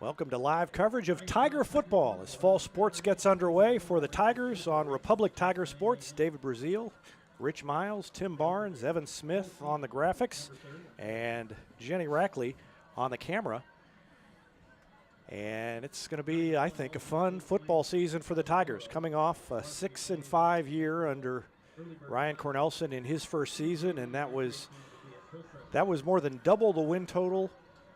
Welcome to live coverage of Tiger football as fall sports gets underway for the Tigers on Republic Tiger Sports. David Brazil, Rich Miles, Tim Barnes, Evan Smith on the graphics, and Jenny Rackley on the camera. And it's going to be, I think, a fun football season for the Tigers, coming off a 6-5 year under Ryan Cornelsen in his first season, and that was more than double the win total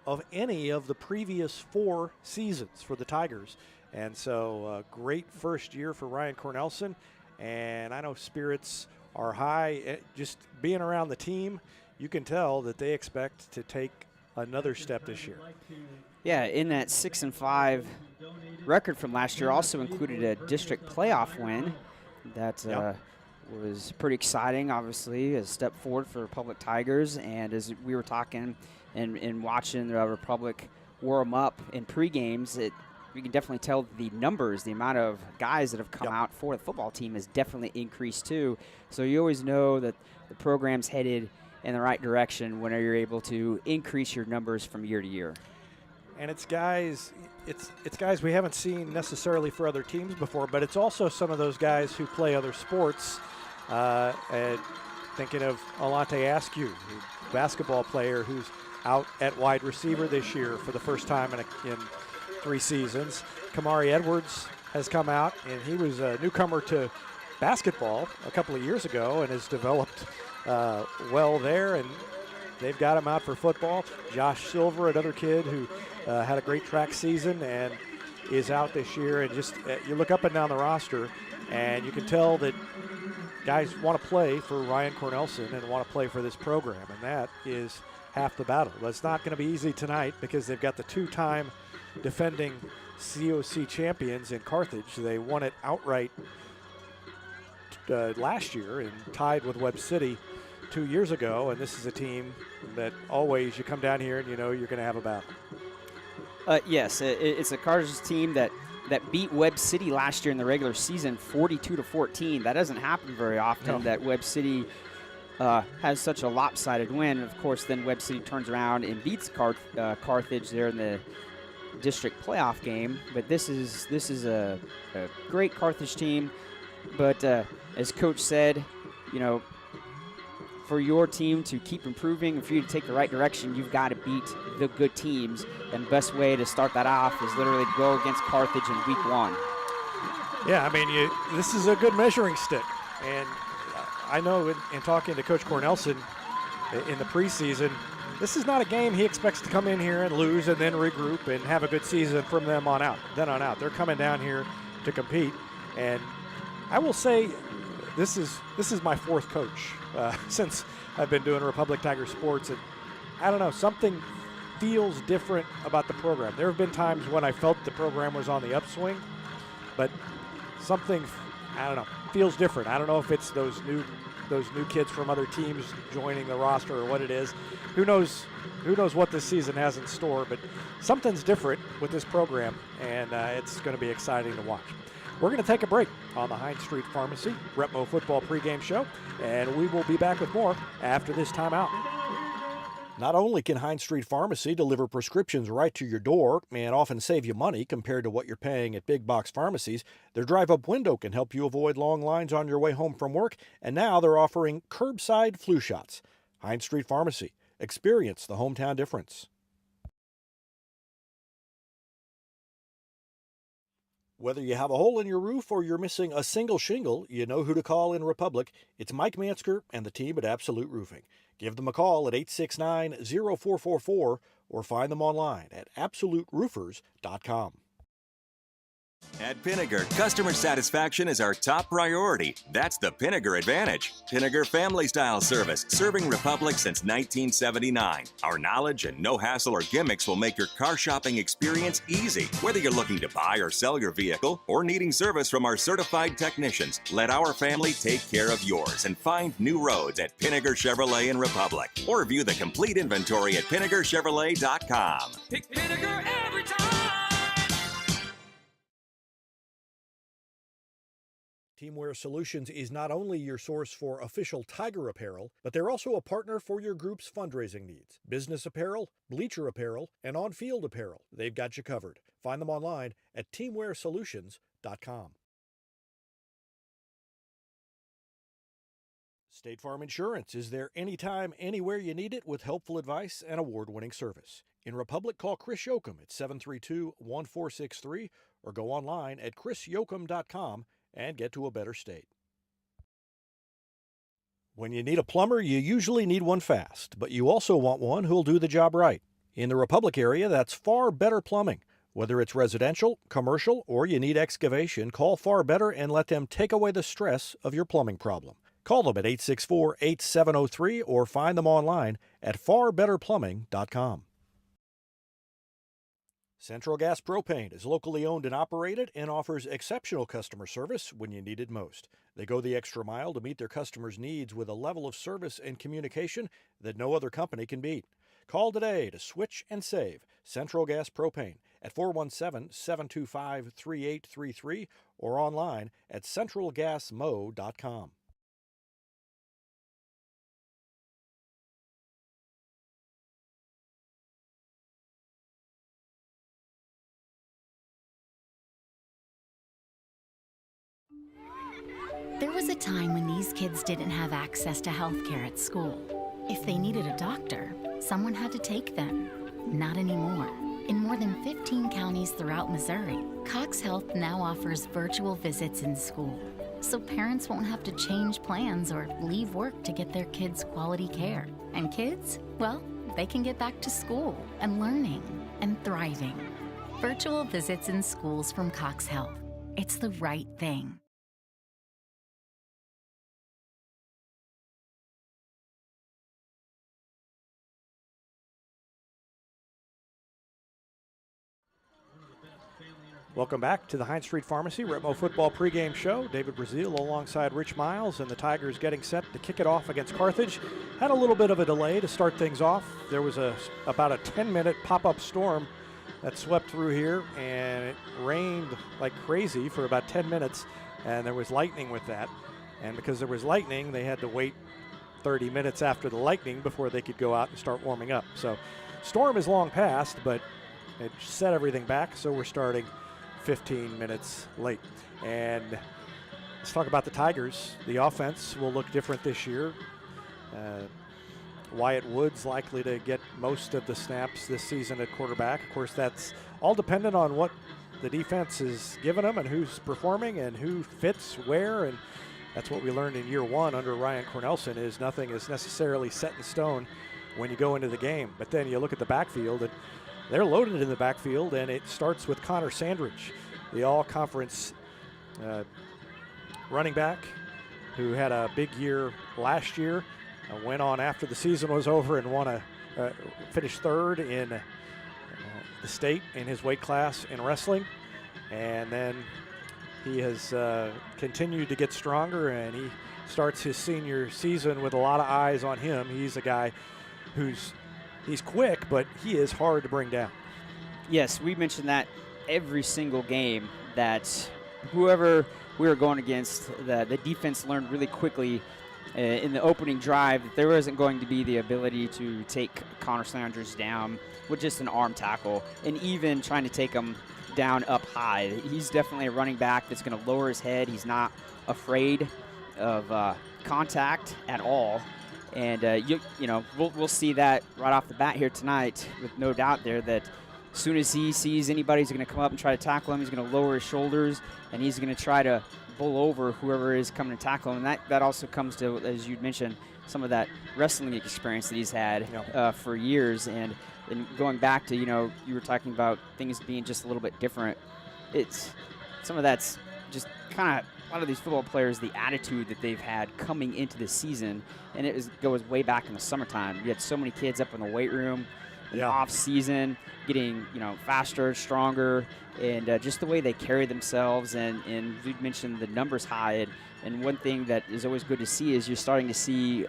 of any of the previous 4 seasons for the Tigers. And so great first year for Ryan Cornelsen, and I know spirits are high. Just being around the team, you can tell that they expect to take another step this year. Yeah, in that 6-5 record from last year also included a district playoff win that was pretty exciting, obviously, a step forward for Republic Tigers. And as we were talking and watching the Republic warm up in pre-games, we can definitely tell the numbers, the amount of guys that have come out for the football team has definitely increased too. So you always know that the program's headed in the right direction whenever you're able to increase your numbers from year to year. And it's guys we haven't seen necessarily for other teams before, but it's also some of those guys who play other sports. And thinking of Alante Askew, a basketball player who's out at wide receiver this year for the first time in 3 seasons. Kamari Edwards has come out, and he was a newcomer to basketball a couple of years ago and has developed well there, and they've got him out for football. Josh Silver, another kid who had a great track season and is out this year. And just you look up and down the roster, and you can tell that guys want to play for Ryan Cornelsen and want to play for this program, and that is half the battle. But it's not going to be easy tonight because they've got the 2-time defending COC champions in Carthage. They won it outright last year and tied with Webb City 2 years ago, and this is a team that always you come down here and you know you're going to have a battle. Yes, it's a Carthage team that beat Webb City last year in the regular season 42-14. That doesn't happen very often, that Webb City has such a lopsided win. Of course, then Webb City turns around and beats Carthage there in the district playoff game. But this is a great Carthage team. But as Coach said, you know, for your team to keep improving and for you to take the right direction, you've got to beat the good teams. And the best way to start that off is literally to go against Carthage in week 1. Yeah, I mean, this is a good measuring stick. And I know in talking to Coach Cornelsen in the preseason, this is not a game he expects to come in here and lose and then regroup and have a good season from then on out. They're coming down here to compete. And I will say this is my 4th coach since I've been doing Republic Tiger Sports. And I don't know, something feels different about the program. There have been times when I felt the program was on the upswing, but something, I don't know, feels different. I don't know if it's those new kids from other teams joining the roster or what it is. Who knows what this season has in store, but something's different with this program, and it's going to be exciting to watch. We're going to take a break on the Hines Street Pharmacy Repmo Football pregame show, and we will be back with more after this timeout. Not only can Hines Street Pharmacy deliver prescriptions right to your door and often save you money compared to what you're paying at big box pharmacies, their drive-up window can help you avoid long lines on your way home from work, and now they're offering curbside flu shots. Hines Street Pharmacy. Experience the hometown difference. Whether you have a hole in your roof or you're missing a single shingle, you know who to call in Republic. It's Mike Mansker and the team at Absolute Roofing. Give them a call at 869-0444 or find them online at absoluteroofers.com. At Pinnaker, customer satisfaction is our top priority. That's the Pinnaker Advantage. Pinnaker Family Style Service, serving Republic since 1979. Our knowledge and no hassle or gimmicks will make your car shopping experience easy. Whether you're looking to buy or sell your vehicle or needing service from our certified technicians, let our family take care of yours and find new roads at Pinnaker Chevrolet in Republic. Or view the complete inventory at PinnakerChevrolet.com. Pick Pinnaker every time. Teamwear Solutions is not only your source for official Tiger apparel, but they're also a partner for your group's fundraising needs. Business apparel, bleacher apparel, and on-field apparel. They've got you covered. Find them online at teamwearsolutions.com. State Farm Insurance is there anytime, anywhere you need it with helpful advice and award-winning service. In Republic, call Chris Yoakum at 732-1463 or go online at chrisyoakum.com and get to a better state. When you need a plumber, you usually need one fast, but you also want one who'll do the job right. In the Republic area, that's Far Better Plumbing. Whether it's residential, commercial, or you need excavation, call Far Better and let them take away the stress of your plumbing problem. Call them at 864-8703 or find them online at farbetterplumbing.com. Central Gas Propane is locally owned and operated and offers exceptional customer service when you need it most. They go the extra mile to meet their customers' needs with a level of service and communication that no other company can beat. Call today to switch and save Central Gas Propane at 417-725-3833 or online at centralgasmo.com. There was a time when these kids didn't have access to health care at school. If they needed a doctor, someone had to take them. Not anymore. In more than 15 counties throughout Missouri, Cox Health now offers virtual visits in school. So parents won't have to change plans or leave work to get their kids quality care. And kids, well, they can get back to school and learning and thriving. Virtual visits in schools from Cox Health. It's the right thing. Welcome back to the Heinz Street Pharmacy Retmo Football pregame show. David Brazil alongside Rich Miles, and the Tigers getting set to kick it off against Carthage. Had a little bit of a delay to start things off. There was about a 10-minute pop-up storm that swept through here, and it rained like crazy for about 10 minutes, and there was lightning with that. And because there was lightning, they had to wait 30 minutes after the lightning before they could go out and start warming up. So storm is long past, but it set everything back, so we're starting 15 minutes late. And let's talk about the Tigers. The offense will look different this year. Wyatt Wood's likely to get most of the snaps this season at quarterback. Of course, that's all dependent on what the defense is giving them and who's performing and who fits where. And that's what we learned in year one under Ryan Cornelson, is nothing is necessarily set in stone when you go into the game. But then you look at the backfield, and they're loaded in the backfield, and it starts with Connor Sandridge, the all-conference running back who had a big year last year, went on after the season was over and finished third in the state in his weight class in wrestling. And then he has continued to get stronger, and he starts his senior season with a lot of eyes on him. He's a guy he's quick, but he is hard to bring down. Yes, we mentioned that every single game, that whoever we were going against, the defense learned really quickly in the opening drive that there wasn't going to be the ability to take Connor Sanders down with just an arm tackle, and even trying to take him down up high. He's definitely a running back that's going to lower his head. He's not afraid of contact at all. And, we'll see that right off the bat here tonight, with no doubt there that as soon as he sees anybody's going to come up and try to tackle him, he's going to lower his shoulders, and he's going to try to bull over whoever is coming to tackle him. And that also comes to, as you mentioned, some of that wrestling experience that he's had for years. And going back to, you were talking about things being just a little bit different. Some of that's just kind of, a lot of these football players, the attitude that they've had coming into the season, and goes way back in the summertime. You had so many kids up in the weight room in the off season, getting faster, stronger, and just the way they carry themselves. And you mentioned the numbers high, and one thing that is always good to see is you're starting to see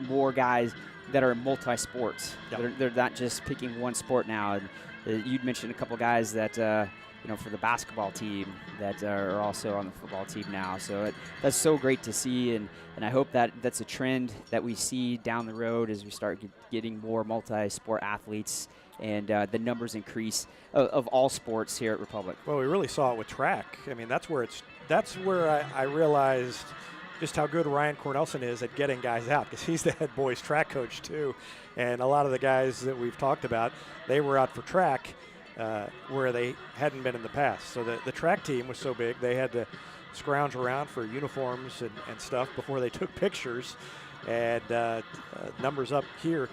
more guys that are multi-sports. They're not just picking one sport now. You'd mentioned a couple guys that, for the basketball team that are also on the football team now. So that's so great to see, and I hope that that's a trend that we see down the road as we start getting more multi-sport athletes and the numbers increase of all sports here at Republic. Well, we really saw it with track. I mean, that's where I realized just how good Ryan Cornelson is at getting guys out, because he's the head boys track coach too. And a lot of the guys that we've talked about, they were out for track where they hadn't been in the past. So the track team was so big, they had to scrounge around for uniforms and stuff before they took pictures. And numbers up here.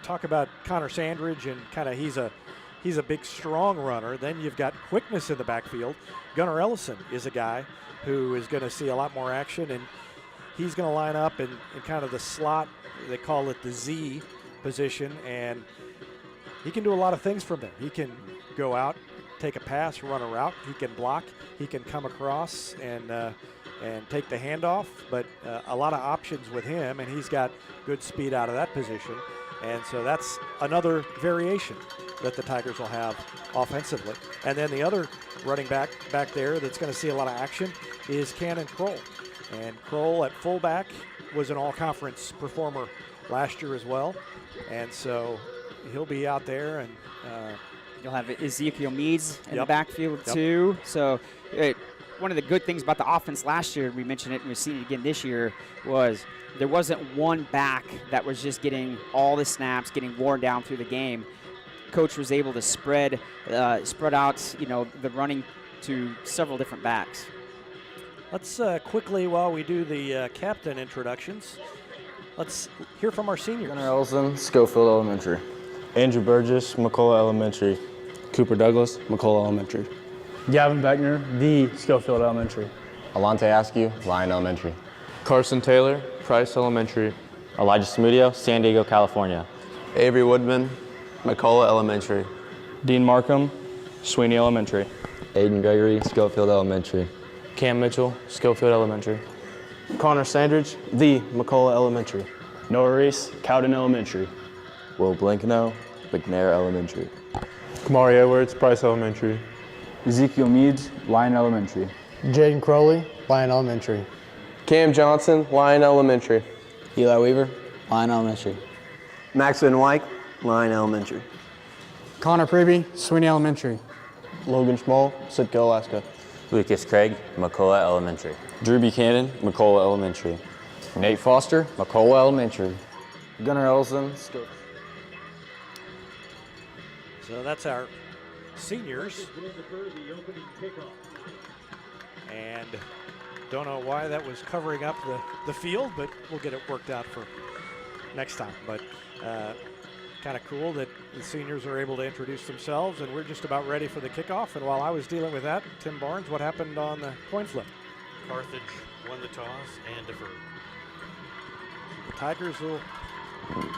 Talk about Connor Sandridge, and kind of he's a big, strong runner. Then you've got quickness in the backfield. Gunnar Ellison is a guy who is going to see a lot more action, and he's going to line up in kind of the slot. They call it the Z position, and he can do a lot of things from there. He can go out, take a pass, run a route. He can block. He can come across and take the handoff, but a lot of options with him, and he's got good speed out of that position. And so that's another variation that the Tigers will have offensively. And then the other running back there that's going to see a lot of action is Cannon Kroll. And Kroll at fullback was an all-conference performer last year as well. And so he'll be out there. And you'll have Ezekiel Meads in the backfield too. So one of the good things about the offense last year, we mentioned it and we've seen it again this year, was there wasn't one back that was just getting all the snaps, getting worn down through the game. Coach was able to spread out, the running to several different backs. Let's quickly, while we do the captain introductions, let's hear from our seniors. Gunnar Ellison, Schofield Elementary. Andrew Burgess, McCullough Elementary. Cooper Douglas, McCullough Elementary. Gavin Beckner, the Schofield Elementary. Alante Askew, Lyon Elementary. Carson Taylor, Price Elementary. Elijah Samudio, San Diego, California. Avery Woodman, McCullough Elementary. Dean Markham, Sweeney Elementary. Aiden Gregory, Schofield Elementary. Cam Mitchell, Schofield Elementary. Connor Sandridge, the McCullough Elementary. Noah Reese, Cowden Elementary. Will Blankeno, McNair Elementary. Kamari Edwards, Price Elementary. Ezekiel Meads, Lyon Elementary. Jaden Crowley, Lyon Elementary. Cam Johnson, Lyon Elementary. Eli Weaver, Lyon Elementary. Maxwell White, Lyon Elementary. Connor Preby, Sweeney Elementary. Logan Schmall, Sitka, Alaska. Lucas Craig, McCullough Elementary. Drew Buchanan, McCullough Elementary. Nate Foster, McCullough Elementary. Gunnar Ellison, So that's our seniors. And don't know why that was covering up the field, but we'll get it worked out for next time. But kind of cool that the seniors are able to introduce themselves, and we're just about ready for the kickoff. And while I was dealing with that, Tim Barnes, what happened on the coin flip? Carthage won the toss and deferred. The Tigers will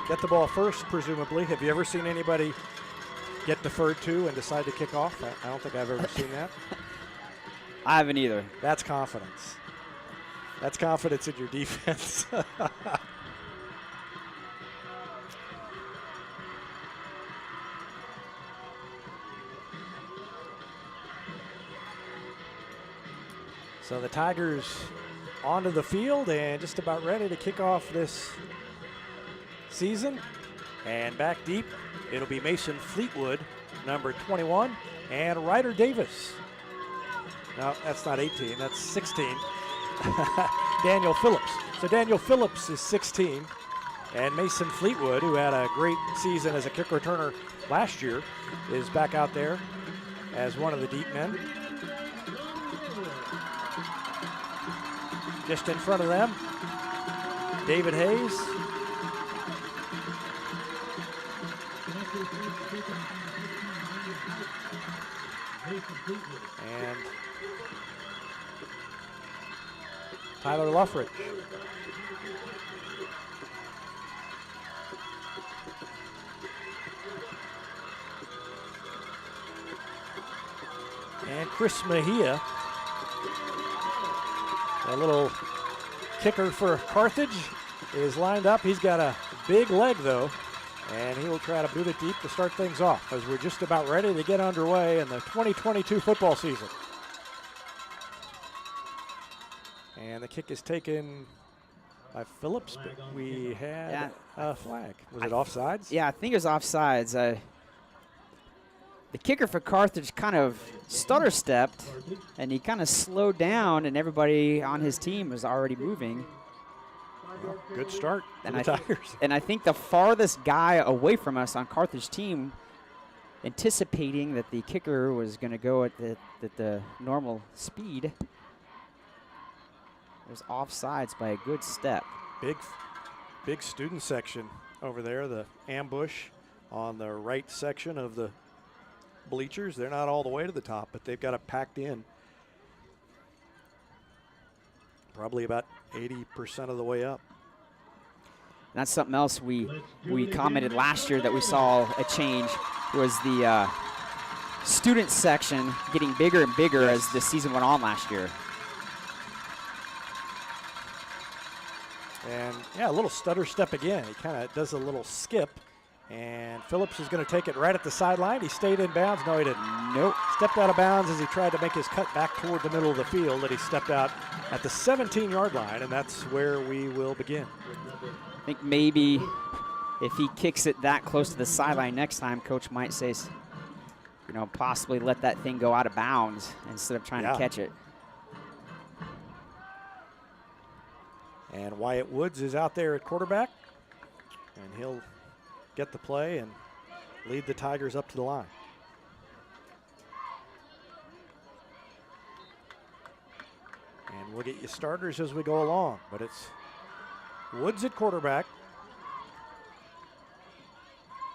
get the ball first, presumably. Have you ever seen anybody get deferred to and decide to kick off? I don't think I've ever seen that. I haven't either. That's confidence. That's confidence in your defense. So the Tigers onto the field and just about ready to kick off this season. And back deep, it'll be Mason Fleetwood, number 21, and Ryder Davis. No, that's not 18, that's 16. Daniel Phillips. So Daniel Phillips is 16, and Mason Fleetwood, who had a great season as a kick returner last year, is back out there as one of the deep men. Just in front of them, David Hayes. And Tyler Luffridge. And Chris Mejia. A little kicker for Carthage is lined up. He's got a big leg, though, And he will try to boot it deep to start things off as we're just about ready to get underway in the 2022 football season. And the kick is taken by Phillips, but we had a flag. Was it offsides? Yeah, I think it was offsides. The kicker for Carthage kind of stutter-stepped, and he kind of slowed down, and everybody on his team was already moving. Well, good start for the Tigers. And I think the farthest guy away from us on Carthage team, anticipating that the kicker was going to go at the normal speed, was offsides by a good step. Big student section over there, the ambush on the right section of the bleachers. They're not all the way to the top, but they've got it packed in. Probably about 80% of the way up. And that's something else we commented last year that we saw a change, was the student section getting bigger and bigger as the season went on last year. And yeah, a little stutter step again. He kind of does a little skip, and Phillips is going to take it right at the sideline. He stayed in bounds. No, he didn't. Nope. Stepped out of bounds as he tried to make his cut back toward the middle of the field, and he stepped out at the 17-yard line, and that's where we will begin. I think maybe if he kicks it that close to the sideline next time, Coach might say, you know, possibly let that thing go out of bounds instead of trying to catch it. And Wyatt Woods is out there at quarterback, and he'll get the play and lead the Tigers up to the line. And we'll get you starters as we go along, but it's Woods at quarterback.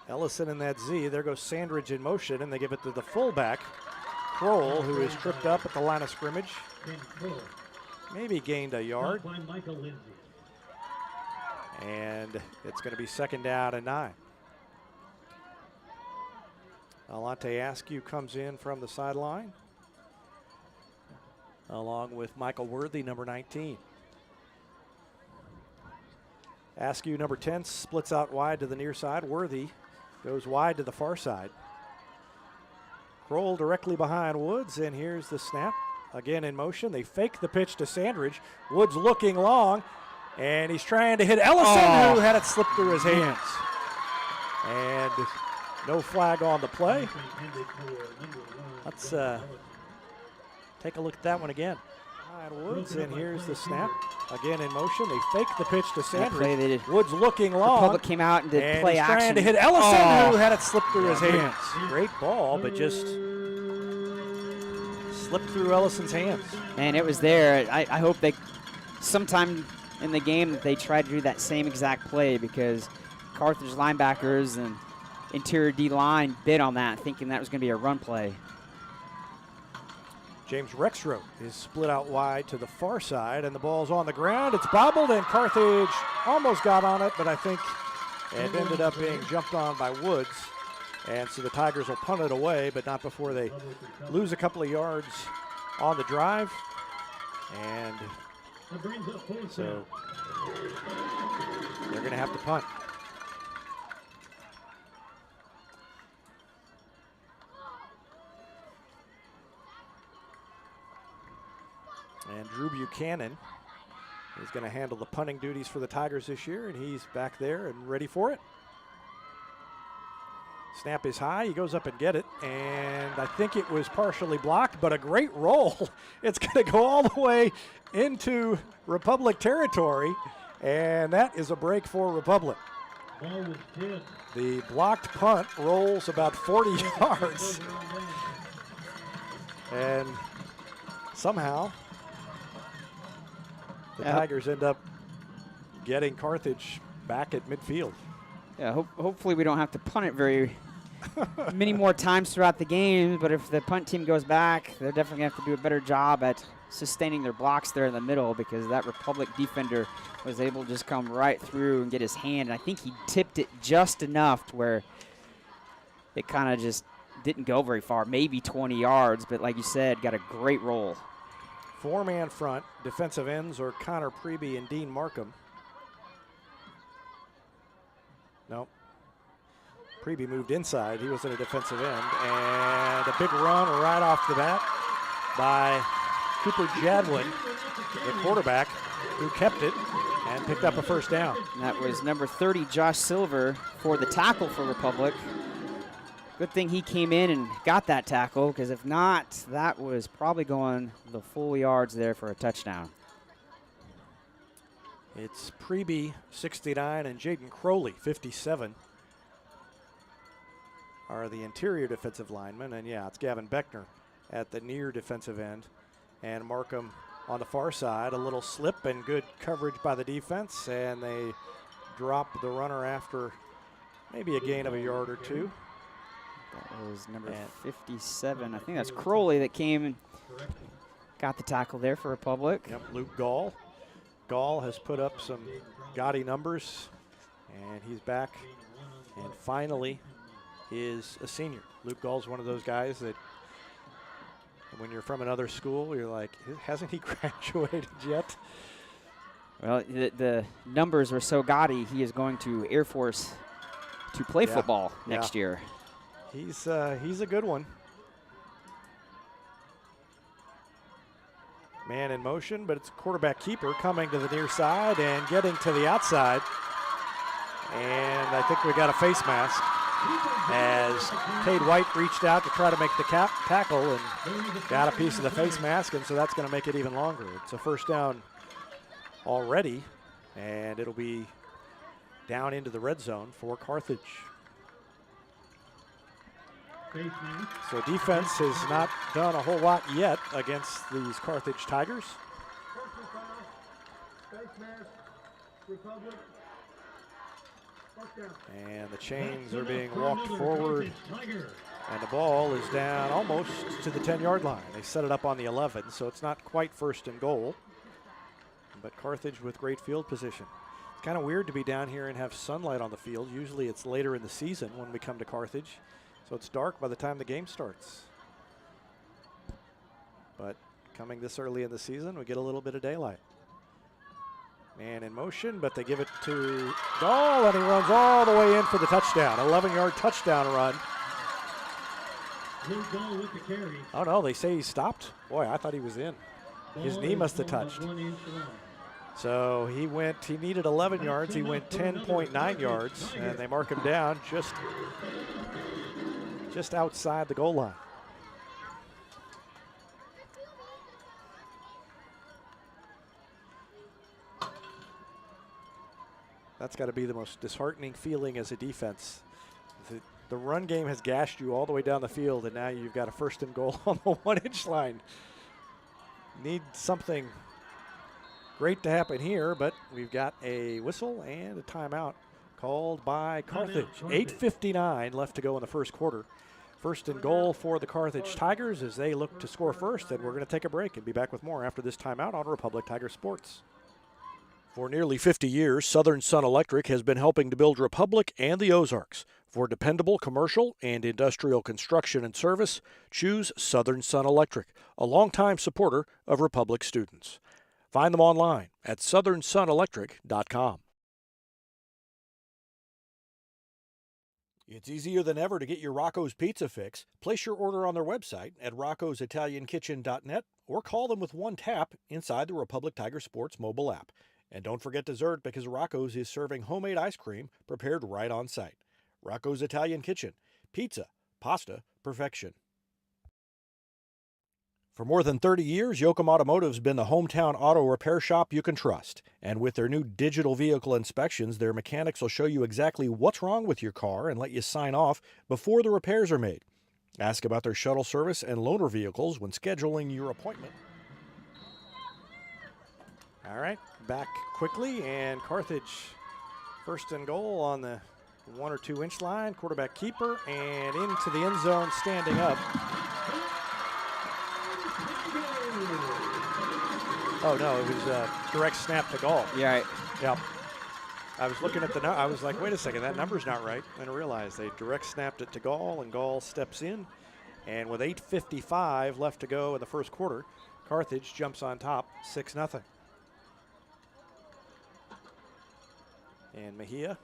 Ellison in that Z. There goes Sandridge in motion, and they give it to the fullback, Kroll, who is tripped up at the line of scrimmage. Maybe gained a yard. And it's going to be 2nd down and 9. Alante Askew comes in from the sideline, along with Michael Worthy, number 19. Askew, number 10, splits out wide to the near side. Worthy goes wide to the far side. Kroll directly behind Woods, and here's the snap. Again in motion. They fake the pitch to Sandridge. Woods looking long, and he's trying to hit Ellison, who had it slip through his hands. And no flag on the play. Let's take a look at that one again. Woods, and here's the snap. Again in motion. They fake the pitch to Sandridge. Woods looking long. Republic came out and did play action. Trying to hit Ellison, who had it slip through his hands. Great ball, but just slipped through Ellison's hands. And it was there. I hope they, sometime in the game, that they try to do that same exact play, because Carthage linebackers and interior D-line bid on that, thinking that was going to be a run play. James Rexroth is split out wide to the far side, and the ball's on the ground. It's bobbled, and Carthage almost got on it, but I think it ended up being jumped on by Woods. And so the Tigers will punt it away, but not before they lose a couple of yards on the drive. And so they're going to have to punt. And Drew Buchanan is going to handle the punting duties for the Tigers this year, and he's back there and ready for it. Snap is high. He goes up and get it, and I think it was partially blocked, but a great roll. It's going to go all the way into Republic territory, and that is a break for Republic. The blocked punt rolls about 40 yards, and somehow the Tigers end up getting Carthage back at midfield. Yeah, hopefully we don't have to punt it very many more times throughout the game, but if the punt team goes back, they're definitely going to have to do a better job at sustaining their blocks there in the middle, because that Republic defender was able to just come right through and get his hand. And I think he tipped it just enough to where it kind of just didn't go very far, maybe 20 yards, but like you said, got a great roll. Four-man front. Defensive ends are Connor Preby and Dean Markham. Nope. Preby moved inside. He was in a defensive end. And a big run right off the bat by Cooper Jadwin, the quarterback, who kept it and picked up a first down. And that was number 30, Josh Silver, for the tackle for Republic. Good thing he came in and got that tackle, because if not, that was probably going the full yards there for a touchdown. It's Preby, 69, and Jaden Crowley, 57, are the interior defensive linemen. And yeah, it's Gavin Beckner at the near defensive end. And Markham on the far side, a little slip and good coverage by the defense. And they drop the runner after maybe a gain of a yard or two. That was number 57. I think that's Crowley that came and got the tackle there for Republic. Yep, Luke Gall. Gall has put up some gaudy numbers, and he's back, and finally is a senior. Luke Gall's one of those guys that when you're from another school, you're like, hasn't he graduated yet? Well, the numbers were so gaudy, he is going to Air Force to play football next year. He's a good one. Man in motion, but it's quarterback keeper coming to the near side and getting to the outside. And I think we got a face mask as Cade White reached out to try to make the tackle and got a piece of the face mask, and so that's going to make it even longer. It's a first down already, and it'll be down into the red zone for Carthage. So defense has not done a whole lot yet against these Carthage Tigers. And the chains are being walked forward, and the ball is down almost to the 10-yard line. They set it up on the 11, so it's not quite first and goal, but Carthage with great field position. It's kind of weird to be down here and have sunlight on the field. Usually it's later in the season when we come to Carthage. So it's dark by the time the game starts. But coming this early in the season, we get a little bit of daylight. Man in motion, but they give it to Gall, and he runs all the way in for the touchdown. 11-yard touchdown run. Oh, no, they say he stopped. Boy, I thought he was in. His knee must have touched. So he needed 11 yards. He went 10.9 yards, and they mark him down just outside the goal line. That's got to be the most disheartening feeling as a defense. The run game has gashed you all the way down the field, and now you've got a first and goal on the 1-inch line. Need something great to happen here, but we've got a whistle and a timeout called by Carthage. 8:59 left to go in the first quarter. First and goal for the Carthage Tigers as they look to score first, and we're going to take a break and be back with more after this timeout on Republic Tiger Sports. For nearly 50 years, Southern Sun Electric has been helping to build Republic and the Ozarks. For dependable commercial and industrial construction and service, choose Southern Sun Electric, a longtime supporter of Republic students. Find them online at southernsunelectric.com. It's easier than ever to get your Rocco's Pizza fix. Place your order on their website at roccositaliankitchen.net or call them with one tap inside the Republic Tiger Sports mobile app. And don't forget dessert, because Rocco's is serving homemade ice cream prepared right on site. Rocco's Italian Kitchen. Pizza, pasta, perfection. For more than 30 years, Yoakum Automotive's been the hometown auto repair shop you can trust. And with their new digital vehicle inspections, their mechanics will show you exactly what's wrong with your car and let you sign off before the repairs are made. Ask about their shuttle service and loaner vehicles when scheduling your appointment. All right, back quickly, and Carthage first and goal on the 1 or 2 inch line. Quarterback keeper, and into the end zone standing up. Oh, no, it was a direct snap to Gall. Yeah, right. Yep. I was looking at the I was like, wait a second, that number's not right. And I realized they direct snapped it to Gall, and Gall steps in. And with 8:55 left to go in the first quarter, Carthage jumps on top, 6-0. And Mejia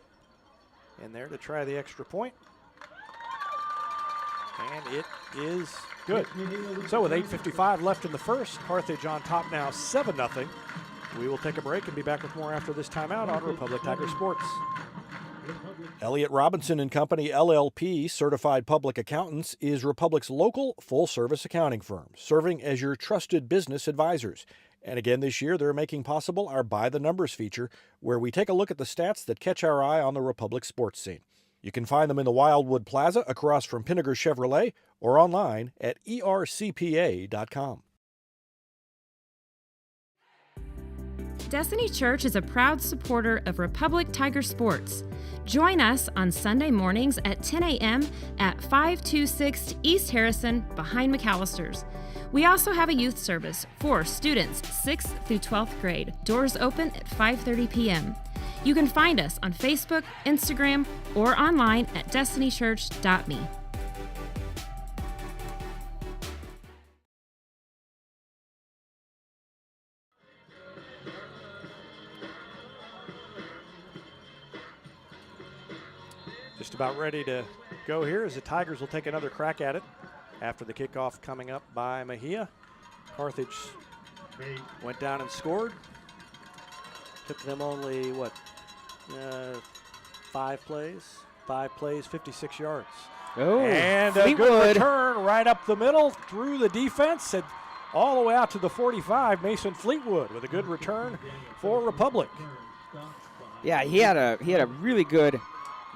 in there to try the extra point. And it is good. So with 8:55 left in the first, Carthage on top now 7-0. We will take a break and be back with more after this timeout on Republic Tiger Sports. Elliott Robinson and Company LLP, Certified Public Accountants, is Republic's local full-service accounting firm, serving as your trusted business advisors. And again this year, they're making possible our By the Numbers feature, where we take a look at the stats that catch our eye on the Republic sports scene. You can find them in the Wildwood Plaza across from Pinnager Chevrolet or online at ercpa.com. Destiny Church is a proud supporter of Republic Tiger Sports. Join us on Sunday mornings at 10 a.m. at 526 East Harrison behind McAllister's. We also have a youth service for students 6th through 12th grade. Doors open at 5:30 p.m. You can find us on Facebook, Instagram, or online at destinychurch.me. Just about ready to go here as the Tigers will take another crack at it after the kickoff coming up by Mejia. Carthage went down and scored. Took them only, 5 plays, 56 yards. Oh, and a good return right up the middle through the defense and all the way out to the 45. Mason Fleetwood with a good return for Republic. Yeah, he had a really good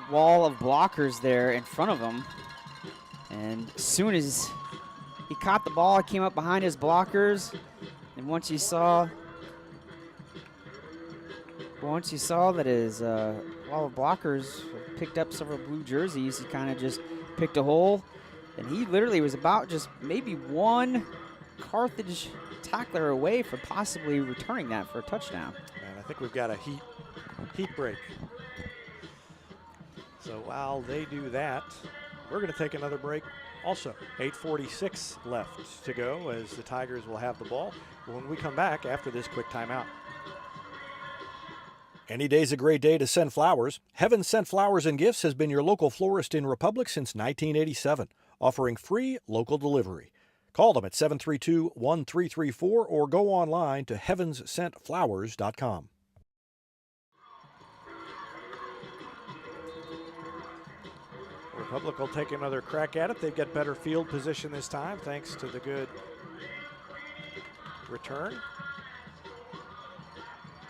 wall of blockers there in front of him. And as soon as he caught the ball, it came up behind his blockers. And once he saw that his wall of blockers picked up several blue jerseys, he kind of just picked a hole. And he literally was about just maybe one Carthage tackler away from possibly returning that for a touchdown. And I think we've got a heat break. So while they do that, we're going to take another break also. 8:46 left to go as the Tigers will have the ball when we come back after this quick timeout. Any day's a great day to send flowers. Heaven Sent Flowers and Gifts has been your local florist in Republic since 1987, offering free local delivery. Call them at 732-1334 or go online to heavenssentflowers.com. Republic will take another crack at it. They've got better field position this time thanks to the good return.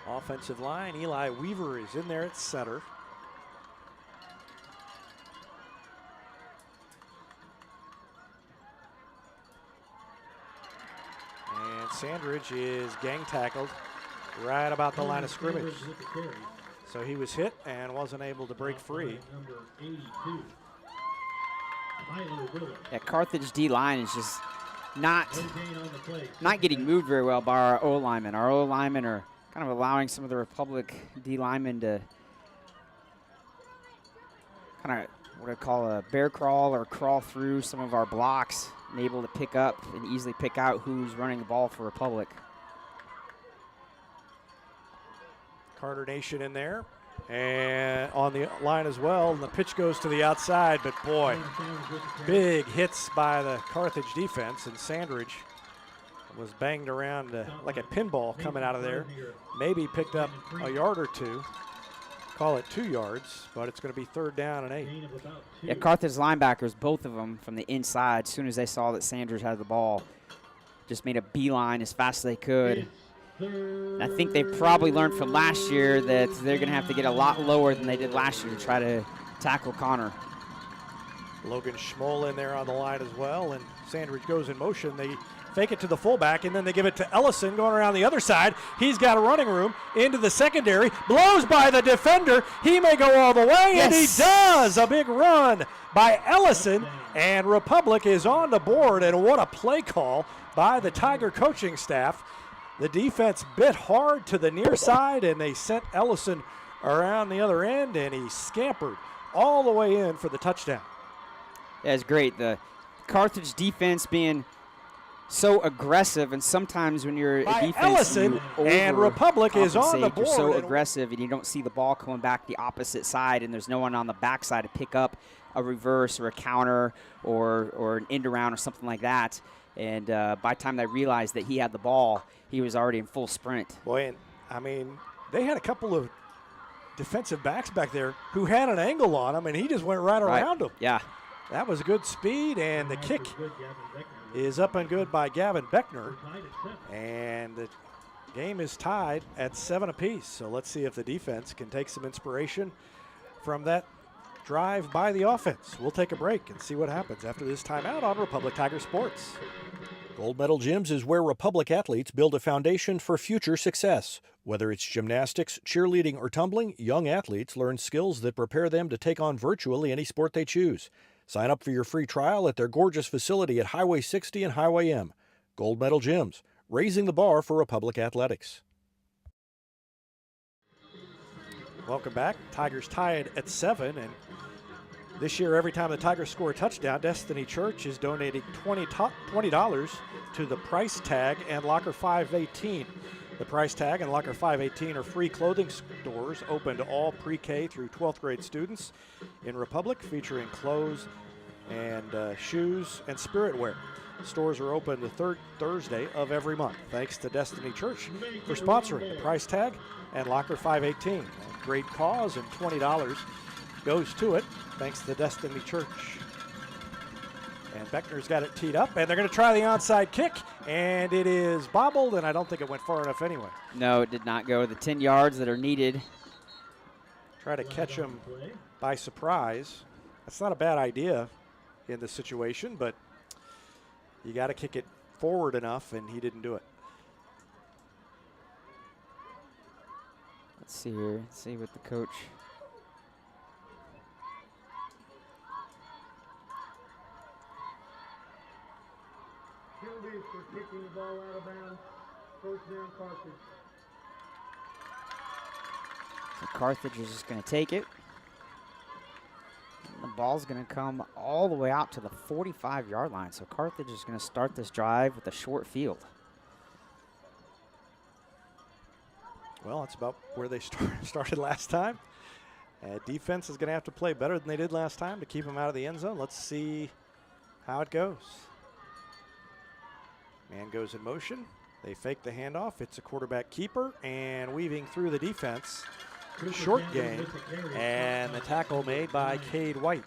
Offensive line, Eli Weaver is in there at center. And Sandridge is gang tackled right about the line of scrimmage. So he was hit and wasn't able to break free. Yeah, Carthage D-line is just not getting moved very well by our O-linemen. Our O-linemen are kind of allowing some of the Republic D-linemen to kind of what I call a bear crawl or crawl through some of our blocks and able to pick up and easily pick out who's running the ball for Republic. Carter Nation in there and on the line as well, and the pitch goes to the outside, but boy, big hits by the Carthage defense, and Sandridge was banged around like a pinball coming out of there. Maybe picked up a yard or two, call it 2 yards, but it's going to be 3rd down and 8. Yeah, Carthage linebackers, both of them from the inside, as soon as they saw that Sandridge had the ball, just made a beeline as fast as they could. And I think they probably learned from last year that they're going to have to get a lot lower than they did last year to try to tackle Connor. Logan Schmoll in there on the line as well, and Sandridge goes in motion. They fake it to the fullback, and then they give it to Ellison going around the other side. He's got a running room into the secondary, blows by the defender. He may go all the way, and he does. A big run by Ellison, and Republic is on the board, and what a play call by the Tiger coaching staff. The defense bit hard to the near side, and they sent Ellison around the other end, and he scampered all the way in for the touchdown. That's great. The Carthage defense being so aggressive, and sometimes when you're a defense, Ellison and Republic is on the board. You're so aggressive, and you don't see the ball coming back the opposite side, and there's no one on the backside to pick up a reverse or a counter or an end around or something like that. And by the time they realized that he had the ball, he was already in full sprint. Boy, and I mean, they had a couple of defensive backs back there who had an angle on him, and he just went right around them. Yeah. That was good speed, and the kick is up and good by Gavin Beckner. And the game is tied at 7 apiece. So let's see if the defense can take some inspiration from that drive by the offense. We'll take a break and see what happens after this timeout on Republic Tiger Sports. Gold Medal Gyms is where Republic athletes build a foundation for future success. Whether it's gymnastics, cheerleading, or tumbling, young athletes learn skills that prepare them to take on virtually any sport they choose. Sign up for your free trial at their gorgeous facility at Highway 60 and Highway M. Gold Medal Gyms, raising the bar for Republic athletics. Welcome back. Tigers tied at 7, and this year, every time the Tigers score a touchdown, Destiny Church is donating $20 to the Price Tag and Locker 518. The Price Tag and Locker 518 are free clothing stores open to all pre-K through 12th grade students in Republic, featuring clothes and shoes and spirit wear. Stores are open the third Thursday of every month. Thanks to Destiny Church for sponsoring the Price Tag and Locker 518. A great cause, and $20 goes to it, thanks to Destiny Church. And Beckner's got it teed up, and they're going to try the onside kick, and it is bobbled, and I don't think it went far enough anyway. No, it did not go the 10 yards that are needed. Try to catch him by surprise. That's not a bad idea in the situation, but you got to kick it forward enough, and he didn't do it. Let's see here. Let's see what the coach. Penalty for kicking the ball out of bounds. First down, Carthage. So Carthage is just going to take it. And the ball's going to come all the way out to the 45-yard line. So Carthage is going to start this drive with a short field. Well, that's about where they started last time. Defense is going to have to play better than they did last time to keep them out of the end zone. Let's see how it goes. Man goes in motion. They fake the handoff. It's a quarterback keeper, and weaving through the defense. Short gain, and the tackle made by Cade White.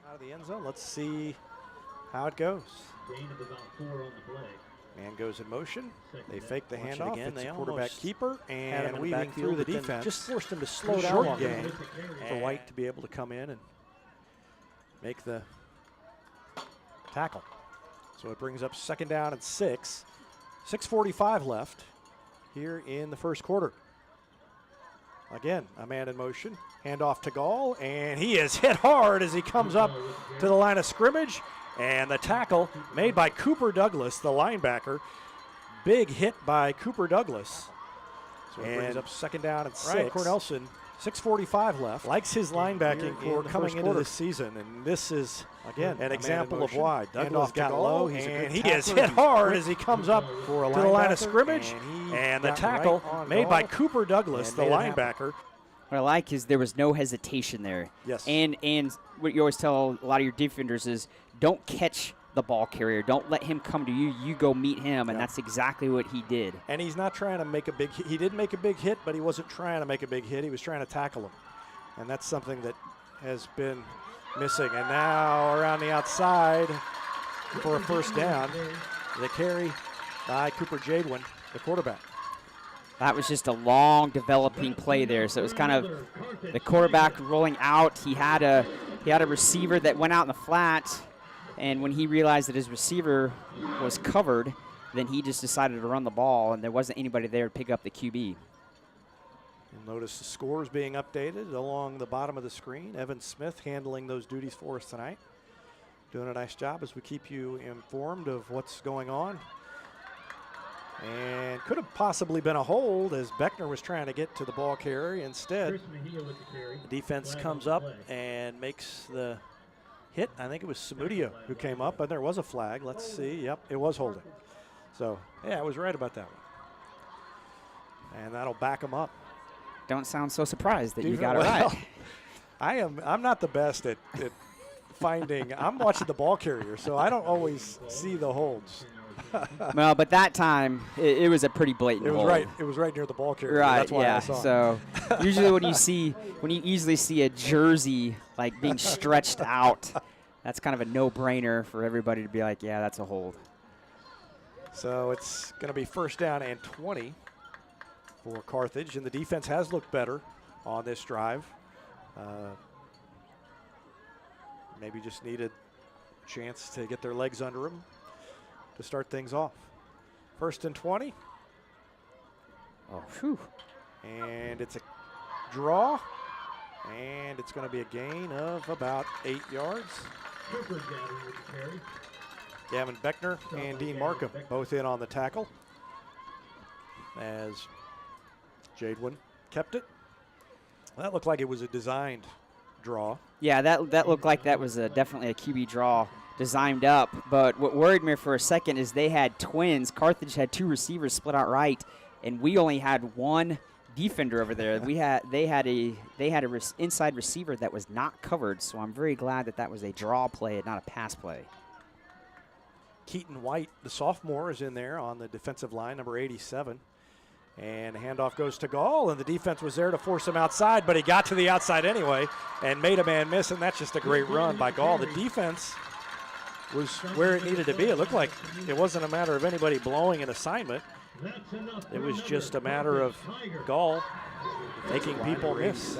Out of the end zone. Let's see how it goes. Gain of about 4 on the play. Man goes in motion. They fake the handoff. Again, it's they a quarterback keeper, and the weaving through the defense. Just forced him to slow down. Short gain for White to be able to come in and make the tackle. So it brings up 2nd down and 6. 6:45 left here in the first quarter. Again, a man in motion. Handoff to Gall, and he is hit hard as he comes up to the line of scrimmage. And the tackle made by Cooper Douglas, the linebacker. Big hit by Cooper Douglas. So it brings up 2nd down and 6. Ryan Cornelson, 6:45 left. Likes his linebacking core coming into this season, and this is, again, an example of why. Douglas got low, and he is hit hard as he comes up to the line of scrimmage. And the tackle made by Cooper Douglas, the linebacker. What I like is there was no hesitation there. Yes. And what you always tell a lot of your defenders is don't catch the ball carrier. Don't let him come to you. You go meet him, and that's exactly what he did. And he's not trying to make a big hit. He did make a big hit, but he wasn't trying to make a big hit. He was trying to tackle him. And that's something that has been missing. And now around the outside for a first down, the carry by Cooper Jadwin, the quarterback. That was just a long developing play there. So it was kind of the quarterback rolling out. He had a receiver that went out in the flat, and when he realized that his receiver was covered, then he just decided to run the ball, and there wasn't anybody there to pick up the QB. You'll notice the scores being updated along the bottom of the screen. Evan Smith handling those duties for us tonight. Doing a nice job as we keep you informed of what's going on. And could have possibly been a hold as Beckner was trying to get to the ball carrier. Instead, the defense comes up and makes the hit. I think it was Samudio who came up, and there was a flag. Let's see. Yep, it was holding. So, yeah, I was right about that one. And that'll back him up. don't sound so surprised that you got it right. I'm not the best at finding. I'm watching the ball carrier, so I don't always see the holds. Well, but that time it was a pretty blatant hold. It was right near the ball carrier. Right. That's why I saw so usually when you easily see a jersey like being stretched out, that's kind of a no-brainer for everybody to be like, yeah, that's a hold. So it's going to be 1st down and 20 for Carthage, and the defense has looked better on this drive. Maybe just needed a chance to get their legs under them to start things off. 1st and 20. Oh, whew. And it's a draw, and it's going to be a gain of about 8 yards. Gavin Beckner and Dean Markham both in on the tackle as Jadwin kept it. That looked like it was a designed draw. Yeah, that looked like that was definitely a QB draw designed up. But what worried me for a second is they had twins. Carthage had 2 receivers split out right, and we only had 1 defender over there. They had a inside receiver that was not covered. So I'm very glad that was a draw play and not a pass play. Keaton White, the sophomore, is in there on the defensive line, number 87. And the handoff goes to Gall, and the defense was there to force him outside, but he got to the outside anyway and made a man miss, and that's just a great run by Gall. The defense was where it needed to be. It looked like it wasn't a matter of anybody blowing an assignment. It was just a matter of Gall making people miss.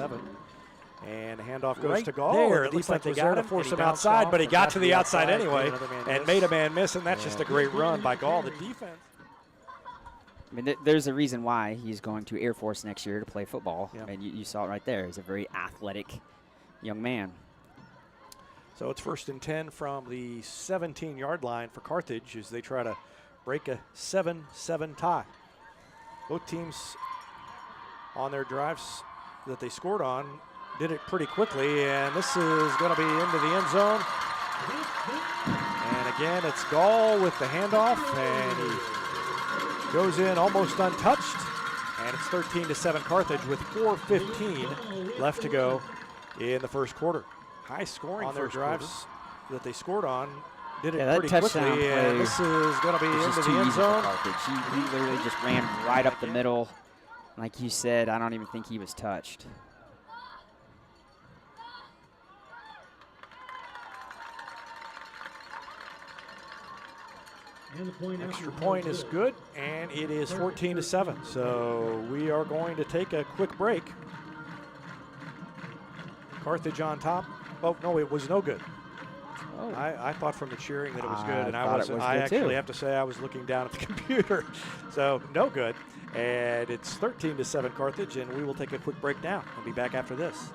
And the handoff goes to Gall. The defense was there to force him outside, but he got to the outside anyway and made a man miss, and that's just a great run by Gall. The defense. I mean, there's a reason why he's going to Air Force next year to play football. Yep. And you saw it right there. He's a very athletic young man. So it's 1st and 10 from the 17-yard line for Carthage as they try to break a 7-7 tie. Both teams on their drives that they scored on did it pretty quickly, and this is going to be into the end zone. And again, it's Gall with the handoff, and he goes in almost untouched, and it's 13-7 Carthage with 4:15 left to go in the first quarter. High scoring on their drives that they scored on. Did it pretty quickly, and this is going to be into the end zone. He literally just ran right up the middle. Like you said, I don't even think he was touched. Extra point is good, and it is 14-7. So we are going to take a quick break. Carthage on top. Oh, no, it was no good. Oh. I thought from the cheering that it was good, and I actually have to say I was looking down at the computer. So no good. And it's 13-7 Carthage, and we will take a quick break now and be back after this.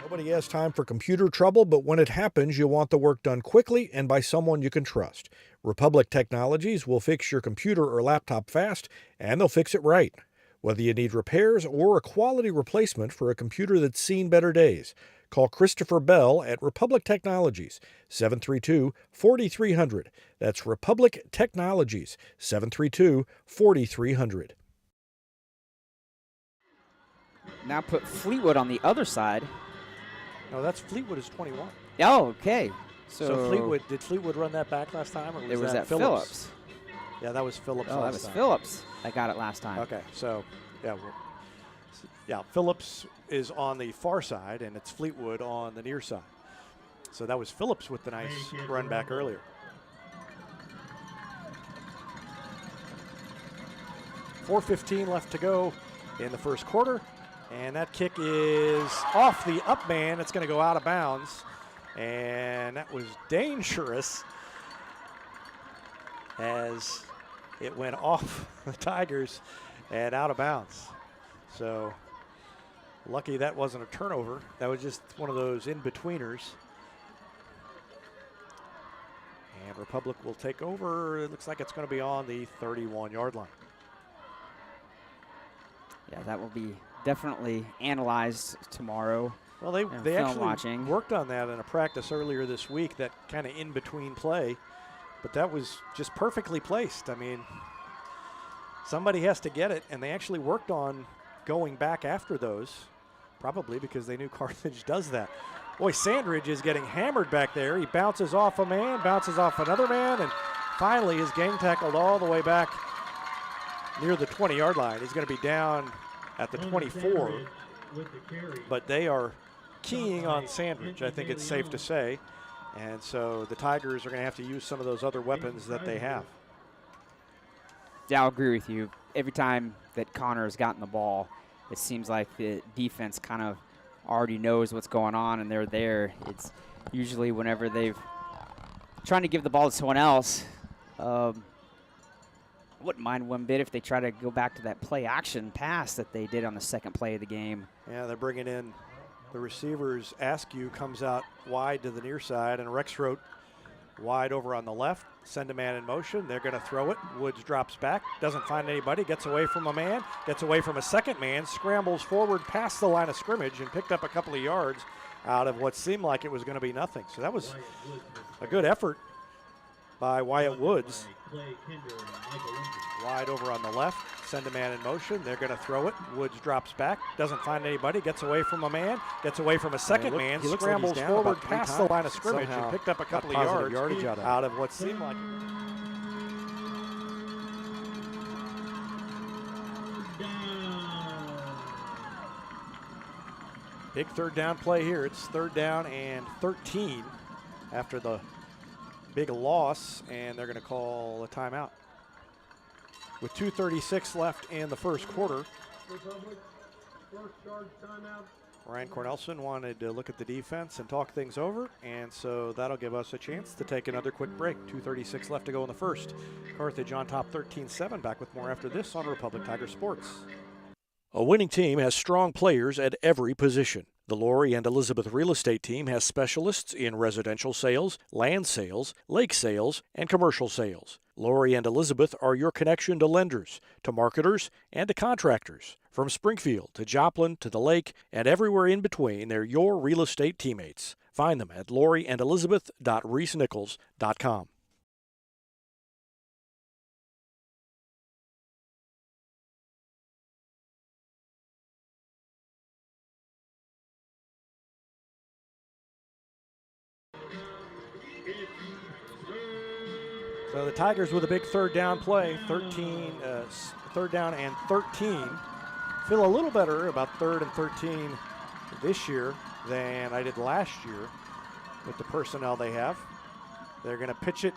Nobody has time for computer trouble, but when it happens, you want the work done quickly and by someone you can trust. Republic Technologies will fix your computer or laptop fast, and they'll fix it right. Whether you need repairs or a quality replacement for a computer that's seen better days, call Christopher Bell at Republic Technologies, 732-4300. That's Republic Technologies, 732-4300. Now put Fleetwood on the other side. No, that's Fleetwood is 21. Oh, okay. So did Fleetwood run that back last time, or was that Phillips? Yeah, that was Phillips. Oh, that was Phillips. I got it last time. Okay, so Phillips is on the far side, and it's Fleetwood on the near side. So that was Phillips with the nice run back earlier. .4:15 left to go in the first quarter. And that kick is off the up man. It's going to go out of bounds. And that was dangerous as it went off the Tigers and out of bounds. So lucky that wasn't a turnover. That was just one of those in-betweeners. And Republic will take over. It looks like it's going to be on the 31-yard line. Yeah, that will be definitely analyzed tomorrow. Well, they actually worked on that in a practice earlier this week, that kind of in-between play. But that was just perfectly placed. I mean, somebody has to get it, and they actually worked on going back after those, probably because they knew Carthage does that. Boy, Sandridge is getting hammered back there. He bounces off a man, bounces off another man, and finally is gang tackled all the way back near the 20-yard line. He's going to be down at the 24, but they are keying on Sandridge, I think it's safe to say. And so the Tigers are going to have to use some of those other weapons that they have. Yeah, I'll agree with you. Every time that Connor has gotten the ball, it seems like the defense kind of already knows what's going on, and they're there. It's usually whenever they've trying to give the ball to someone else. I wouldn't mind one bit if they try to go back to that play action pass that they did on the second play of the game. Yeah, they're bringing in the receivers. Askew comes out wide to the near side, and Rexroth wide over on the left. Send a man in motion. They're going to throw it. Woods drops back, doesn't find anybody, gets away from a man, gets away from a second man, scrambles forward past the line of scrimmage and picked up a couple of yards out of what seemed like it was going to be nothing. So that was a good effort by Wyatt Woods. Wide over on the left. Send a man in motion. They're going to throw it. Woods drops back, doesn't find anybody, gets away from a man, gets away from a second man, scrambles forward past the line of scrimmage and picked up a couple of yardage out of what seemed like. Big third down play here. It's 3rd down and 13 after the big loss, and they're going to call a timeout. With 2:36 left in the first quarter, Ryan Cornelson wanted to look at the defense and talk things over, and so that'll give us a chance to take another quick break. 2:36 left to go in the first. Carthage on top 13-7. Back with more after this on Republic Tiger Sports. A winning team has strong players at every position. The Lori and Elizabeth Real Estate Team has specialists in residential sales, land sales, lake sales, and commercial sales. Lori and Elizabeth are your connection to lenders, to marketers, and to contractors. From Springfield to Joplin to the lake and everywhere in between, they're your real estate teammates. Find them at loriandelizabeth.reesenichols.com. So the Tigers with a big third down play, 3rd down and 13. Feel a little better about 3rd and 13 this year than I did last year with the personnel they have. They're going to pitch it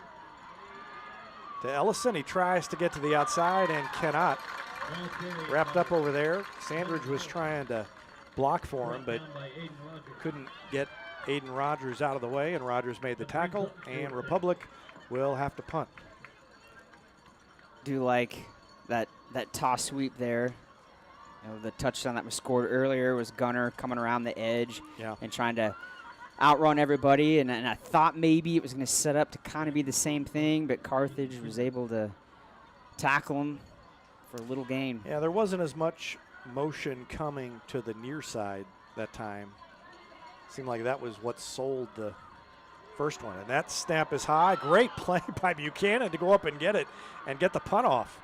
to Ellison. He tries to get to the outside and cannot. Wrapped up over there. Sandridge was trying to block for him, but couldn't get Aiden Rogers out of the way, and Rogers made the tackle, and Republic will have to punt. Do like that toss sweep there. You know, the touchdown that was scored earlier was Gunner coming around the edge and trying to outrun everybody, and I thought maybe it was going to set up to kind of be the same thing, but Carthage was able to tackle him for a little gain. Yeah, there wasn't as much motion coming to the near side that time. Seemed like that was what sold the first one, and that snap is high. Great play by Buchanan to go up and get it and get the punt off.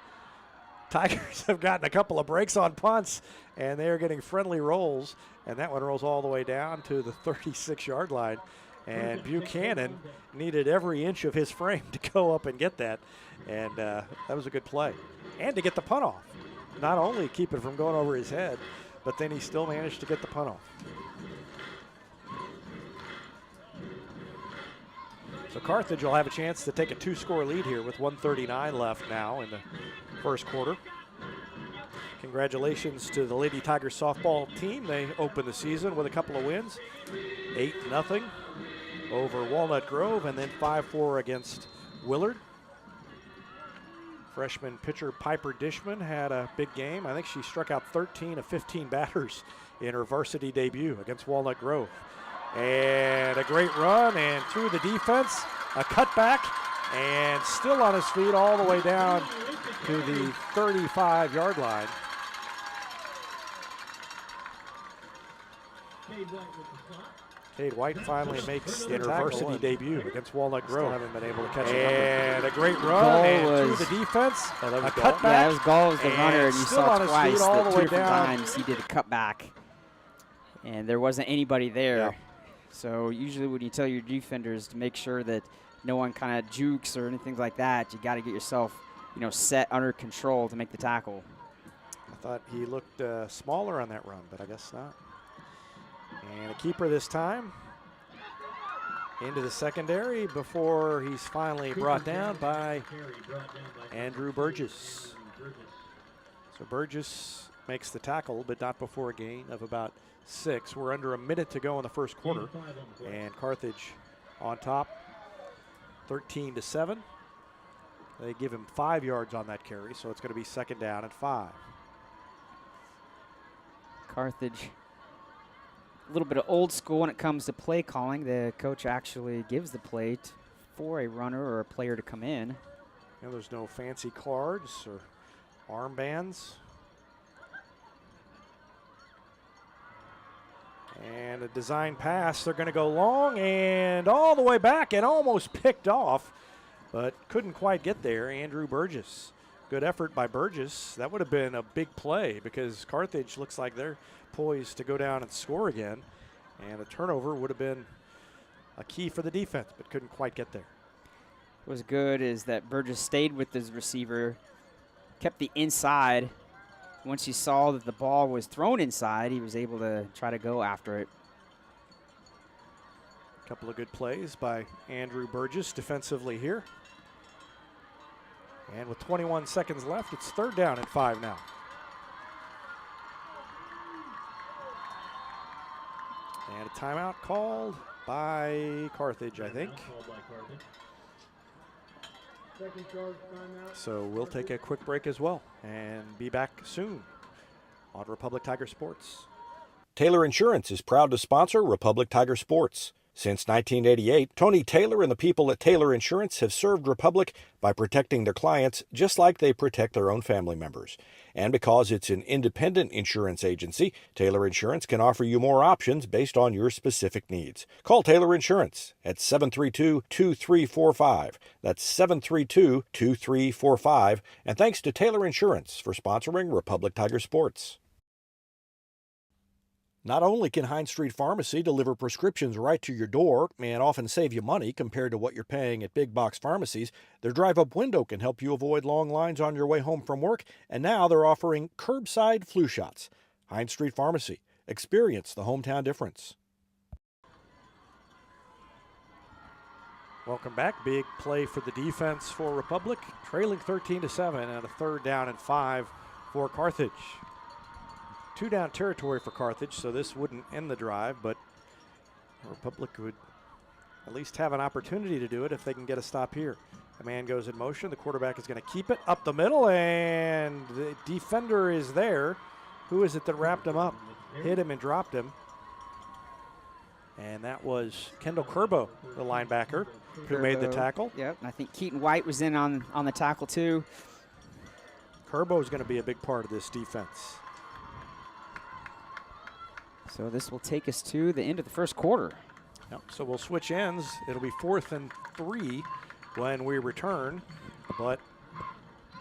Tigers have gotten a couple of breaks on punts, and they are getting friendly rolls, and that one rolls all the way down to the 36-yard line, and Buchanan needed every inch of his frame to go up and get that, and that was a good play. And to get the punt off. Not only keep it from going over his head, but then he still managed to get the punt off. So Carthage will have a chance to take a 2-score lead here with 1:39 left now in the first quarter. Congratulations to the Lady Tigers softball team. They opened the season with a couple of wins. 8-0 over Walnut Grove, and then 5-4 against Willard. Freshman pitcher Piper Dishman had a big game. I think she struck out 13 of 15 batters in her varsity debut against Walnut Grove. And a great run, and through the defense, a cutback, and still on his feet all the way down to the 35-yard line. Cade White finally makes the varsity debut against Walnut Grove. Still haven't been able to catch it. And a great run and through the defense. A cutback. Yeah, it was Gall was the runner, and you saw twice all that the two way different down. times he did a cutback, and there wasn't anybody there. Yeah. So usually when you tell your defenders to make sure that no one kind of jukes or anything like that, you got to get yourself, set under control to make the tackle. I thought he looked smaller on that run, but I guess not. And a keeper this time into the secondary before he's finally brought down by Andrew Burgess. So Burgess makes the tackle, but not before a gain of about 6. We're under a minute to go in the first quarter, and Carthage on top, 13-7. They give him 5 yards on that carry, so it's going to be 2nd down and 5. Carthage, a little bit of old school when it comes to play calling. The coach actually gives the play for a runner or a player to come in. There's no fancy cards or armbands. And a design pass. They're going to go long and all the way back and almost picked off, but couldn't quite get there. Andrew Burgess. Good effort by Burgess. That would have been a big play because Carthage looks like they're poised to go down and score again. And a turnover would have been a key for the defense, but couldn't quite get there. What was good is that Burgess stayed with his receiver, kept the inside. Once he saw that the ball was thrown inside, he was able to try to go after it. A couple of good plays by Andrew Burgess defensively here. And with 21 seconds left, it's 3rd down and 5 now. And a timeout called by Carthage, I think. So we'll take a quick break as well and be back soon on Republic Tiger Sports. Taylor Insurance is proud to sponsor Republic Tiger Sports. Since 1988, Tony Taylor and the people at Taylor Insurance have served Republic by protecting their clients just like they protect their own family members. And because it's an independent insurance agency, Taylor Insurance can offer you more options based on your specific needs. Call Taylor Insurance at 732-2345. That's 732-2345. And thanks to Taylor Insurance for sponsoring Republic Tiger Sports. Not only can Hines Street Pharmacy deliver prescriptions right to your door and often save you money compared to what you're paying at big box pharmacies, their drive-up window can help you avoid long lines on your way home from work, and now they're offering curbside flu shots. Hines Street Pharmacy. Experience the hometown difference. Welcome back. Big play for the defense for Republic, trailing 13-7 and a 3rd down and 5 for Carthage. 2-down territory for Carthage, so this wouldn't end the drive, but Republic would at least have an opportunity to do it if they can get a stop here. A man goes in motion. The quarterback is going to keep it up the middle, and the defender is there. Who is it that wrapped him up? Hit him and dropped him. And that was Kendall Curbo, the linebacker, who made the tackle. Yep, and I think Keaton White was in on the tackle too. Curbo is going to be a big part of this defense. So this will take us to the end of the first quarter. Yep, so we'll switch ends. It'll be 4th and 3 when we return, but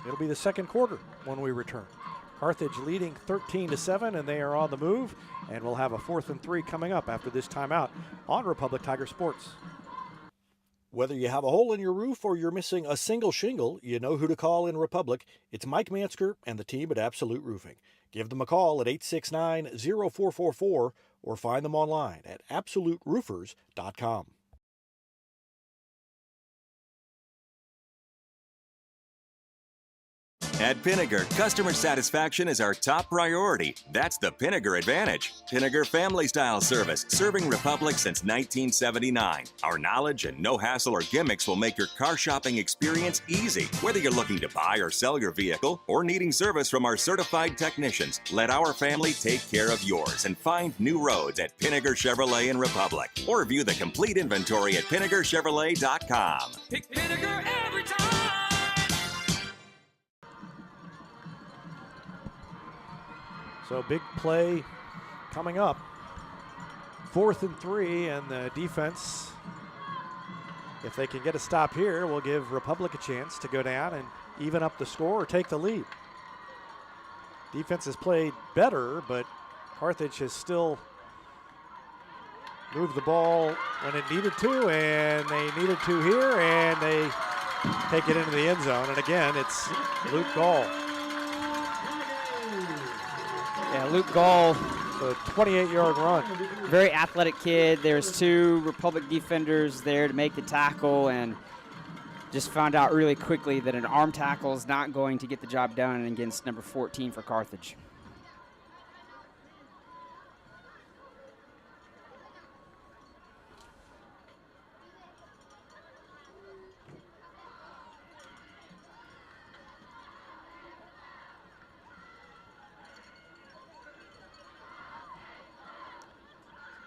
it'll be the second quarter when we return. Carthage leading 13-7, and they are on the move, and we'll have a 4th and 3 coming up after this timeout on Republic Tiger Sports. Whether you have a hole in your roof or you're missing a single shingle, you know who to call in Republic. It's Mike Mansker and the team at Absolute Roofing. Give them a call at 869-0444 or find them online at absoluteroofers.com. At Pinnaker, customer satisfaction is our top priority. That's the Pinnaker Advantage. Pinnaker Family Style Service, serving Republic since 1979. Our knowledge and no hassle or gimmicks will make your car shopping experience easy. Whether you're looking to buy or sell your vehicle or needing service from our certified technicians, let our family take care of yours and find new roads at Pinnaker Chevrolet in Republic. Or view the complete inventory at PinnakerChevrolet.com. Pick Pinnaker every time. So big play coming up 4th and 3, and the defense, if they can get a stop here, will give Republic a chance to go down and even up the score or take the lead. Defense has played better, but Carthage has still moved the ball when it needed to, and they needed to here, and they take it into the end zone. And again, it's Luke Gall. Yeah, Luke Gall. So a 28-yard run. Very athletic kid. There's 2 Republic defenders there to make the tackle, and just found out really quickly that an arm tackle is not going to get the job done against number 14 for Carthage.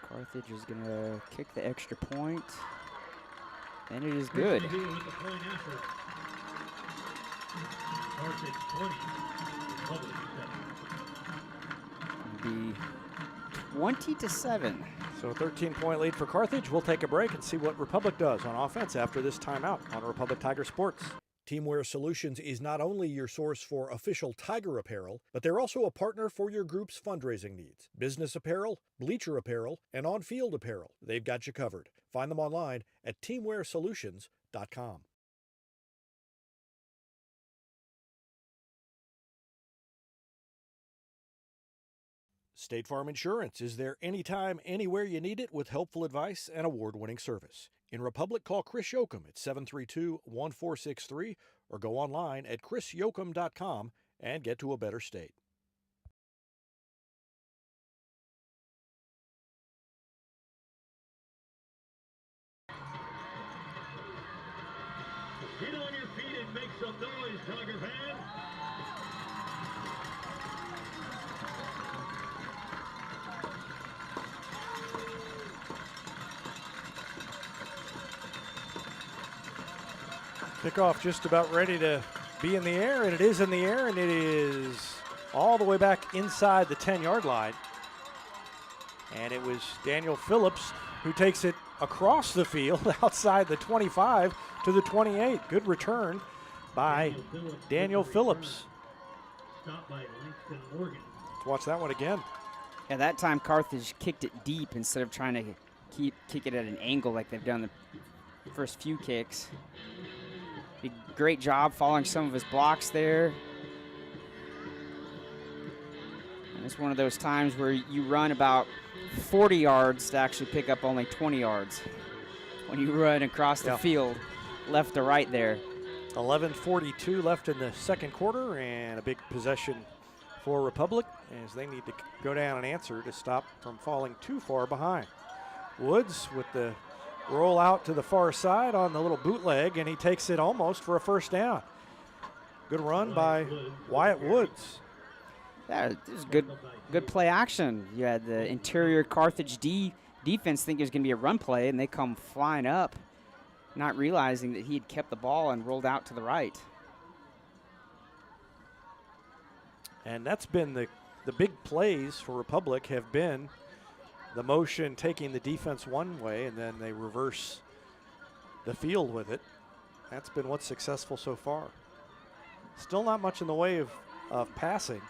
Carthage is going to kick the extra point, and it is good. It'll be 20-7. So a 13-point lead for Carthage. We'll take a break and see what Republic does on offense after this timeout on Republic Tiger Sports. Teamwear Solutions is not only your source for official Tiger apparel, but they're also a partner for your group's fundraising needs. Business apparel, bleacher apparel, and on-field apparel. They've got you covered. Find them online at teamwearsolutions.com. State Farm Insurance is there anytime, anywhere you need it with helpful advice and award-winning service. In Republic, call Chris Yoakum at 732-1463 or go online at chrisyoakum.com and get to a better state. Get on your feet and make some noise, Tiger fans. Kickoff just about ready to be in the air, and it is in the air, and it is all the way back inside the 10-yard line. And it was Daniel Phillips who takes it across the field outside the 25 to the 28. Good return by Daniel Phillips. Stopped by Langston Morgan. Let's watch that one again. Yeah, that time Carthage kicked it deep instead of trying to kick it at an angle like they've done the first few kicks. Did a great job following some of his blocks there. And it's one of those times where you run about 40 yards to actually pick up only 20 yards when you run across the field left to right there. 11:42 left in the second quarter, and a big possession for Republic as they need to go down and answer to stop from falling too far behind. Woods with the roll out to the far side on the little bootleg, and he takes it almost for a first down. Good run by Wyatt Woods. Yeah, it was good play action. You had the interior Carthage defense think it was going to be a run play, and they come flying up, not realizing that he had kept the ball and rolled out to the right. And that's been the big plays for Republic have been the motion taking the defense one way, and then they reverse the field with it. That's been what's successful so far. Still not much in the way of passing.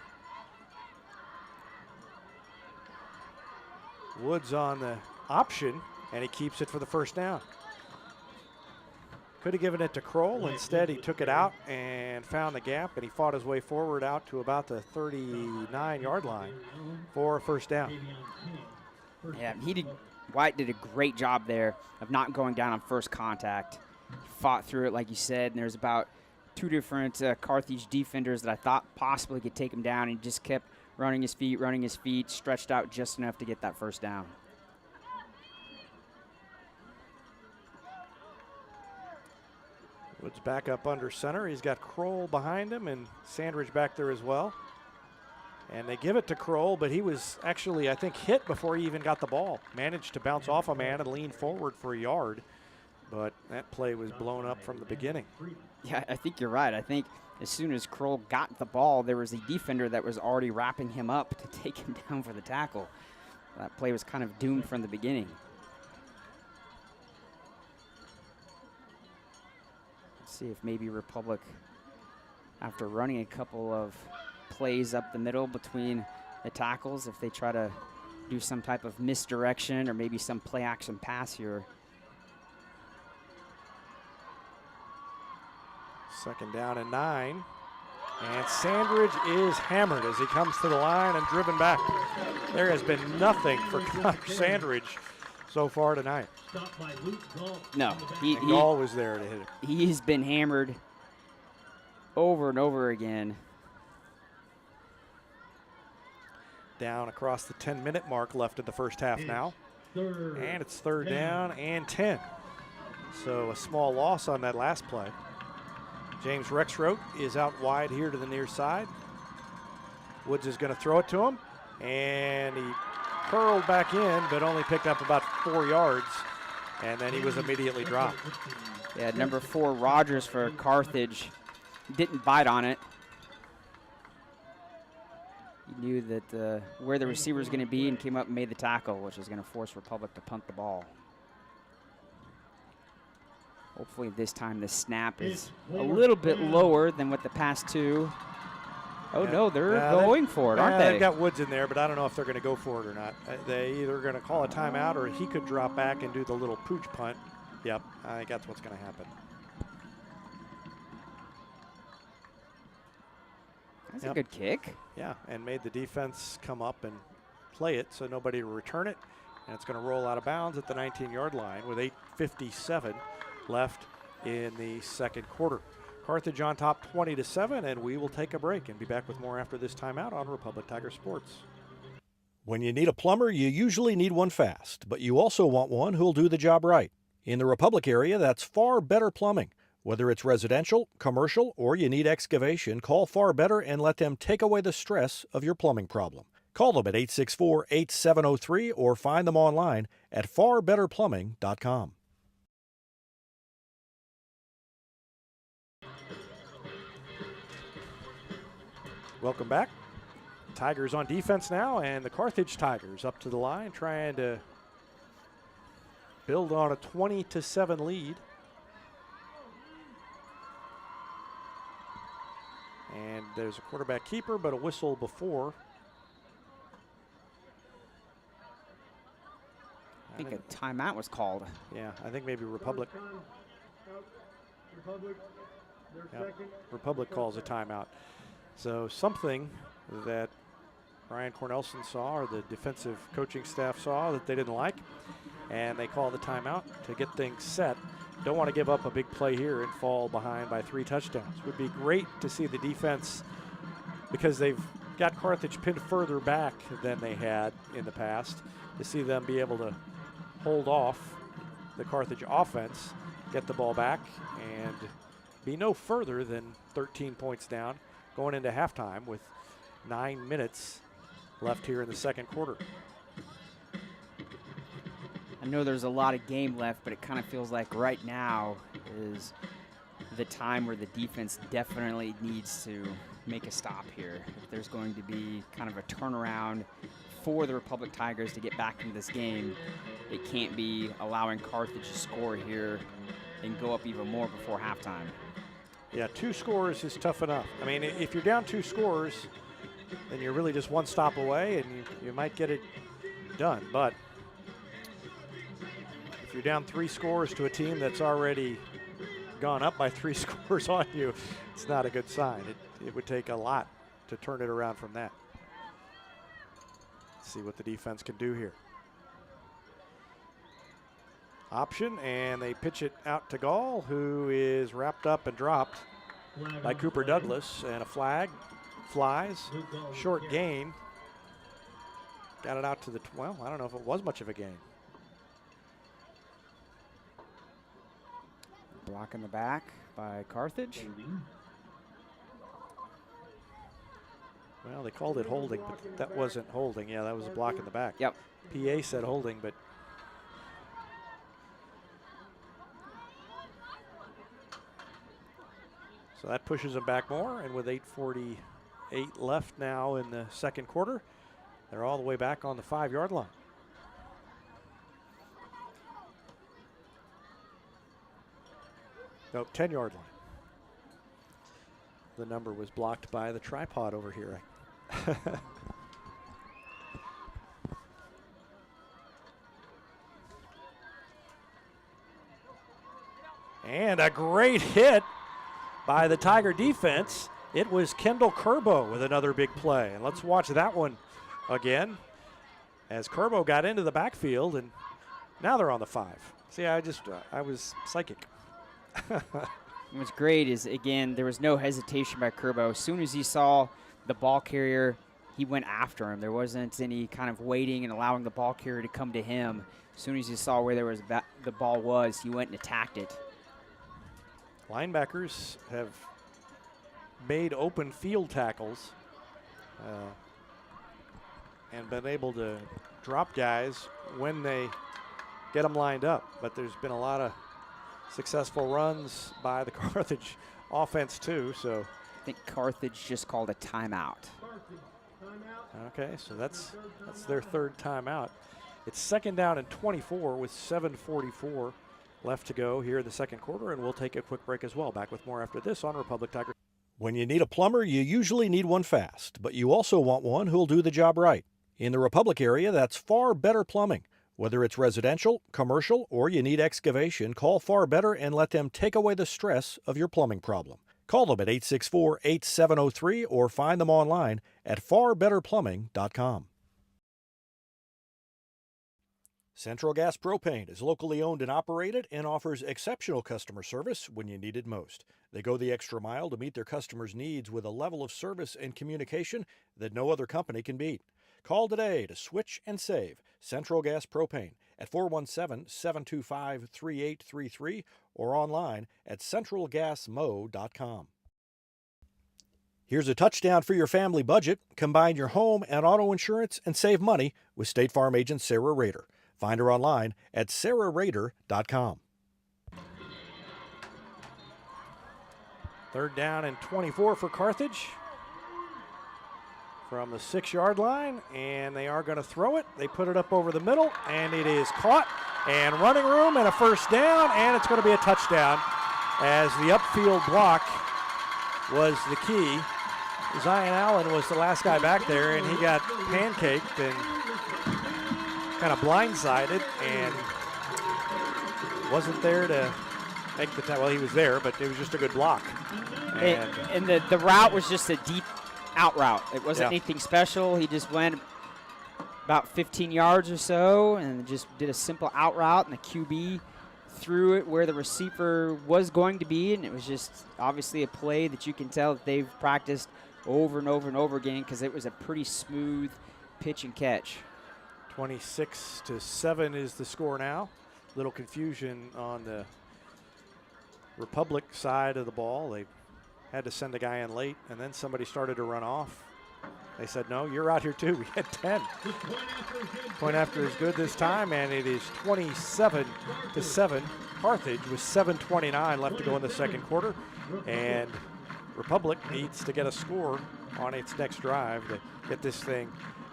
Woods on the option, and he keeps it for the first down. Could have given it to Kroll. Instead, he took it out and found the gap, and he fought his way forward out to about the 39-yard line for a first down. Yeah, White did a great job there of not going down on first contact. He fought through it, like you said, and there's about 2 different Carthage defenders that I thought possibly could take him down, and he just kept running his feet, stretched out just enough to get that first down. Woods back up under center. He's got Kroll behind him and Sandridge back there as well. And they give it to Kroll, but he was actually, I think, hit before he even got the ball. Managed to bounce off a man and lean forward for a yard, but that play was blown up from the beginning. Yeah, I think you're right. I think as soon as Kroll got the ball, there was a defender that was already wrapping him up to take him down for the tackle. That play was kind of doomed from the beginning. Let's see if maybe Republic, after running a couple of plays up the middle between the tackles, if they try to do some type of misdirection or maybe some play action pass here. Second down and 9. And Sandridge is hammered as he comes to the line and driven back. There has been nothing for Connor Sandridge so far tonight. No, Gall was there to hit him. He's been hammered over and over again. Down across the 10-minute mark left in the first half now. And it's third down and 10. So a small loss on that last play. James Rexroth is out wide here to the near side. Woods is going to throw it to him. And he curled back in, but only picked up about 4 yards. And then he was immediately dropped. Yeah, number 4, Rogers for Carthage. Didn't bite on it. He knew that where the receiver was going to be and came up and made the tackle, which is going to force Republic to punt the ball. Hopefully this time the snap is a little bit lower than what the past two. Oh, yeah. No, they're going for it, aren't they? They've got Woods in there, but I don't know if they're going to go for it or not. They either going to call a timeout or he could drop back and do the little pooch punt. Yep, I think that's what's going to happen. That's a good kick. Yeah, and made the defense come up and play it so nobody will return it. And it's going to roll out of bounds at the 19-yard line with 8:57 left in the second quarter. Carthage on top 20-7, and we will take a break and be back with more after this timeout on Republic Tiger Sports. When you need a plumber, you usually need one fast, but you also want one who'll do the job right. In the Republic area, that's Far Better Plumbing. Whether it's residential, commercial, or you need excavation, call Far Better and let them take away the stress of your plumbing problem. Call them at 864-8703 or find them online at farbetterplumbing.com. Welcome back. Tigers on defense now, and the Carthage Tigers up to the line trying to build on a 20-7 lead. And there's a quarterback keeper, but a whistle before. I think a timeout was called. Yeah, I think maybe Republic. Republic calls a timeout. So something that Ryan Cornelson saw or the defensive coaching staff saw that they didn't like, and they call the timeout to get things set. Don't want to give up a big play here and fall behind by 3 touchdowns. Would be great to see the defense, because they've got Carthage pinned further back than they had in the past, to see them be able to hold off the Carthage offense, get the ball back, and be no further than 13 points down going into halftime with 9 minutes left here in the second quarter. I know there's a lot of game left, but it kind of feels like right now is the time where the defense definitely needs to make a stop here. If there's going to be kind of a turnaround for the Republic Tigers to get back into this game, it can't be allowing Carthage to score here and go up even more before halftime. Yeah, 2 scores is tough enough. I mean, if you're down 2 scores, then you're really just 1 stop away, and you might get it done. But if you're down 3 scores to a team that's already gone up by 3 scores on you, it's not a good sign. It would take a lot to turn it around from that. Let's see what the defense can do here. Option, and they pitch it out to Gall, who is wrapped up and dropped by Cooper Douglas, and a flag flies. Short gain. Got it out to the, well, I don't know if it was much of a gain. Block in the back by Carthage. Well, they called it holding, but that wasn't holding. Yeah, that was a block in the back. Yep. PA said holding, but so that pushes them back more, and with 8:48 left now in the second quarter, they're all the way back on the 5-yard line. No, 10-yard line. The number was blocked by the tripod over here. And a great hit by the Tiger defense. It was Kendall Kerbo with another big play. And let's watch that one again as Kerbo got into the backfield, and now they're on the 5. See, I was psychic. What's great is, again, there was no hesitation by Kerbo. As soon as he saw the ball carrier, he went after him. There wasn't any kind of waiting and allowing the ball carrier to come to him. As soon as he saw where the ball was, he went and attacked it. Linebackers have made open field tackles and been able to drop guys when they get them lined up. But there's been a lot of successful runs by the Carthage offense too. So I think Carthage just called a timeout. Okay, so that's their third timeout. It's 2nd down and 24 with 7:44 left to go here in the second quarter, and we'll take a quick break as well. Back with more after this on Republic Tiger. When you need a plumber, you usually need one fast, but you also want one who'll do the job right. In the Republic area, that's Far Better Plumbing. Whether it's residential, commercial, or you need excavation, call Far Better and let them take away the stress of your plumbing problem. Call them at 864-8703 or find them online at farbetterplumbing.com. Central Gas Propane is locally owned and operated and offers exceptional customer service when you need it most. They go the extra mile to meet their customers' needs with a level of service and communication that no other company can beat. Call today to switch and save Central Gas Propane at 417-725-3833 or online at centralgasmo.com. Here's a touchdown for your family budget. Combine your home and auto insurance and save money with State Farm agent Sarah Rader. Find her online at sarahrader.com. 3rd down and 24 for Carthage from the 6-yard line, and they are going to throw it. They put it up over the middle, and it is caught, and running room and a 1st down, and it's going to be a touchdown as the upfield block was the key. Zion Allen was the last guy back there, and he got pancaked and kind of blindsided and wasn't there to make the time. Well, he was there, but it was just a good block. And the route was just a deep out route. It wasn't anything special. He just went about 15 yards or so and just did a simple out route, and the QB threw it where the receiver was going to be, and it was just obviously a play that you can tell that they've practiced over and over and over again because it was a pretty smooth pitch and catch. 26-7 is the score now. Little confusion on the Republic side of the ball. They had to send a guy in late, and then somebody started to run off. They said, no, you're out here too. We had 10. Point after is good this time, and it is 27-7. Carthage with 7:29 left to go in the second quarter, and Republic needs to get a score on its next drive to get this thing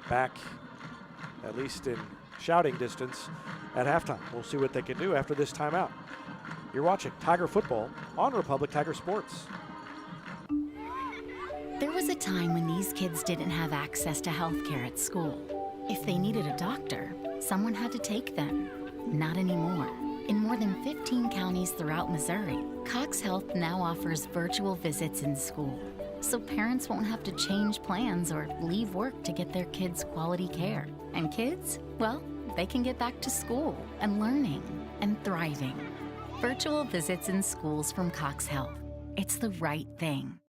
back at least in shouting distance at halftime. We'll see what they can do after this timeout. You're watching Tiger Football on Republic Tiger Sports. There was a time when these kids didn't have access to health care at school. If they needed a doctor, someone had to take them. Not anymore. In more than 15 counties throughout Missouri, Cox Health now offers virtual visits in school, so parents won't have to change plans or leave work to get their kids quality care. And kids, well, they can get back to school and learning and thriving. Virtual visits in schools from Cox Health. It's the right thing.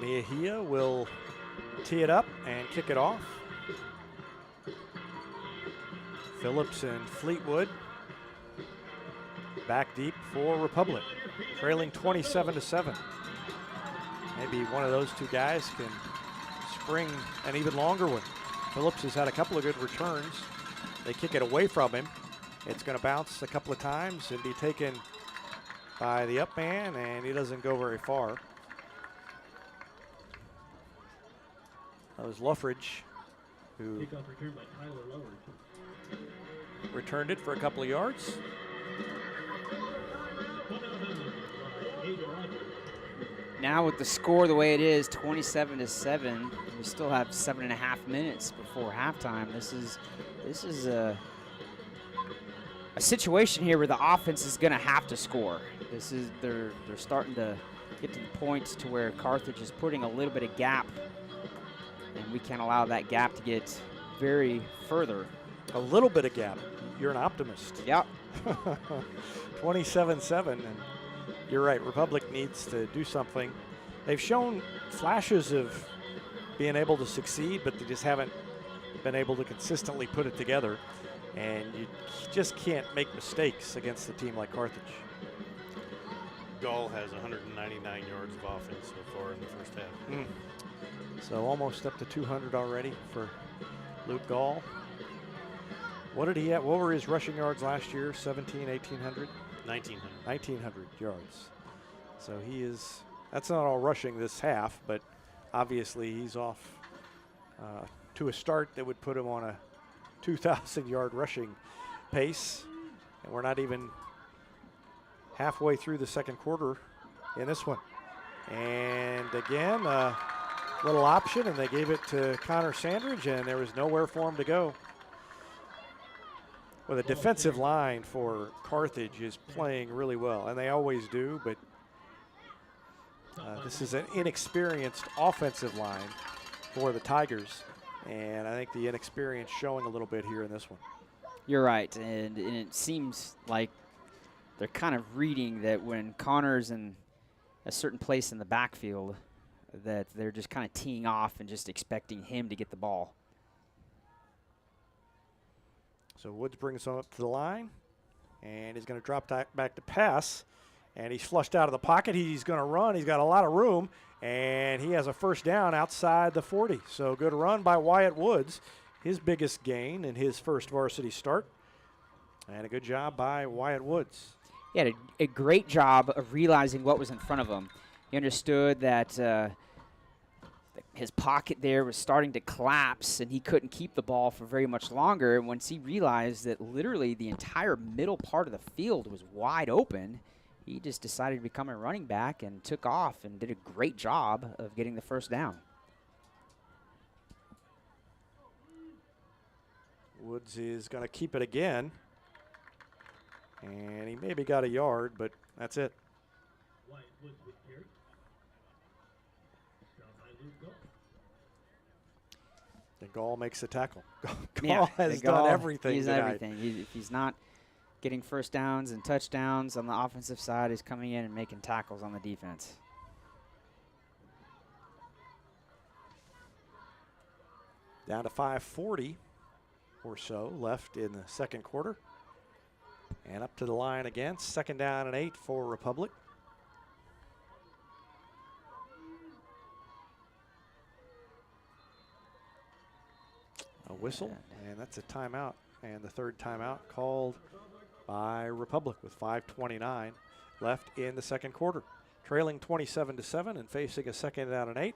Mejia will tee it up and kick it off. Phillips and Fleetwood back deep for Republic, trailing 27-7. Maybe one of those two guys can spring an even longer one. Phillips has had a couple of good returns. They kick it away from him. It's going to bounce a couple of times and be taken by the up man, and he doesn't go very far. That was Luffridge who Kickoff return by Tyler Lowers. returned it for a couple of yards. Now with the score the way it is, 27-7, we still have 7.5 minutes before halftime. This is a situation here where the offense is going to have to score. They're starting to get to the point to where Carthage is putting a little bit of gap, and we can't allow that gap to get very further. A little bit of gap. You're an optimist. Yep. 27-7, and you're right. Republic needs to do something. They've shown flashes of being able to succeed, but they just haven't been able to consistently put it together. And you just can't make mistakes against a team like Carthage. Gall has 199 yards of offense so far in the first half. So almost up to 200 already for Luke Gall. What did he have? What were his rushing yards last year? 1,700, 1,800? 1,900. 1,900 yards. So that's not all rushing this half, but obviously he's off to a start that would put him on a 2,000-yard rushing pace. And we're not even halfway through the second quarter in this one. And again, a little option, and they gave it to Connor Sandridge, and there was nowhere for him to go. Well, the defensive line for Carthage is playing really well, and they always do, but this is an inexperienced offensive line for the Tigers, and I think the inexperience showing a little bit here in this one. You're right, and it seems like they're kind of reading that when Connor's in a certain place in the backfield, that they're just kind of teeing off and just expecting him to get the ball. So Woods brings him up to the line, and he's going to drop back to pass, and he's flushed out of the pocket. He's going to run. He's got a lot of room, and he has a first down outside the 40. So good run by Wyatt Woods, his biggest gain in his first varsity start, and a good job by Wyatt Woods. He had a great job of realizing what was in front of him. He understood that his pocket there was starting to collapse, and he couldn't keep the ball for very much longer. And once he realized that literally the entire middle part of the field was wide open, he just decided to become a running back and took off and did a great job of getting the first down. Woods is going to keep it again, and he maybe got a yard, but that's it. And Gall makes the tackle. Gall has done everything. He's everything. If he's not getting first downs and touchdowns on the offensive side, he's coming in and making tackles on the defense. Down to 5:40 or so left in the second quarter. And up to the line again. Second down and 8 for Republic. A whistle, and that's a timeout. And the third timeout called by Republic with 5:29 left in the second quarter. Trailing 27-7 and facing a second down and 8.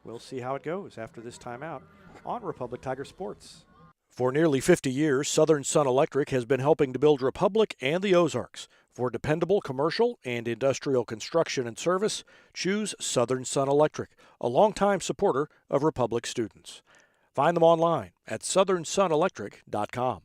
We'll see how it goes after this timeout on Republic Tiger Sports. For nearly 50 years, Southern Sun Electric has been helping to build Republic and the Ozarks. For dependable commercial and industrial construction and service, choose Southern Sun Electric, a longtime supporter of Republic students. Find them online at southernsunelectric.com.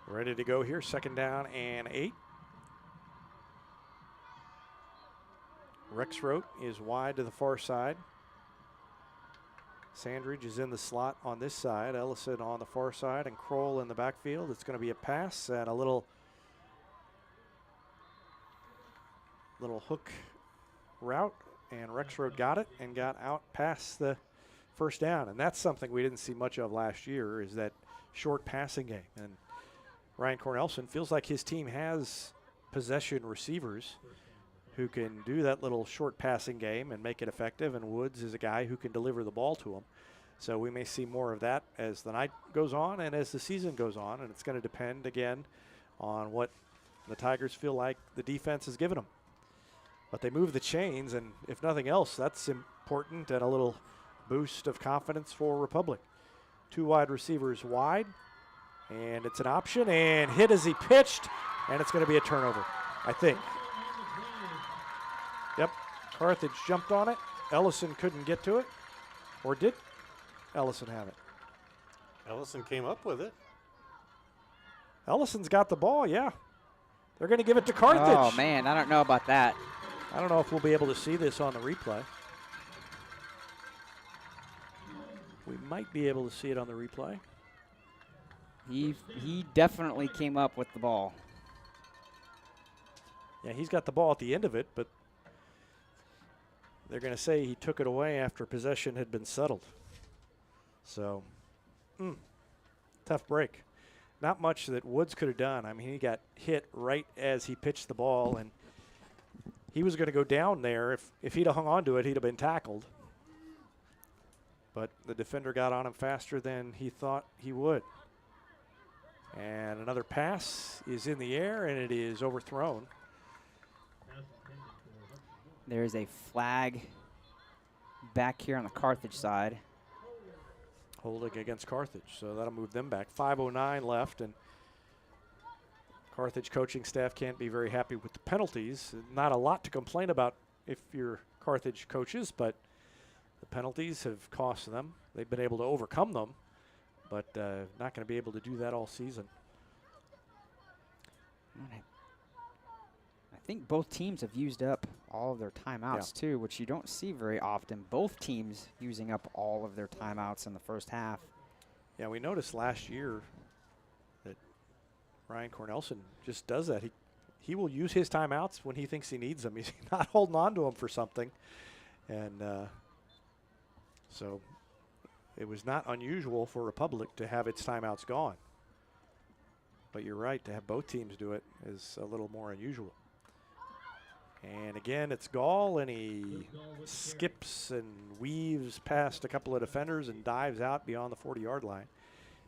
Ready to go here, second down and 8. Rexroth is wide to the far side. Sandridge is in the slot on this side, Ellison on the far side, and Kroll in the backfield. It's going to be a pass and a little hook route, and Rexroth got it and got out past the first down. And that's something we didn't see much of last year, is that short passing game. And Ryan Cornelson feels like his team has possession receivers, who can do that little short passing game and make it effective, and Woods is a guy who can deliver the ball to him. So we may see more of that as the night goes on and as the season goes on, and it's going to depend, again, on what the Tigers feel like the defense has given them. But they move the chains, and if nothing else, that's important and a little boost of confidence for Republic. 2 wide receivers wide, and it's an option, and hit as he pitched, and it's going to be a turnover, I think. Yep, Carthage jumped on it. Ellison couldn't get to it, or did Ellison have it? Ellison came up with it. Ellison's got the ball, yeah. They're going to give it to Carthage. Oh, man, I don't know about that. I don't know if we'll be able to see this on the replay. We might be able to see it on the replay. He definitely came up with the ball. Yeah, he's got the ball at the end of it, but they're going to say he took it away after possession had been settled. So, tough break. Not much that Woods could have done. I mean, he got hit right as he pitched the ball, and he was going to go down there. If he'd have hung on to it, he'd have been tackled. But the defender got on him faster than he thought he would. And another pass is in the air, and it is overthrown. There is a flag back here on the Carthage side. Holding against Carthage, so that'll move them back. 5:09 left, and Carthage coaching staff can't be very happy with the penalties. Not a lot to complain about if you're Carthage coaches, but the penalties have cost them. They've been able to overcome them, but not going to be able to do that all season. I think both teams have used up all of their timeouts too, which you don't see very often. Both teams using up all of their timeouts in the first half. Yeah, we noticed last year that Ryan Cornelson just does that. He will use his timeouts when he thinks he needs them. He's not holding on to them for something. And so it was not unusual for Republic to have its timeouts gone. But you're right, to have both teams do it is a little more unusual. And again, it's Gall, and he skips and weaves past a couple of defenders and dives out beyond the 40-yard line.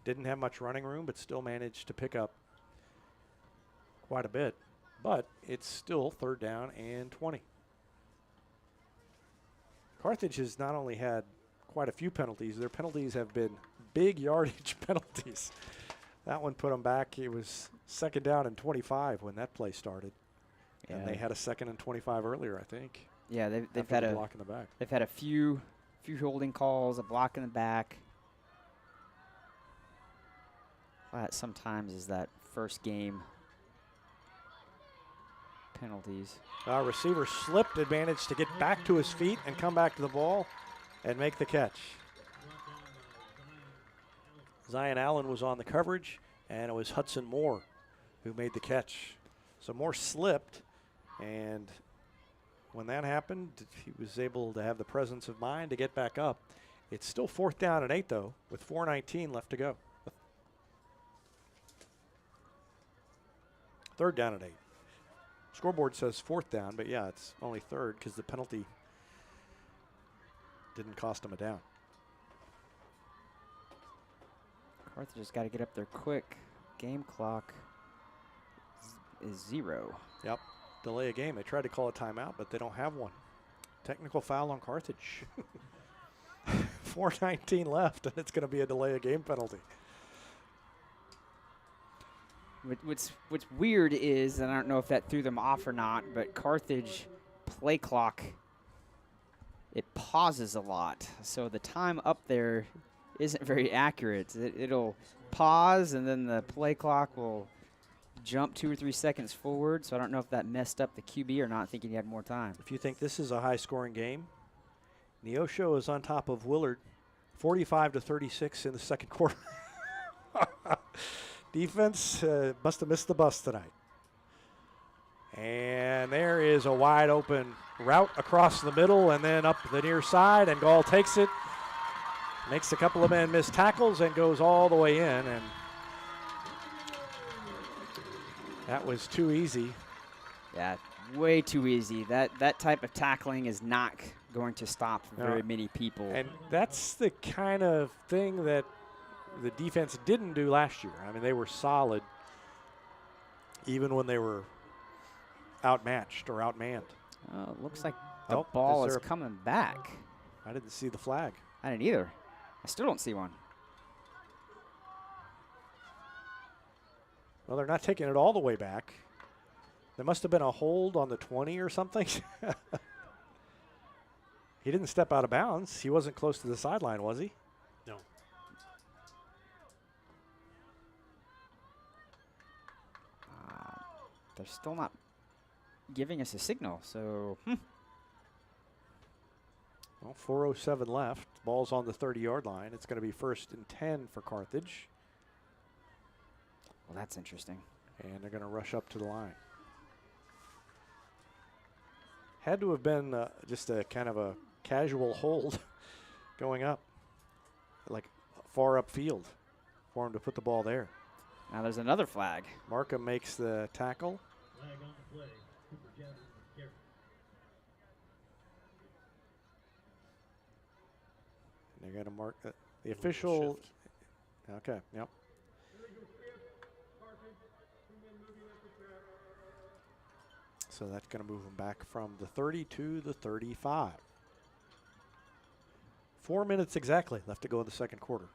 Didn't have much running room, but still managed to pick up quite a bit. But it's still 3rd down and 20. Carthage has not only had quite a few penalties, their penalties have been big yardage penalties. That one put them back. It was 2nd down and 25 when that play started. Yeah. And they had a 2nd and 25 earlier, I think. Yeah, they've had a block in the back. They've had a few holding calls, a block in the back. That sometimes is that first game penalties. Our receiver slipped and managed to get back to his feet and come back to the ball and make the catch. Zion Allen was on the coverage, and it was Hudson Moore who made the catch. So Moore slipped, and when that happened, he was able to have the presence of mind to get back up. It's still 4th down and 8, though, with 4:19 left to go. 3rd down and 8. Scoreboard says 4th down, but yeah, it's only 3rd because the penalty didn't cost him a down. Carthage has got to get up there quick. Game clock is 0. Yep, delay a game. They tried to call a timeout, but they don't have one. Technical foul on Carthage. 4:19 left, and it's going to be a delay a game penalty. What's weird is, and I don't know if that threw them off or not, but Carthage play clock, it pauses a lot. So the time up there isn't very accurate. It'll pause, and then the play clock will jump 2 or 3 seconds forward. So I don't know if that messed up the QB or not, thinking he had more time. If you think this is a high-scoring game, Neosho is on top of Willard, 45-36 in the 2nd quarter. Defense must have missed the bus tonight. And there is a wide open route across the middle and then up the near side, and Gall takes it, makes a couple of men miss tackles, and goes all the way in. And that was too easy. Yeah, way too easy. That type of tackling is not going to stop very many people. And that's the kind of thing that the defense didn't do last year. I mean, they were solid even when they were outmatched or outmanned. It looks like the ball is coming back. I didn't see the flag. I didn't either. I still don't see one. Well, they're not taking it all the way back. There must have been a hold on the 20 or something. He didn't step out of bounds. He wasn't close to the sideline, was he? No. They're still not giving us a signal, so. Well, 4:07 left. Ball's on the 30-yard line. It's going to be 1st and 10 for Carthage. Well, that's interesting. And they're going to rush up to the line. Had to have been just a kind of a casual hold going up, like far upfield for him to put the ball there. Now there's another flag. Markham makes the tackle. Flag on the play. Cooper Jefferson carry. They're going to mark the official. Okay, yep. So that's going to move him back from the 30 to the 35. 4 minutes exactly left to go in the second quarter.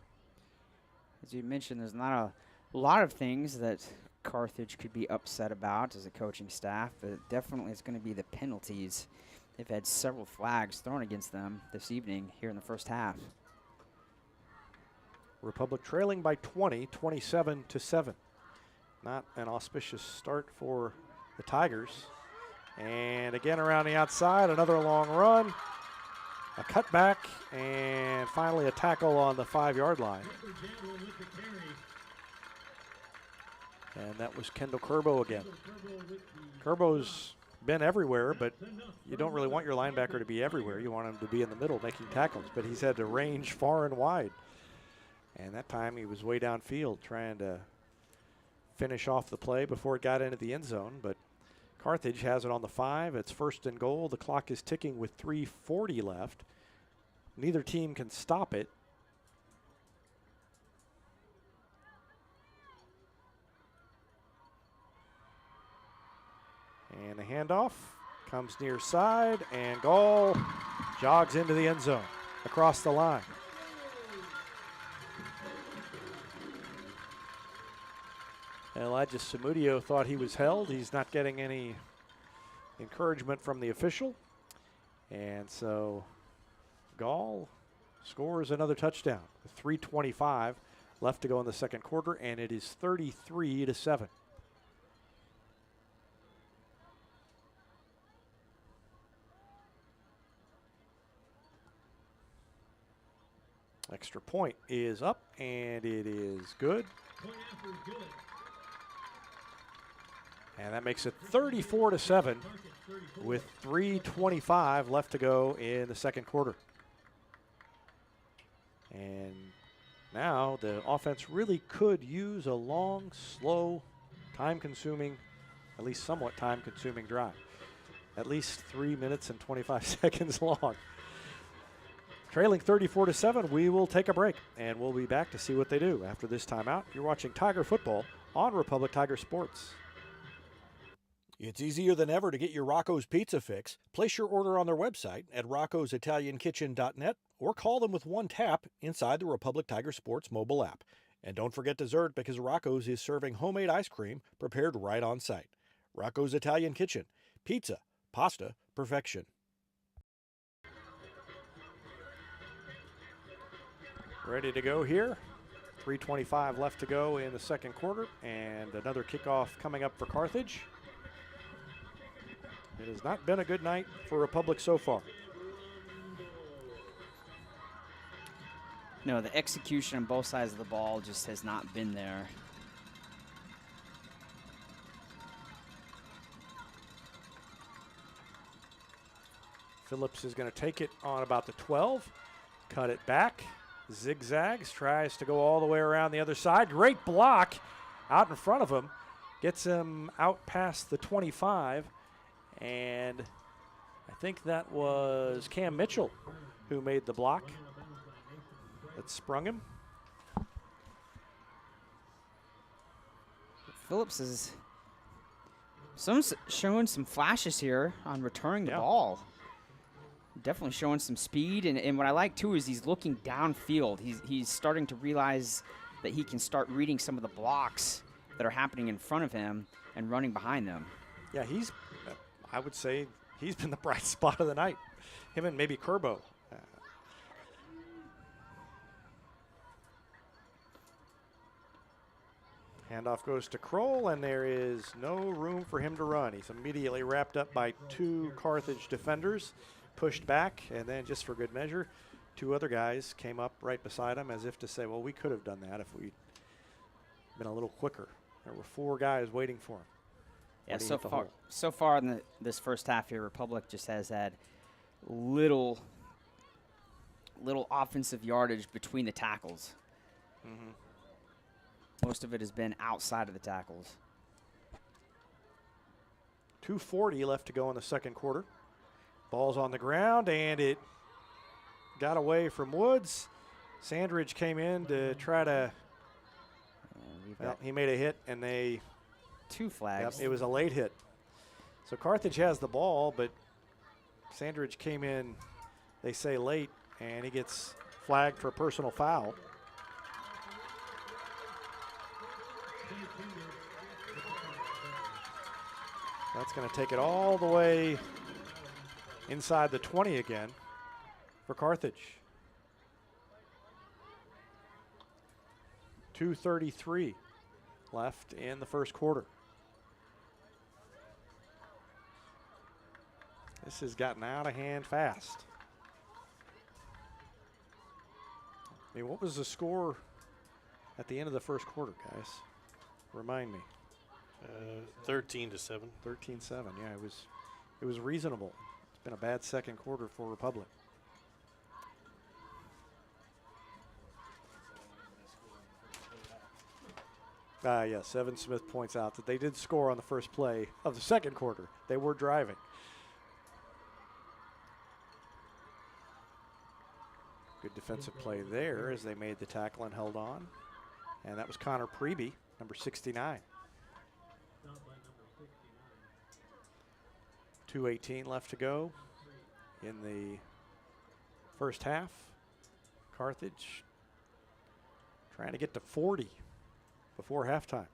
As you mentioned, there's not a lot of things that Carthage could be upset about as a coaching staff, but definitely it's going to be the penalties. They've had several flags thrown against them this evening here in the first half. Republic trailing by 20, 27-7. Not an auspicious start for the Tigers. And again around the outside, another long run, a cutback, and finally a tackle on the 5-yard line. And that was Kendall Curbo again. Curbo's been everywhere, but you don't really want your linebacker to be everywhere. You want him to be in the middle making tackles, but he's had to range far and wide. And that time he was way downfield trying to finish off the play before it got into the end zone, but Carthage has it on the 5. It's 1st and goal. The clock is ticking with 3:40 left. Neither team can stop it. And the handoff comes near side, and Gall jogs into the end zone across the line. Elijah Samudio thought he was held. He's not getting any encouragement from the official. And so Gall scores another touchdown with 3:25 left to go in the second quarter, and it is 33-7. Extra point is up, and it is good. And that makes it 34-7 with 3:25 left to go in the second quarter. And now the offense really could use a long, slow, time-consuming, at least somewhat time-consuming drive. At least 3 minutes and 25 seconds long. Trailing 34-7, we will take a break, and we'll be back to see what they do after this timeout. You're watching Tiger Football on Republic Tiger Sports. It's easier than ever to get your Rocco's Pizza fix. Place your order on their website at roccositaliankitchen.net or call them with one tap inside the Republic Tiger Sports mobile app. And don't forget dessert, because Rocco's is serving homemade ice cream prepared right on site. Rocco's Italian Kitchen. Pizza, pasta, perfection. Ready to go here. 3:25 left to go in the second quarter, and another kickoff coming up for Carthage. It has not been a good night for Republic so far. No, the execution on both sides of the ball just has not been there. Phillips is going to take it on about the 12, cut it back, zigzags, tries to go all the way around the other side. Great block out in front of him, gets him out past the 25, And I think that was Cam Mitchell who made the block that sprung him. Phillips is showing some flashes here on returning the ball. Definitely showing some speed, and what I like too is he's looking downfield. He's starting to realize that he can start reading some of the blocks that are happening in front of him and running behind them. Yeah, I would say he's been the bright spot of the night. Him and maybe Kerbo. Handoff goes to Kroll, and there is no room for him to run. He's immediately wrapped up by 2 Carthage defenders, pushed back, and then just for good measure, 2 other guys came up right beside him as if to say, well, we could have done that if we'd been a little quicker. There were 4 guys waiting for him. Yeah, so far in this first half here, Republic just has had little offensive yardage between the tackles. Mm-hmm. Most of it has been outside of the tackles. 2:40 left to go in the second quarter. Ball's on the ground, and it got away from Woods. Sandridge came in to try to he made a hit, and they 2 flags. Yep, it was a late hit. So Carthage has the ball, but Sandridge came in, they say late, and he gets flagged for a personal foul. That's going to take it all the way inside the 20 again for Carthage. 2:33 left in the first quarter. This has gotten out of hand fast. I mean, what was the score at the end of the first quarter, guys? Remind me. 13-7. 13-7. Yeah, it was reasonable. It's been a bad second quarter for Republic. Yes, Evan Smith points out that they did score on the first play of the second quarter. They were driving. Good defensive play there as they made the tackle and held on. And that was Connor Preby, number 69. 2:18 left to go in the first half. Carthage trying to get to 40 before halftime.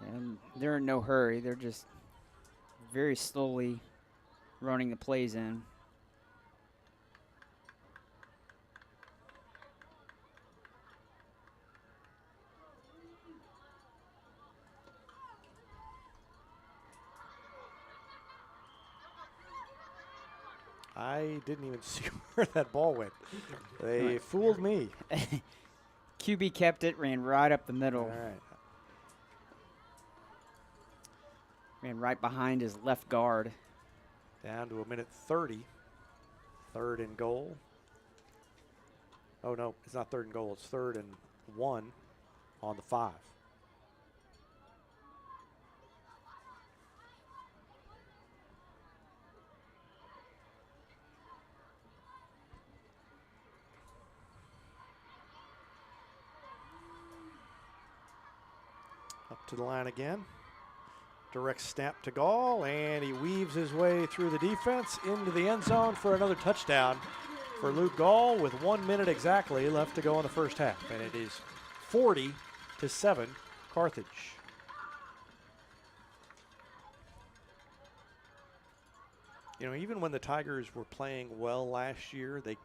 And they're in no hurry. They're just very slowly running the plays in. I didn't even see where that ball went. They fooled me. QB kept it, ran right up the middle. All right. Ran right behind his left guard. Down to 1:30. 3rd and goal. Oh, no, it's not 3rd and goal. It's 3rd and 1 on the 5. Up to the line again. Direct snap to Gall, and he weaves his way through the defense into the end zone for another touchdown for Luke Gall with 1 minute exactly left to go in the first half. And it is 40-7 Carthage. You know, even when the Tigers were playing well last year, they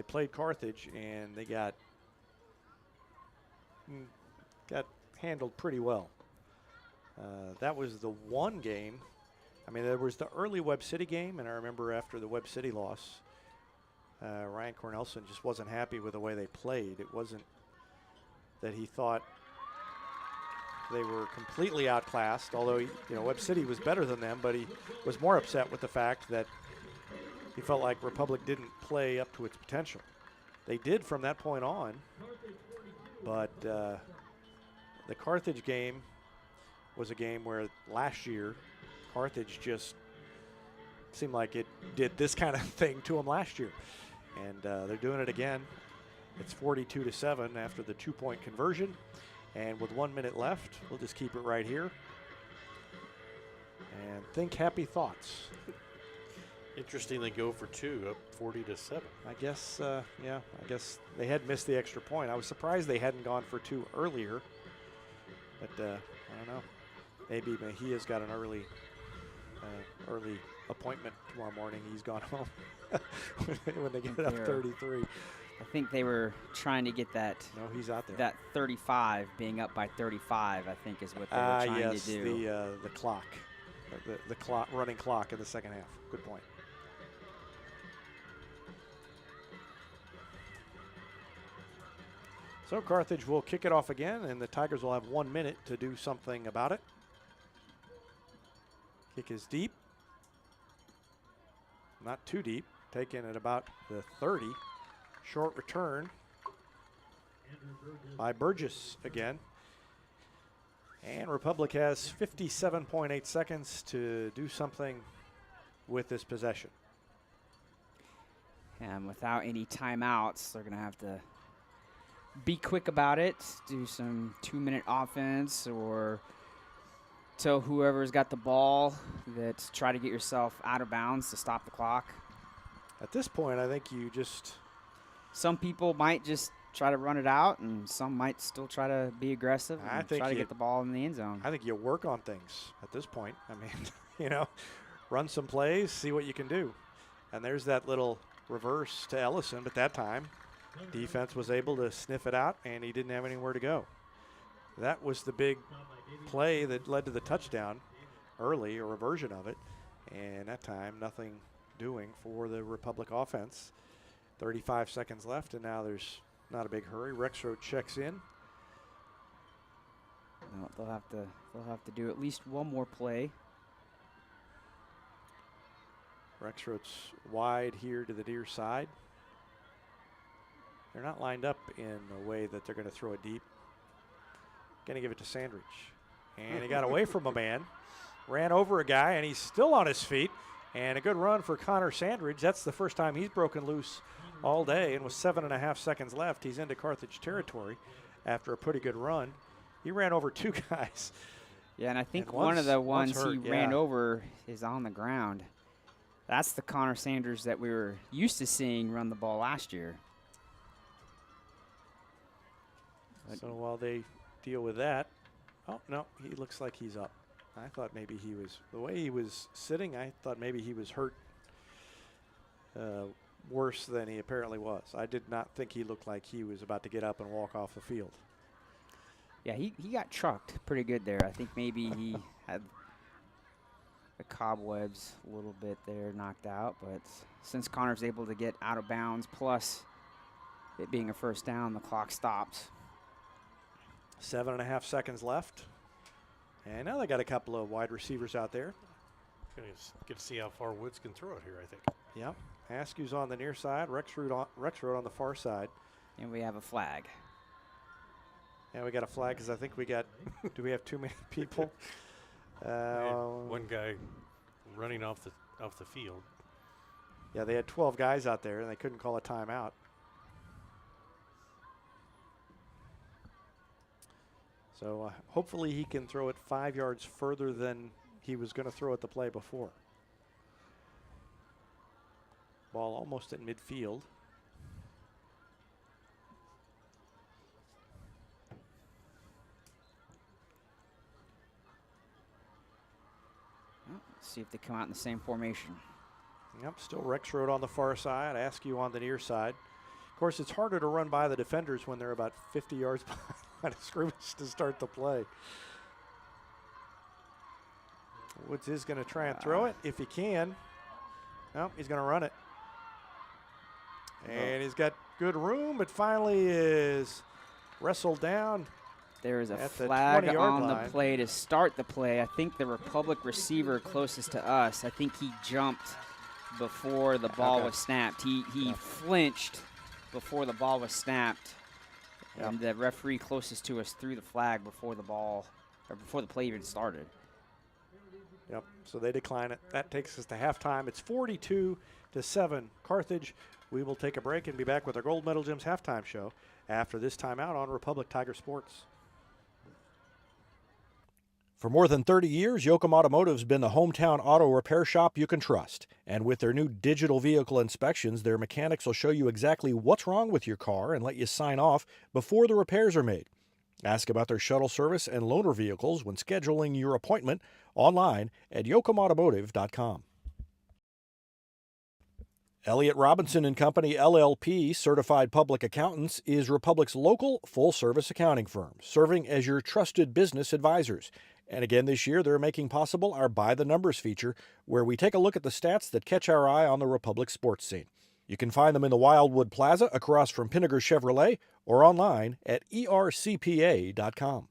played Carthage and they got handled pretty well. That was the one game. I mean, there was the early Webb City game, and I remember after the Webb City loss, Ryan Cornelson just wasn't happy with the way they played. It wasn't that he thought they were completely outclassed, although Webb City was better than them, but he was more upset with the fact that he felt like Republic didn't play up to its potential. They did from that point on, but the Carthage game was a game where last year Carthage just seemed like it did this kind of thing to them last year. And they're doing it again. It's 42-7 after the 2-point conversion. And with 1 minute left, we'll just keep it right here. And think happy thoughts. Interesting, they go for 2, up 40-7. I guess, yeah, I guess they had missed the extra point. I was surprised they hadn't gone for 2 earlier. But I don't know. Maybe Mejia's got an early appointment tomorrow morning. He's gone home when they get up 33. I think they were trying to get that. No, he's out there. That 35 being up by 35, I think, is what they were trying to do. Yes, the clock, the clock, running clock in the second half. Good point. So Carthage will kick it off again, and the Tigers will have 1 minute to do something about it. Kick is deep. Not too deep. Taken at about the 30. Short return by Burgess again. And Republic has 57.8 seconds to do something with this possession. And without any timeouts, they're going to have to be quick about it, do some 2-minute offense, or tell whoever's got the ball that try to get yourself out of bounds to stop the clock. At this point, I think you just... Some people might just try to run it out, and some might still try to be aggressive and try to get the ball in the end zone. I think you work on things at this point. I mean, you know, run some plays, see what you can do. And there's that little reverse to Ellison, but that time defense was able to sniff it out, and he didn't have anywhere to go. That was the big play that led to the touchdown early, or a version of it. And that time, nothing doing for the Republic offense. 35 seconds left, and now there's not a big hurry. Rexroad checks in. No, they'll have to do at least one more play. Rexroad's wide here to the near side. They're not lined up in a way that they're going to throw it deep. Going to give it to Sandridge. And he got away from a man, ran over a guy, and he's still on his feet. And a good run for Connor Sandridge. That's the first time he's broken loose all day. And with 7.5 seconds left, he's into Carthage territory after a pretty good run. He ran over 2 guys. Yeah, and I think one of the ones he ran over is on the ground. That's the Connor Sanders that we were used to seeing run the ball last year. So while they deal with that, oh, no, he looks like he's up. I thought maybe he was, the way he was sitting, I thought maybe he was hurt worse than he apparently was. I did not think he looked like he was about to get up and walk off the field. Yeah, he got trucked pretty good there. I think maybe he had the cobwebs a little bit there knocked out, but since Connor's able to get out of bounds, plus it being a first down, the clock stops. 7.5 seconds left. And now they got a couple of wide receivers out there. Going to get to see how far Woods can throw it here, I think. Yep. Askew's on the near side, Rexroad on the far side. And we have a flag. Yeah, we got a flag because I think we got, do we have too many people? One guy running off the field. Yeah, they had 12 guys out there, and they couldn't call a timeout. So hopefully he can throw it 5 yards further than he was going to throw it the play before. Ball almost at midfield. Well, let's see if they come out in the same formation. Yep, still Rexroad on the far side, Askew on the near side. Of course, it's harder to run by the defenders when they're about 50 yards behind a scrimmage to start the play. Woods is going to try and throw it if he can. No, he's going to run it. And he's got good room, but finally is wrestled down. There is a flag on the play to start the play. I think the Republic receiver closest to us, I think he jumped before the ball was snapped. He flinched before the ball was snapped. And the referee closest to us threw the flag before the ball or before the play even started. Yep, so they decline it. That takes us to halftime. It's 42-7 Carthage. We will take a break and be back with our Gold Medal Gyms halftime show after this timeout on Republic Tiger Sports. For more than 30 years, Yoakum Automotive's been the hometown auto repair shop you can trust. And with their new digital vehicle inspections, their mechanics will show you exactly what's wrong with your car and let you sign off before the repairs are made. Ask about their shuttle service and loaner vehicles when scheduling your appointment online at yoakumautomotive.com. Elliott Robinson and Company LLP Certified Public Accountants is Republic's local full-service accounting firm, serving as your trusted business advisors. And again this year, they're making possible our By the Numbers feature, where we take a look at the stats that catch our eye on the Republic sports scene. You can find them in the Wildwood Plaza across from Pinnager Chevrolet or online at ercpa.com.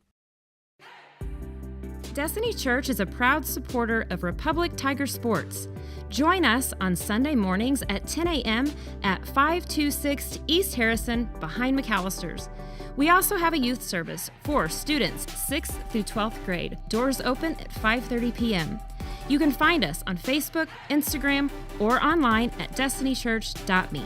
Destiny Church is a proud supporter of Republic Tiger Sports. Join us on Sunday mornings at 10 a.m. at 526 East Harrison behind McAllister's. We also have a youth service for students 6th through 12th grade. Doors open at 5:30 p.m. You can find us on Facebook, Instagram, or online at destinychurch.me.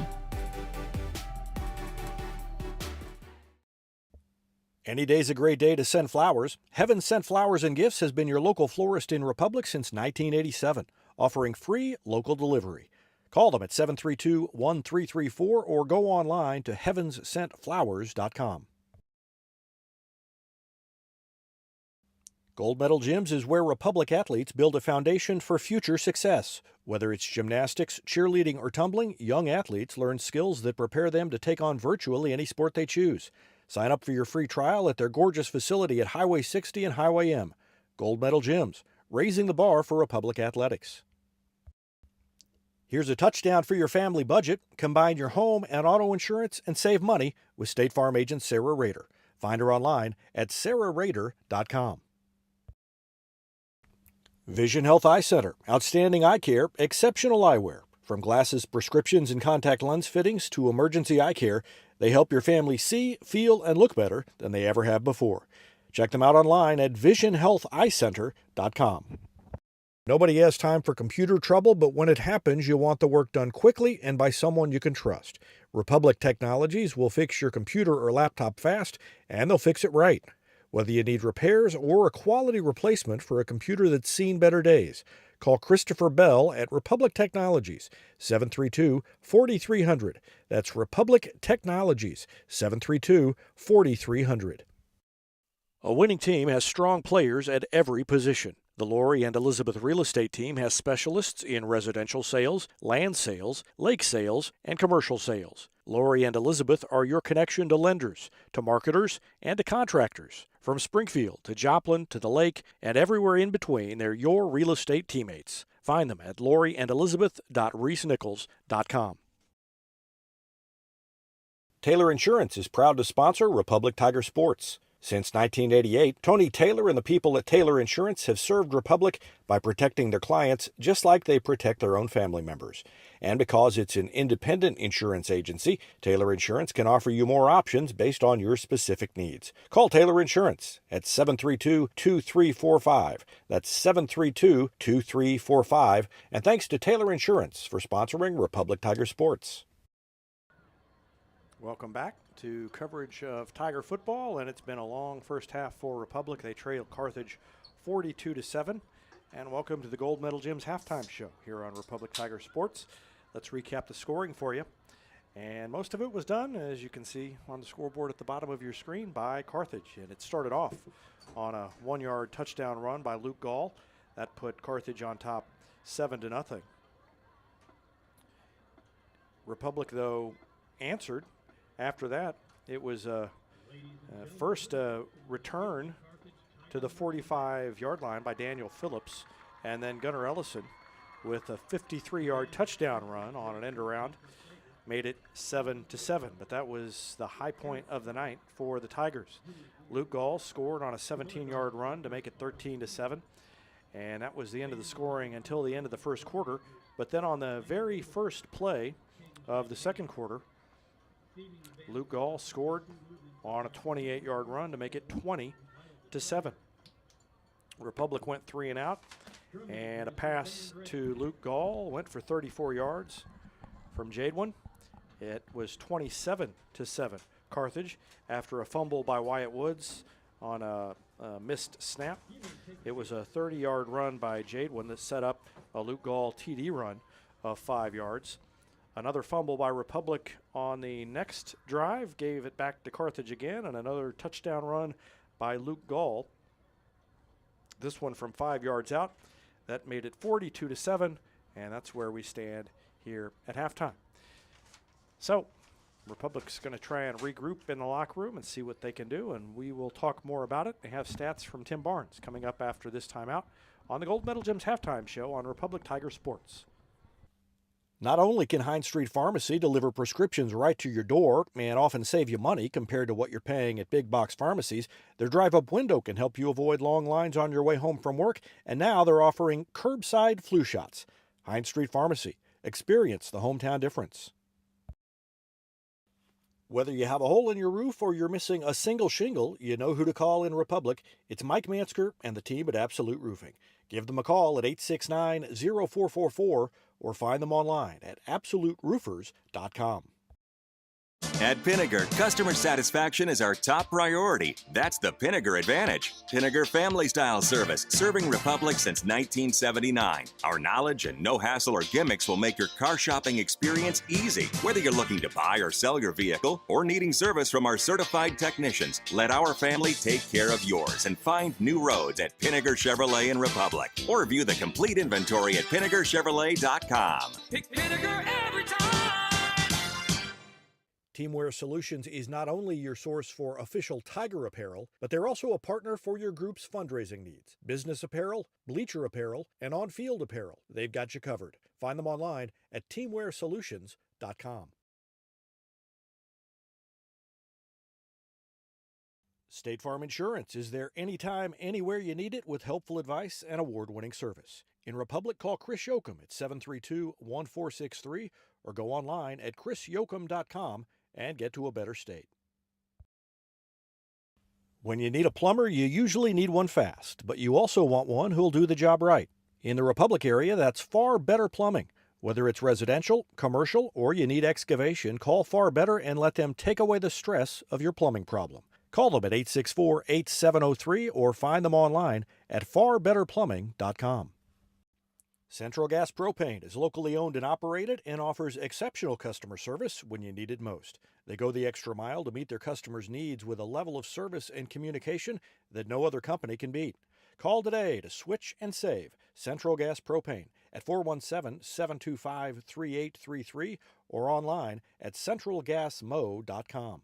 Any day's a great day to send flowers. Heaven Sent Flowers and Gifts has been your local florist in Republic since 1987, offering free local delivery. Call them at 732-1334 or go online to heavenssentflowers.com. Gold Medal Gyms is where Republic athletes build a foundation for future success. Whether it's gymnastics, cheerleading, or tumbling, young athletes learn skills that prepare them to take on virtually any sport they choose. Sign up for your free trial at their gorgeous facility at Highway 60 and Highway M. Gold Medal Gyms, raising the bar for Republic athletics. Here's a touchdown for your family budget. Combine your home and auto insurance and save money with State Farm agent Sarah Rader. Find her online at sarahrader.com. Vision Health Eye Center. Outstanding eye care, exceptional eyewear. From glasses, prescriptions, and contact lens fittings to emergency eye care, they help your family see, feel, and look better than they ever have before. Check them out online at visionhealtheyecenter.com. Nobody has time for computer trouble, but when it happens, you want the work done quickly and by someone you can trust. Republic Technologies will fix your computer or laptop fast, and they'll fix it right. Whether you need repairs or a quality replacement for a computer that's seen better days, call Christopher Bell at Republic Technologies, 732-4300. That's Republic Technologies, 732-4300. A winning team has strong players at every position. The Lori and Elizabeth Real Estate Team has specialists in residential sales, land sales, lake sales, and commercial sales. Lori and Elizabeth are your connection to lenders, to marketers, and to contractors. From Springfield to Joplin to the lake and everywhere in between, they're your real estate teammates. Find them at loriandelizabeth.reesenichols.com. Taylor Insurance is proud to sponsor Republic Tiger Sports. Since 1988, Tony Taylor and the people at Taylor Insurance have served Republic by protecting their clients just like they protect their own family members. And because it's an independent insurance agency, Taylor Insurance can offer you more options based on your specific needs. Call Taylor Insurance at 732-2345. That's 732-2345. And thanks to Taylor Insurance for sponsoring Republic Tiger Sports. Welcome back to coverage of Tiger football, and it's been a long first half for Republic. They trail Carthage 42-7. And welcome to the Gold Medal Gyms halftime show here on Republic Tiger Sports. Let's recap the scoring for you. And most of it was done, as you can see on the scoreboard at the bottom of your screen, by Carthage. And it started off on a 1-yard touchdown run by Luke Gall. That put Carthage on top 7-0. Republic, though, answered. After that, it was a first return to the 45-yard line by Daniel Phillips, and then Gunnar Ellison with a 53-yard touchdown run on an end around made it 7-7. But that was the high point of the night for the Tigers. Luke Gall scored on a 17-yard run to make it 13-7, and that was the end of the scoring until the end of the first quarter. But then on the very first play of the second quarter, Luke Gall scored on a 28-yard run to make it 20-7. Republic went 3 and out, and a pass to Luke Gall went for 34 yards from Jadwin. It was 27-7 Carthage after a fumble by Wyatt Woods on a missed snap. It was a 30-yard run by Jadwin that set up a Luke Gall TD run of 5 yards. Another fumble by Republic on the next drive gave it back to Carthage again, and another touchdown run by Luke Gall. This one from 5 yards out. That made it 42-7, and that's where we stand here at halftime. So Republic's going to try and regroup in the locker room and see what they can do, and we will talk more about it. They have stats from Tim Barnes coming up after this timeout on the Gold Medal Gyms halftime show on Republic Tiger Sports. Not only can Hines Street Pharmacy deliver prescriptions right to your door and often save you money compared to what you're paying at big box pharmacies, their drive-up window can help you avoid long lines on your way home from work, and now they're offering curbside flu shots. Hines Street Pharmacy. Experience the hometown difference. Whether you have a hole in your roof or you're missing a single shingle, you know who to call in Republic. It's Mike Mansker and the team at Absolute Roofing. Give them a call at 869-0444 or find them online at absoluteroofers.com. At Pinnaker, customer satisfaction is our top priority. That's the Pinnaker Advantage. Pinnaker Family Style Service, serving Republic since 1979. Our knowledge and no hassle or gimmicks will make your car shopping experience easy. Whether you're looking to buy or sell your vehicle or needing service from our certified technicians, let our family take care of yours and find new roads at Pinnaker Chevrolet in Republic. Or view the complete inventory at PinnakerChevrolet.com. Pick Pinnaker every time. Teamwear Solutions is not only your source for official Tiger apparel, but they're also a partner for your group's fundraising needs. Business apparel, bleacher apparel, and on-field apparel. They've got you covered. Find them online at teamwearsolutions.com. State Farm Insurance is there anytime, anywhere you need it with helpful advice and award-winning service. In Republic, call Chris Yoakum at 732-1463 or go online at chrisyoakum.com and get to a better state. When you need a plumber, you usually need one fast, but you also want one who'll do the job right. In the Republic area, that's Far Better Plumbing. Whether it's residential, commercial, or you need excavation, call Far Better and let them take away the stress of your plumbing problem. Call them at 864-8703 or find them online at farbetterplumbing.com. Central Gas Propane is locally owned and operated and offers exceptional customer service when you need it most. They go the extra mile to meet their customers' needs with a level of service and communication that no other company can beat. Call today to switch and save Central Gas Propane at 417-725-3833 or online at centralgasmo.com.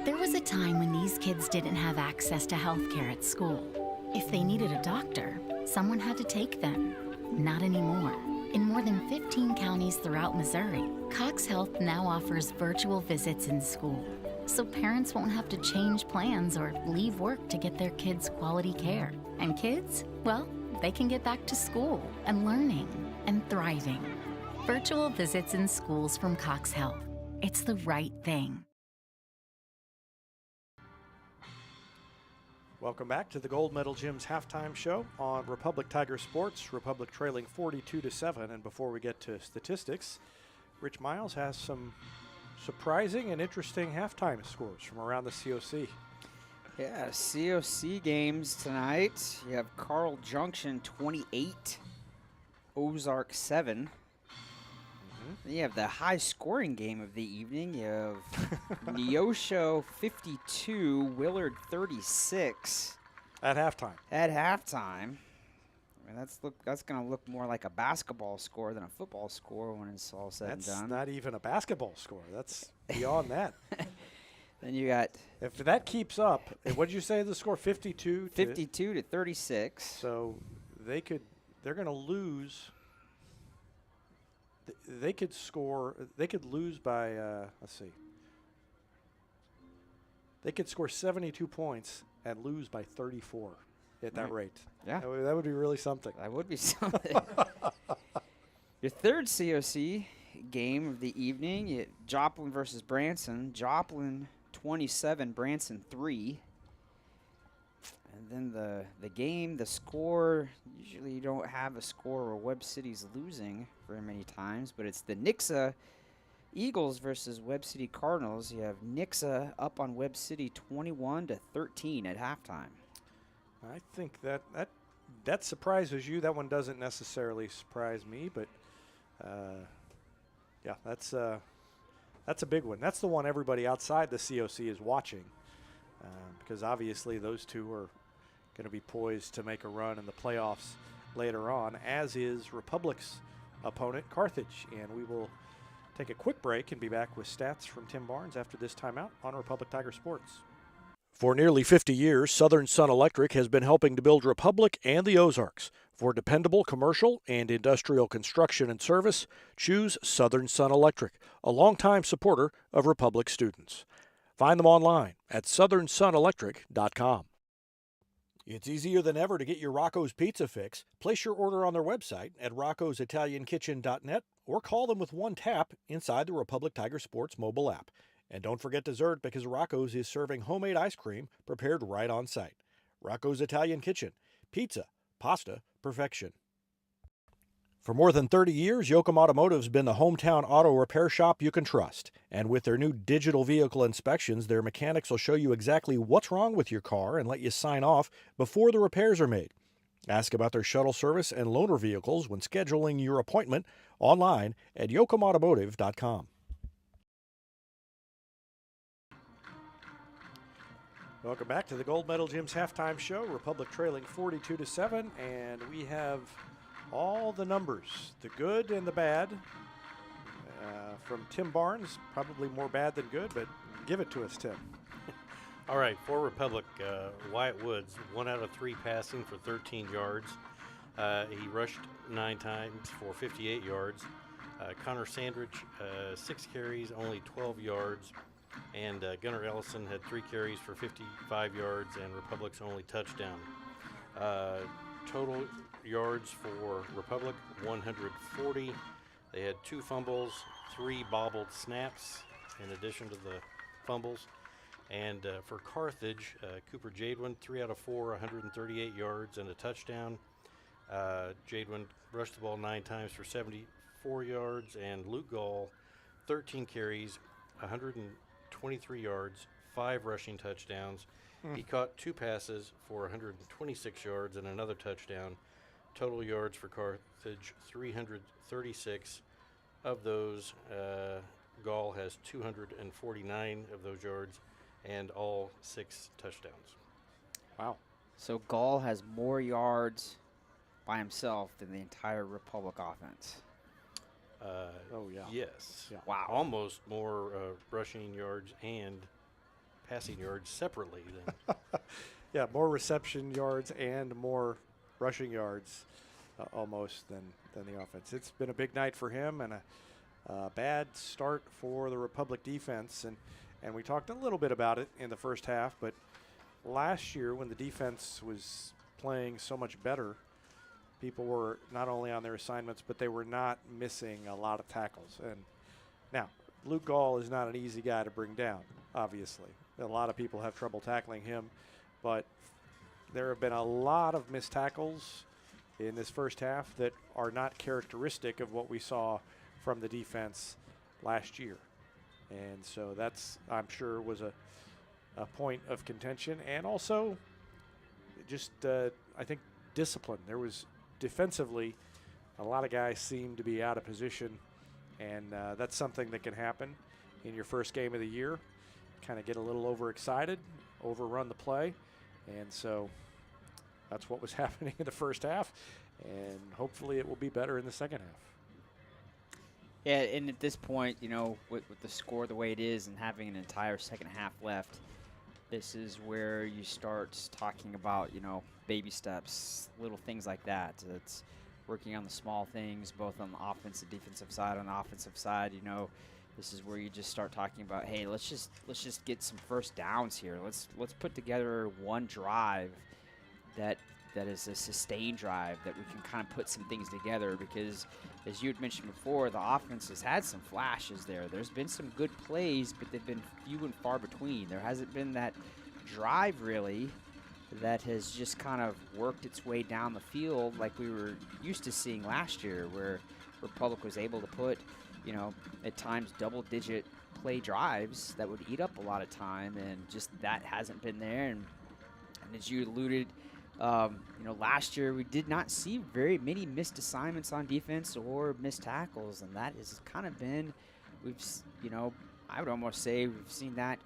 There was a time when these kids didn't have access to health care at school. If they needed a doctor, someone had to take them. Not anymore. In more than 15 counties throughout Missouri, Cox Health now offers virtual visits in school, so parents won't have to change plans or leave work to get their kids quality care. And kids, well, they can get back to school and learning and thriving. Virtual visits in schools from Cox Health. It's the right thing. Welcome back to the Gold Medal Gyms halftime show on Republic Tiger Sports. Republic trailing 42-7. And before we get to statistics, Rich Miles has some surprising and interesting halftime scores from around the COC. Yeah, COC games tonight. You have Carl Junction 28, Ozark 7. Then you have the high-scoring game of the evening. You have Neosho 52, Willard 36. At halftime. At halftime. I mean, that's going to look more like a basketball score than a football score when it's all said and done. That's not even a basketball score. That's beyond that. Then you got... If that keeps up, what did you say the score? 52 to 36. So they're going to lose... They could lose by, let's see. They could score 72 points and lose by 34 at that rate. Yeah. That would be really something. That would be something. Your third COC game of the evening, Joplin versus Branson. Joplin 27, Branson 3. And then the game, the score, usually you don't have a score where Webb City's losing very many times, but it's the Nixa Eagles versus Webb City Cardinals. You have Nixa up on Webb City 21-13 at halftime. I think that surprises you. That one doesn't necessarily surprise me, but yeah, that's a big one. That's the one everybody outside the COC is watching, because obviously those two are going to be poised to make a run in the playoffs later on, as is Republic's opponent, Carthage. And we will take a quick break and be back with stats from Tim Barnes after this timeout on Republic Tiger Sports. For nearly 50 years, Southern Sun Electric has been helping to build Republic and the Ozarks. For dependable commercial and industrial construction and service, choose Southern Sun Electric, a longtime supporter of Republic students. Find them online at southernsunelectric.com. It's easier than ever to get your Rocco's Pizza fix. Place your order on their website at roccositaliankitchen.net or call them with one tap inside the Republic Tiger Sports mobile app. And don't forget dessert, because Rocco's is serving homemade ice cream prepared right on site. Rocco's Italian Kitchen. Pizza, pasta, perfection. For more than 30 years, Yoakum Automotive's been the hometown auto repair shop you can trust. And with their new digital vehicle inspections, their mechanics will show you exactly what's wrong with your car and let you sign off before the repairs are made. Ask about their shuttle service and loaner vehicles when scheduling your appointment online at yoakumautomotive.com. Welcome back to the Gold Medal Gym's halftime show. Republic trailing 42-7, and we have all the numbers, the good and the bad, from Tim Barnes. Probably more bad than good, but give it to us, Tim. All right, for Republic, Wyatt Woods, 1 out of 3 passing for 13 yards. He rushed 9 times for 58 yards. Connor Sandridge, 6 carries, only 12 yards. And Gunnar Ellison had 3 carries for 55 yards, and Republic's only touchdown. Total yards for Republic, 140. They had 2 fumbles, 3 bobbled snaps in addition to the fumbles. And for Carthage, Cooper Jadwin, 3 out of 4, 138 yards and a touchdown. Jadwin rushed the ball 9 times for 74 yards, and Luke Gall, 13 carries, 123 yards, 5 rushing touchdowns. He caught 2 passes for 126 yards and another touchdown. Total yards for Carthage, 336. Of those, Gall has 249 of those yards and all 6 touchdowns. Wow. So Gall has more yards by himself than the entire Republic offense. Oh, yeah. Yes. Yeah. Wow. Almost more rushing yards and passing yards separately than. Yeah, more reception yards and more rushing yards almost than the offense. It's been a big night for him and a bad start for the Republic defense. And we talked a little bit about it in the first half, but last year when the defense was playing so much better, people were not only on their assignments, but they were not missing a lot of tackles. And now, Luke Gall is not an easy guy to bring down, obviously. A lot of people have trouble tackling him, but there have been a lot of missed tackles in this first half that are not characteristic of what we saw from the defense last year. And so that's, I'm sure, was a point of contention. And also just, I think, discipline. There was defensively, a lot of guys seem to be out of position, and that's something that can happen in your first game of the year. Kind of get a little overexcited, overrun the play, and so that's what was happening in the first half, and hopefully it will be better in the second half. Yeah, and at this point, you know, with the score the way it is and having an entire second half left, this is where you start talking about, you know, baby steps, little things like that. It's working on the small things, both on the offensive, defensive side. On the offensive side, you know, this is where you just start talking about, hey, let's just get some first downs here. Let's put together one drive that is a sustained drive that we can kind of put some things together, because as you had mentioned before, the offense has had some flashes there. There's been some good plays, but they've been few and far between. There hasn't been that drive really that has just kind of worked its way down the field like we were used to seeing last year, where Republic was able to put, at times double-digit play drives that would eat up a lot of time, and just that hasn't been there. And as you alluded, last year we did not see very many missed assignments on defense or missed tackles, and that has kind of been, I would almost say we've seen that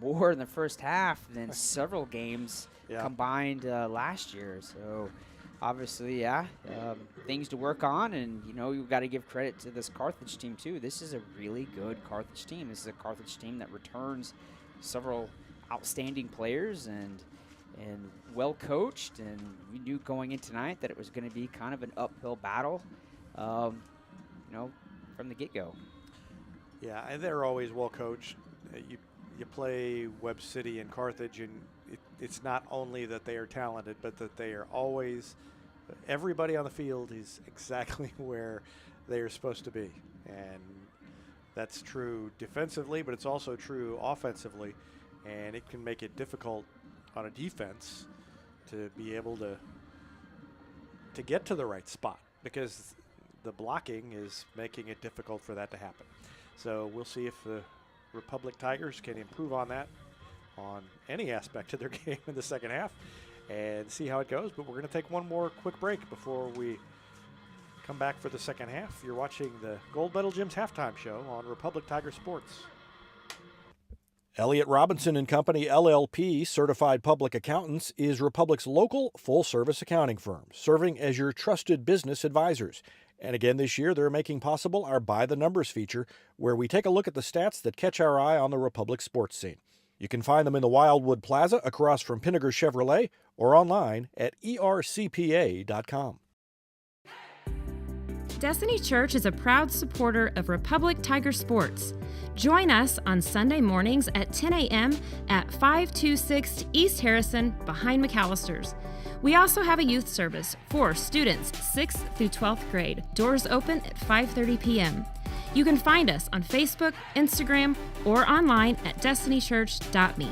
more in the first half than several games combined last year. So obviously, things to work on, and you've got to give credit to this Carthage team too. This is a really good Carthage team. This is a Carthage team that returns several outstanding players and well coached, and we knew going in tonight that it was going to be kind of an uphill battle, from the get-go. Yeah, and they're always well coached. You play Webb City and Carthage, and it's not only that they are talented, but that they are always, everybody on the field is exactly where they are supposed to be. And that's true defensively, but it's also true offensively. And it can make it difficult on a defense to be able to get to the right spot, because the blocking is making it difficult for that to happen. So we'll see if the Republic Tigers can improve on that on any aspect of their game in the second half, and see how it goes. But we're going to take one more quick break before we come back for the second half. You're watching the Gold Medal Gyms halftime show on Republic Tiger Sports. Elliott Robinson and Company, LLP, Certified Public Accountants, is Republic's local full-service accounting firm, serving as your trusted business advisors. And again this year, they're making possible our By the Numbers feature, where we take a look at the stats that catch our eye on the Republic sports scene. You can find them in the Wildwood Plaza across from Pinnager Chevrolet, or online at ercpa.com. Destiny Church is a proud supporter of Republic Tiger Sports. Join us on Sunday mornings at 10 a.m. at 526 East Harrison behind McAllister's. We also have a youth service for students 6th through 12th grade. Doors open at 5:30 p.m. You can find us on Facebook, Instagram, or online at destinychurch.me.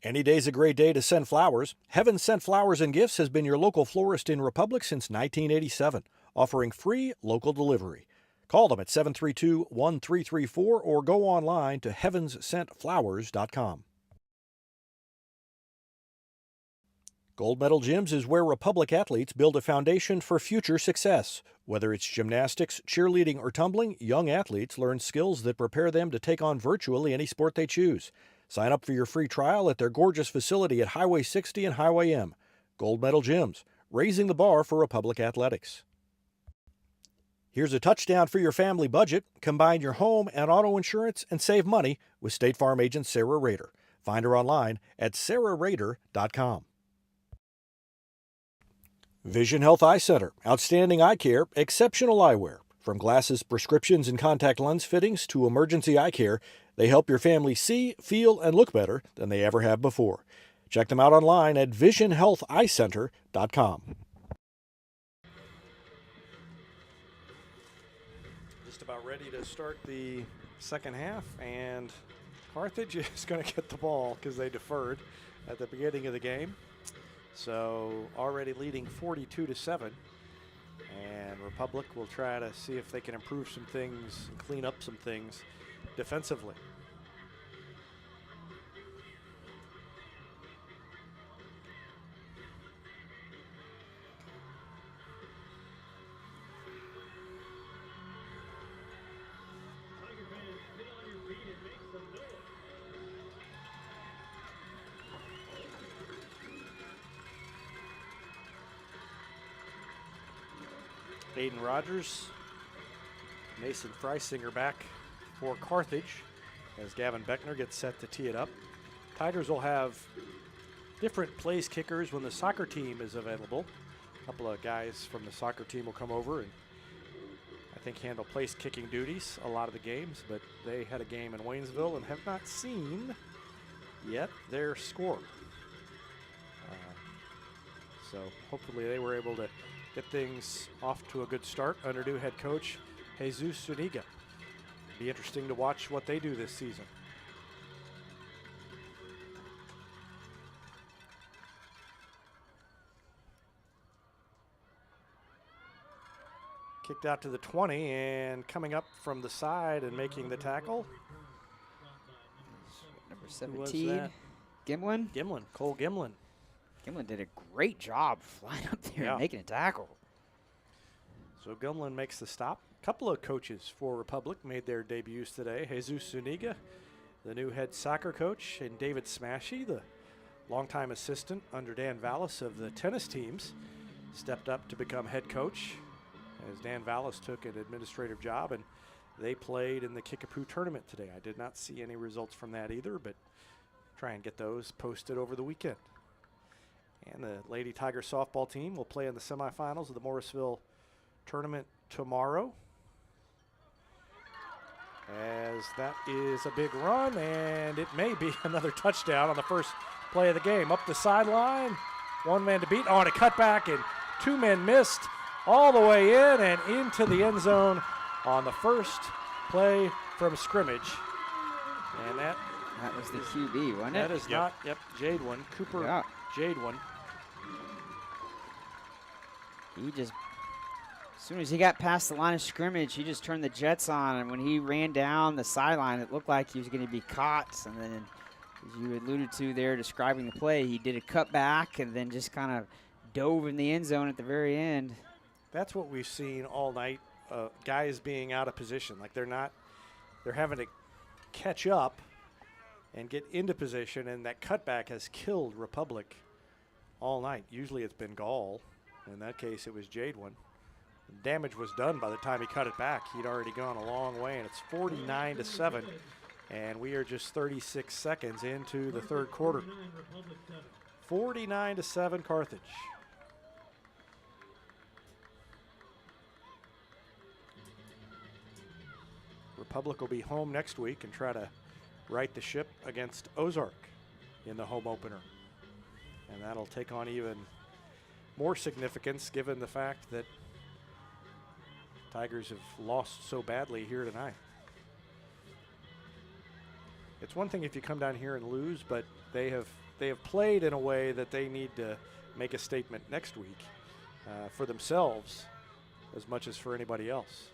Any day's a great day to send flowers. Heaven Sent Flowers and Gifts has been your local florist in Republic since 1987, offering free local delivery. Call them at 732-1334 or go online to heavenssentflowers.com. Gold Medal Gyms is where Republic athletes build a foundation for future success. Whether it's gymnastics, cheerleading, or tumbling, young athletes learn skills that prepare them to take on virtually any sport they choose. Sign up for your free trial at their gorgeous facility at Highway 60 and Highway M. Gold Medal Gyms, raising the bar for Republic athletics. Here's a touchdown for your family budget. Combine your home and auto insurance and save money with State Farm agent Sarah Rader. Find her online at sarahrader.com. Vision Health Eye Center. Outstanding eye care, exceptional eyewear. From glasses, prescriptions, and contact lens fittings to emergency eye care, they help your family see, feel, and look better than they ever have before. Check them out online at visionhealtheyecenter.com. Just about ready to start the second half, and Carthage is going to get the ball because they deferred at the beginning of the game. So already leading 42-7, and Republic will try to see if they can improve some things and clean up some things defensively. Aiden Rogers, Mason Freisinger back for Carthage as Gavin Beckner gets set to tee it up. Tigers will have different place kickers when the soccer team is available. A couple of guys from the soccer team will come over and I think handle place kicking duties a lot of the games, but they had a game in Waynesville and have not seen yet their score. So hopefully they were able to get things off to a good start under new head coach Jesus Zuniga. Be interesting to watch what they do this season. Kicked out to the 20, and coming up from the side and making the tackle. Number Who was 17, that? Gimlin. Gimlin, Cole Gimlin. Gimlin did a great job flying up there and making a tackle. So Gimlin makes the stop. A couple of coaches for Republic made their debuts today. Jesus Zuniga, the new head soccer coach, and David Smashy, the longtime assistant under Dan Vallis of the tennis teams, stepped up to become head coach as Dan Vallis took an administrative job, and they played in the Kickapoo tournament today. I did not see any results from that either, but try and get those posted over the weekend. And the Lady Tiger softball team will play in the semifinals of the Morrisville tournament tomorrow. As that is a big run, and it may be another touchdown on the first play of the game. Up the sideline, one man to beat. Oh, and a cutback, and two men missed all the way in and into the end zone on the first play from scrimmage. And that was the QB, wasn't it? That is not, Jadewan. Cooper Jadewan. He just, as soon as he got past the line of scrimmage, he just turned the jets on, and when he ran down the sideline, it looked like he was going to be caught. And then, as you alluded to there, describing the play, he did a cutback and then just kind of dove in the end zone at the very end. That's what we've seen all night, guys being out of position. Like they're having to catch up and get into position, and that cutback has killed Republic all night. Usually it's been Gall. In that case, it was Jadewan. Damage was done by the time he cut it back. He'd already gone a long way, and it's 49-7, and we are just 36 seconds into the third quarter. 49-7 Carthage. Republic will be home next week and try to right the ship against Ozark in the home opener. And that'll take on even more significance given the fact that Tigers have lost so badly here tonight. It's one thing if you come down here and lose, but they have played in a way that they need to make a statement next week for themselves as much as for anybody else.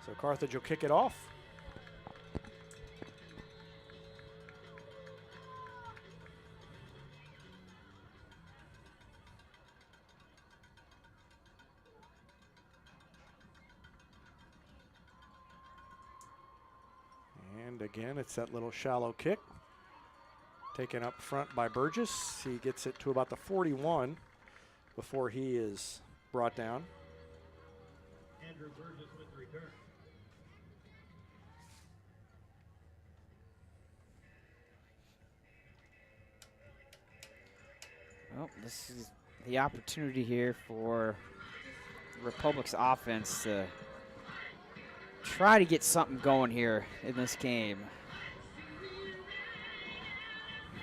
So Carthage will kick it off. And again, it's that little shallow kick. Taken up front by Burgess. He gets it to about the 41 before he is brought down. Andrew Burgess with the return. Well, this is the opportunity here for Republic's offense to try to get something going here in this game.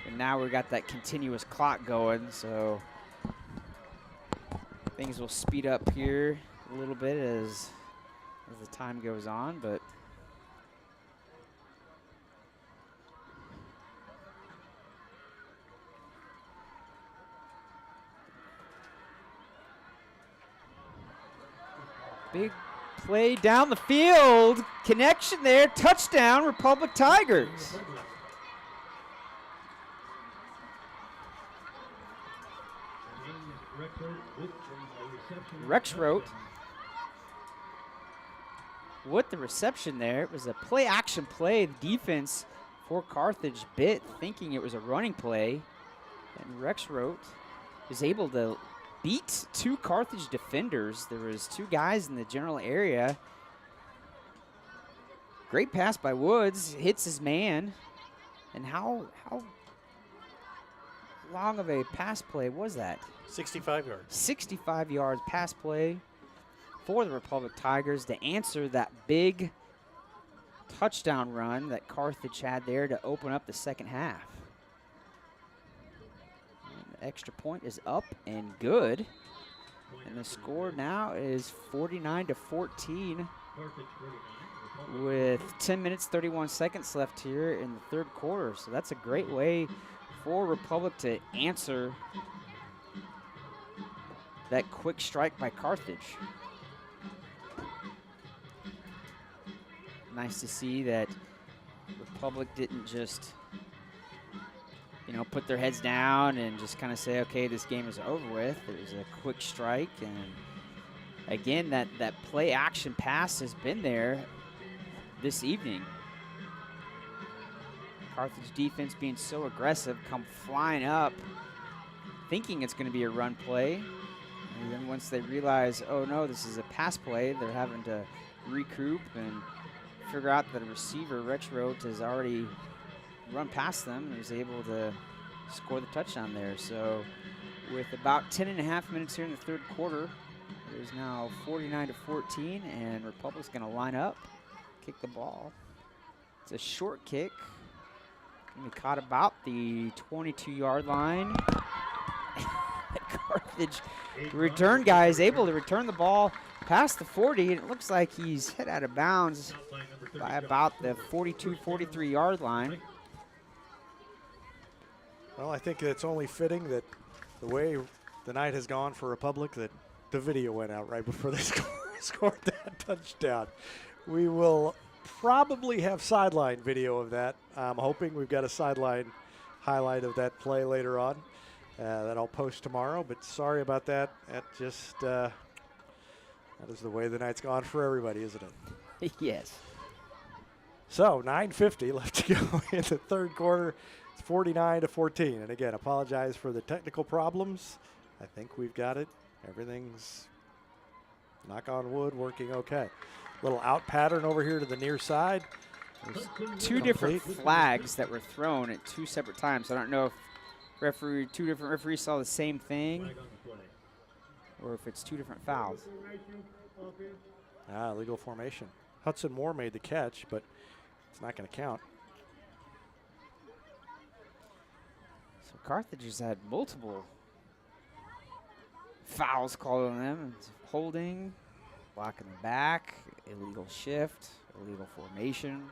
And now we've got that continuous clock going, so things will speed up here a little bit as the time goes on, but big play down the field. Connection there. Touchdown, Republic Tigers. Rexroth with the reception there. It was a play-action play. The defense for Carthage bit, thinking it was a running play. And Rexroth is able to beat two Carthage defenders. There was two guys in the general area. Great pass by Woods, hits his man. And how long of a pass play was that? 65 yards. 65 yards pass play for the Republic Tigers to answer that big touchdown run that Carthage had there to open up the second half. And the extra point is up and good. And the score now is 49-14 with 10 minutes, 31 seconds left here in the third quarter. So that's a great way for Republic to answer that quick strike by Carthage. Nice to see that Republic didn't just, put their heads down and just kind of say, okay, this game is over with. It was a quick strike. And again, that play action pass has been there this evening. Carthage defense being so aggressive, come flying up, thinking it's going to be a run play. And then once they realize, oh no, this is a pass play, they're having to recoup and figure out that a receiver, Rex Rhodes, has already run past them and was able to score the touchdown there. So with about 10.5 minutes here in the third quarter, it is now 49-14, and Republic's going to line up, kick the ball. It's a short kick. Going to be caught about the 22-yard line. Carthage return guy is able to return the ball past the 40, and it looks like he's hit out of bounds by about the 42, 43-yard line. Well, I think it's only fitting that the way the night has gone for Republic that the video went out right before they scored that touchdown. We will probably have sideline video of that. I'm hoping we've got a sideline highlight of that play later on that I'll post tomorrow, but sorry about that. That just, that is the way the night's gone for everybody, isn't it? Yes. So 9:50 left to go in the third quarter. It's 49-14. And again, apologize for the technical problems. I think we've got it. Everything's, knock on wood, working okay. Little out pattern over here to the near side. There's two different flags that were thrown at two separate times. I don't know if two different referees saw the same thing or if it's two different fouls. Legal formation. Hudson Moore made the catch, but it's not going to count. So Carthage has had multiple fouls called on them. It's holding, blocking the back, illegal shift, illegal formation.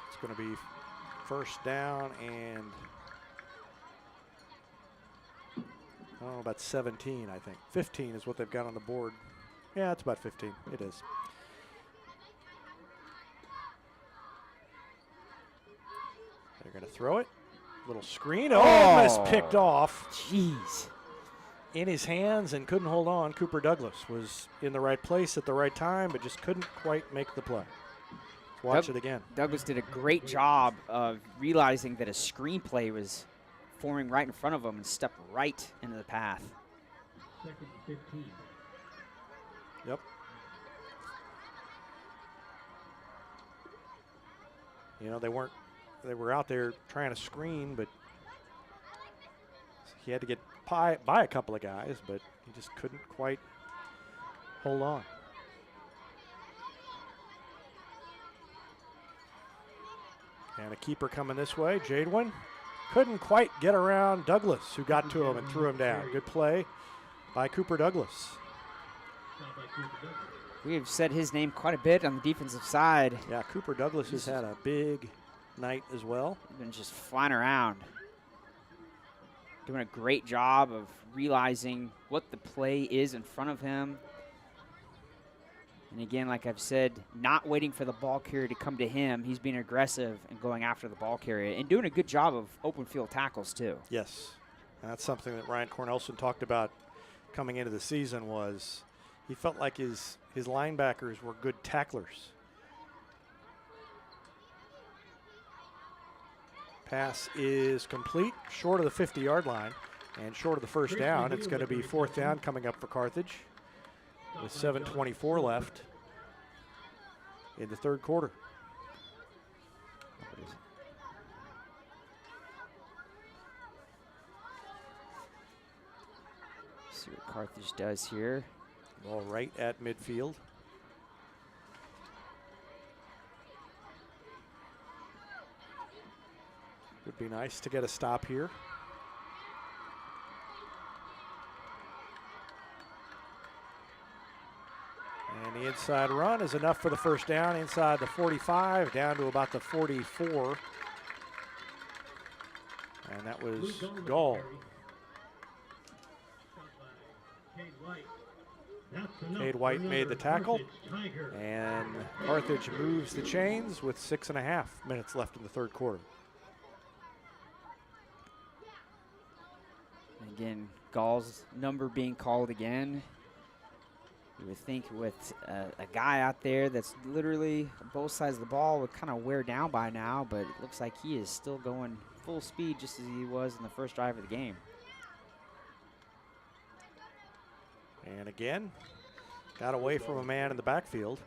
It's going to be first down and about 17, I think. 15 is what they've got on the board. Yeah, it's about 15. It is. They're going to throw it. Little screen. Oh, almost picked off. Jeez. In his hands and couldn't hold on. Cooper Douglas was in the right place at the right time, but just couldn't quite make the play. Let's watch it again. Douglas did a great job of realizing that a screenplay was forming right in front of him and stepped right into the path. Second and 15. Yep. You know, they were out there trying to screen, but he had to get by a couple of guys, but he just couldn't quite hold on. And a keeper coming this way, Jadwin. Couldn't quite get around Douglas, who got to him and threw him down. Good play by Cooper Douglas. We have said his name quite a bit on the defensive side. Yeah, Cooper Douglas has had a big night as well. He's been just flying around. Doing a great job of realizing what the play is in front of him. And again, like I've said, not waiting for the ball carrier to come to him. He's being aggressive and going after the ball carrier and doing a good job of open field tackles too. Yes, and that's something that Ryan Cornelson talked about coming into the season was he felt like his linebackers were good tacklers. Pass is complete, short of the 50-yard line and short of the first down. It's going to be fourth down coming up for Carthage with 7:24 left in the third quarter. See what Carthage does here. Ball right at midfield. Be nice to get a stop here. And the inside run is enough for the first down inside the 45, down to about the 44. And that was Gall. Cade White made the tackle, and Carthage moves the chains with 6.5 minutes left in the third quarter. Again, Gall's number being called again. You would think with a guy out there that's literally both sides of the ball would kind of wear down by now, but it looks like he is still going full speed just as he was in the first drive of the game. And again, got away from a man in the backfield.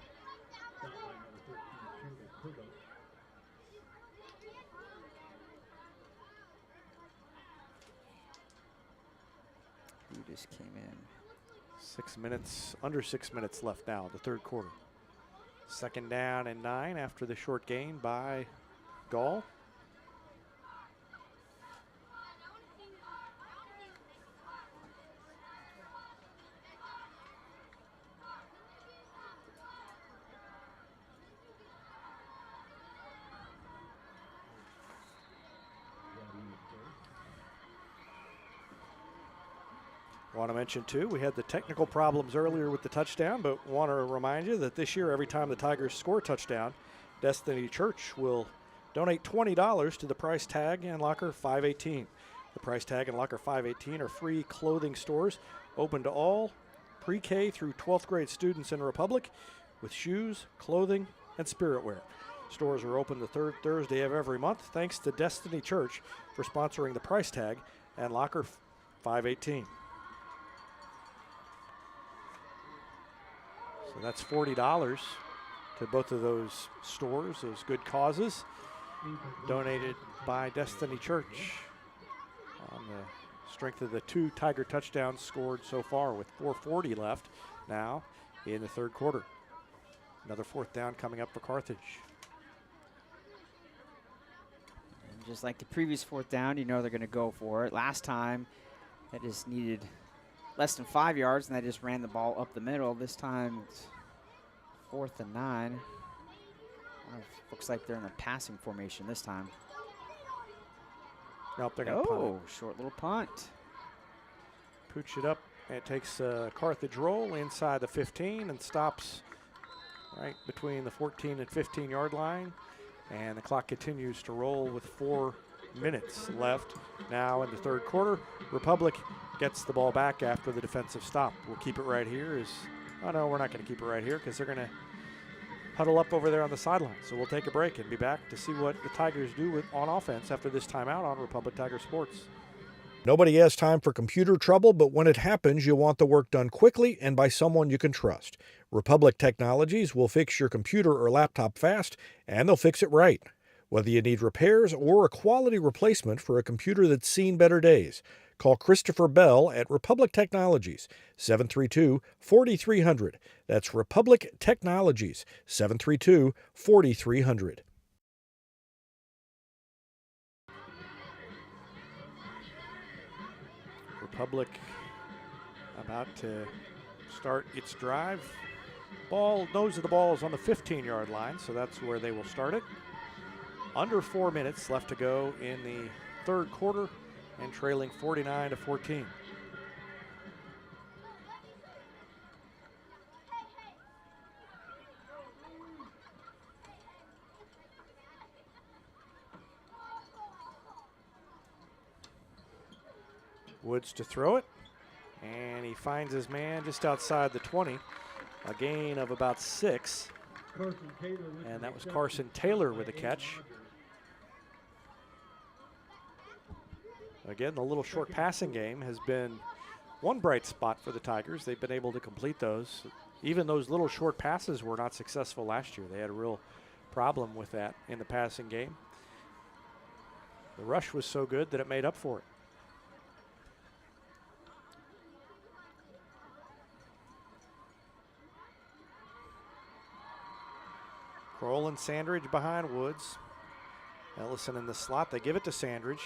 Who just came in? 6 minutes, under 6 minutes left now, the third quarter. Second down and 9 after the short gain by Gall. Want to mention, too, we had the technical problems earlier with the touchdown, but want to remind you that this year, every time the Tigers score a touchdown, Destiny Church will donate $20 to the Price Tag and Locker 518. The Price Tag and Locker 518 are free clothing stores open to all pre-K through 12th grade students in the Republic with shoes, clothing, and spirit wear. Stores are open the third Thursday of every month. Thanks to Destiny Church for sponsoring the Price Tag and Locker 518. So that's $40 to both of those stores, those good causes, donated by Destiny Church on the strength of the 2 Tiger touchdowns scored so far with 4:40 left now in the third quarter. Another fourth down coming up for Carthage. And just like the previous fourth down, you know they're going to go for it. Last time, they just needed less than 5 yards, and they just ran the ball up the middle. This time, it's 4th and 9. Looks like they're in a passing formation this time. Nope, they're going to punt it. Short little punt. Pooch it up. It takes a Carthage roll inside the 15 and stops right between the 14 and 15-yard line. And the clock continues to roll with 4 minutes left now in the third quarter. Republic gets the ball back after the defensive stop. We'll keep it right here. Oh, no, we're not going to keep it right here because they're going to huddle up over there on the sideline. So we'll take a break and be back to see what the Tigers do on offense after this timeout on Republic Tiger Sports. Nobody has time for computer trouble, but when it happens, you want the work done quickly and by someone you can trust. Republic Technologies will fix your computer or laptop fast, and they'll fix it right. Whether you need repairs or a quality replacement for a computer that's seen better days, call Christopher Bell at Republic Technologies, 732-4300. That's Republic Technologies, 732-4300. Republic about to start its drive. Nose of the ball is on the 15-yard line, so that's where they will start it. Under 4 minutes left to go in the third quarter and trailing 49-14. Woods to throw it, and he finds his man just outside the 20, a gain of about 6. And that was Carson Taylor with a catch. Again, the little short passing game has been one bright spot for the Tigers. They've been able to complete those. Even those little short passes were not successful last year. They had a real problem with that in the passing game. The rush was so good that it made up for it. Kroll and Sandridge behind Woods. Ellison in the slot. They give it to Sandridge.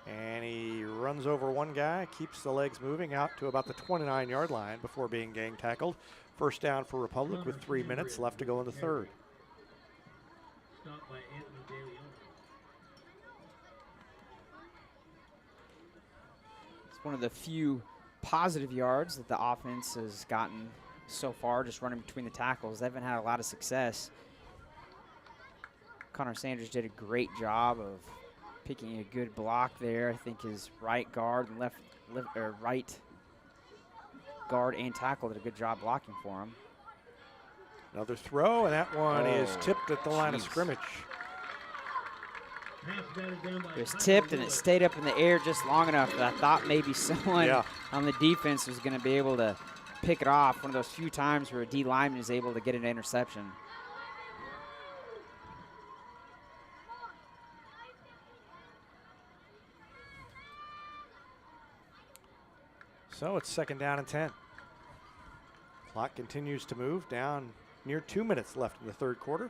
And he runs over one guy, keeps the legs moving out to about the 29-yard line before being gang tackled. First down for Republic with 3 minutes left to go in the third. It's one of the few positive yards that the offense has gotten so far, just running between the tackles. They haven't had a lot of success. Connor Sanders did a great job of picking a good block there. I think his right guard and right guard and tackle did a good job blocking for him. Another throw, and that one is tipped at the line of scrimmage. It was tipped, and it stayed up in the air just long enough that I thought maybe someone on the defense was going to be able to pick it off. One of those few times where a D lineman is able to get an interception. So it's second down and 10. Clock continues to move down near 2 minutes left in the third quarter.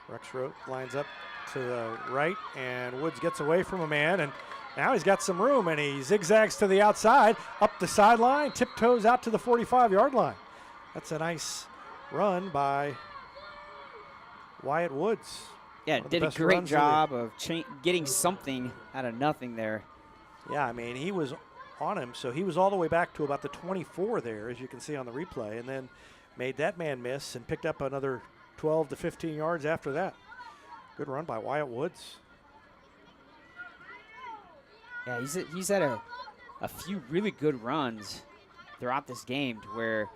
Rexroth lines up to the right, and Woods gets away from a man, and now he's got some room, and he zigzags to the outside, up the sideline, tiptoes out to the 45-yard line. That's a nice run by Wyatt Woods. Yeah, did a great job of getting something out of nothing there. Yeah, I mean, he was on him, so he was all the way back to about the 24 there, as you can see on the replay, and then made that man miss and picked up another 12 to 15 yards after that. Good run by Wyatt Woods. Yeah, he's had a few really good runs throughout this game to where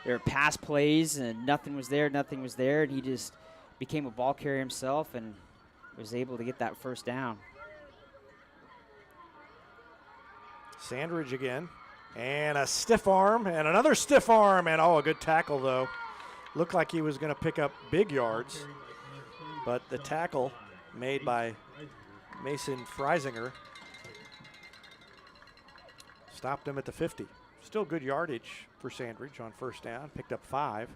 there were pass plays and nothing was there, and he just became a ball carrier himself and was able to get that first down. Sandridge again, and a stiff arm, and another stiff arm, and a good tackle though. Looked like he was going to pick up big yards, but the tackle made by Mason Freisinger stopped him at the 50. Still good yardage for Sandridge on first down, picked up 5.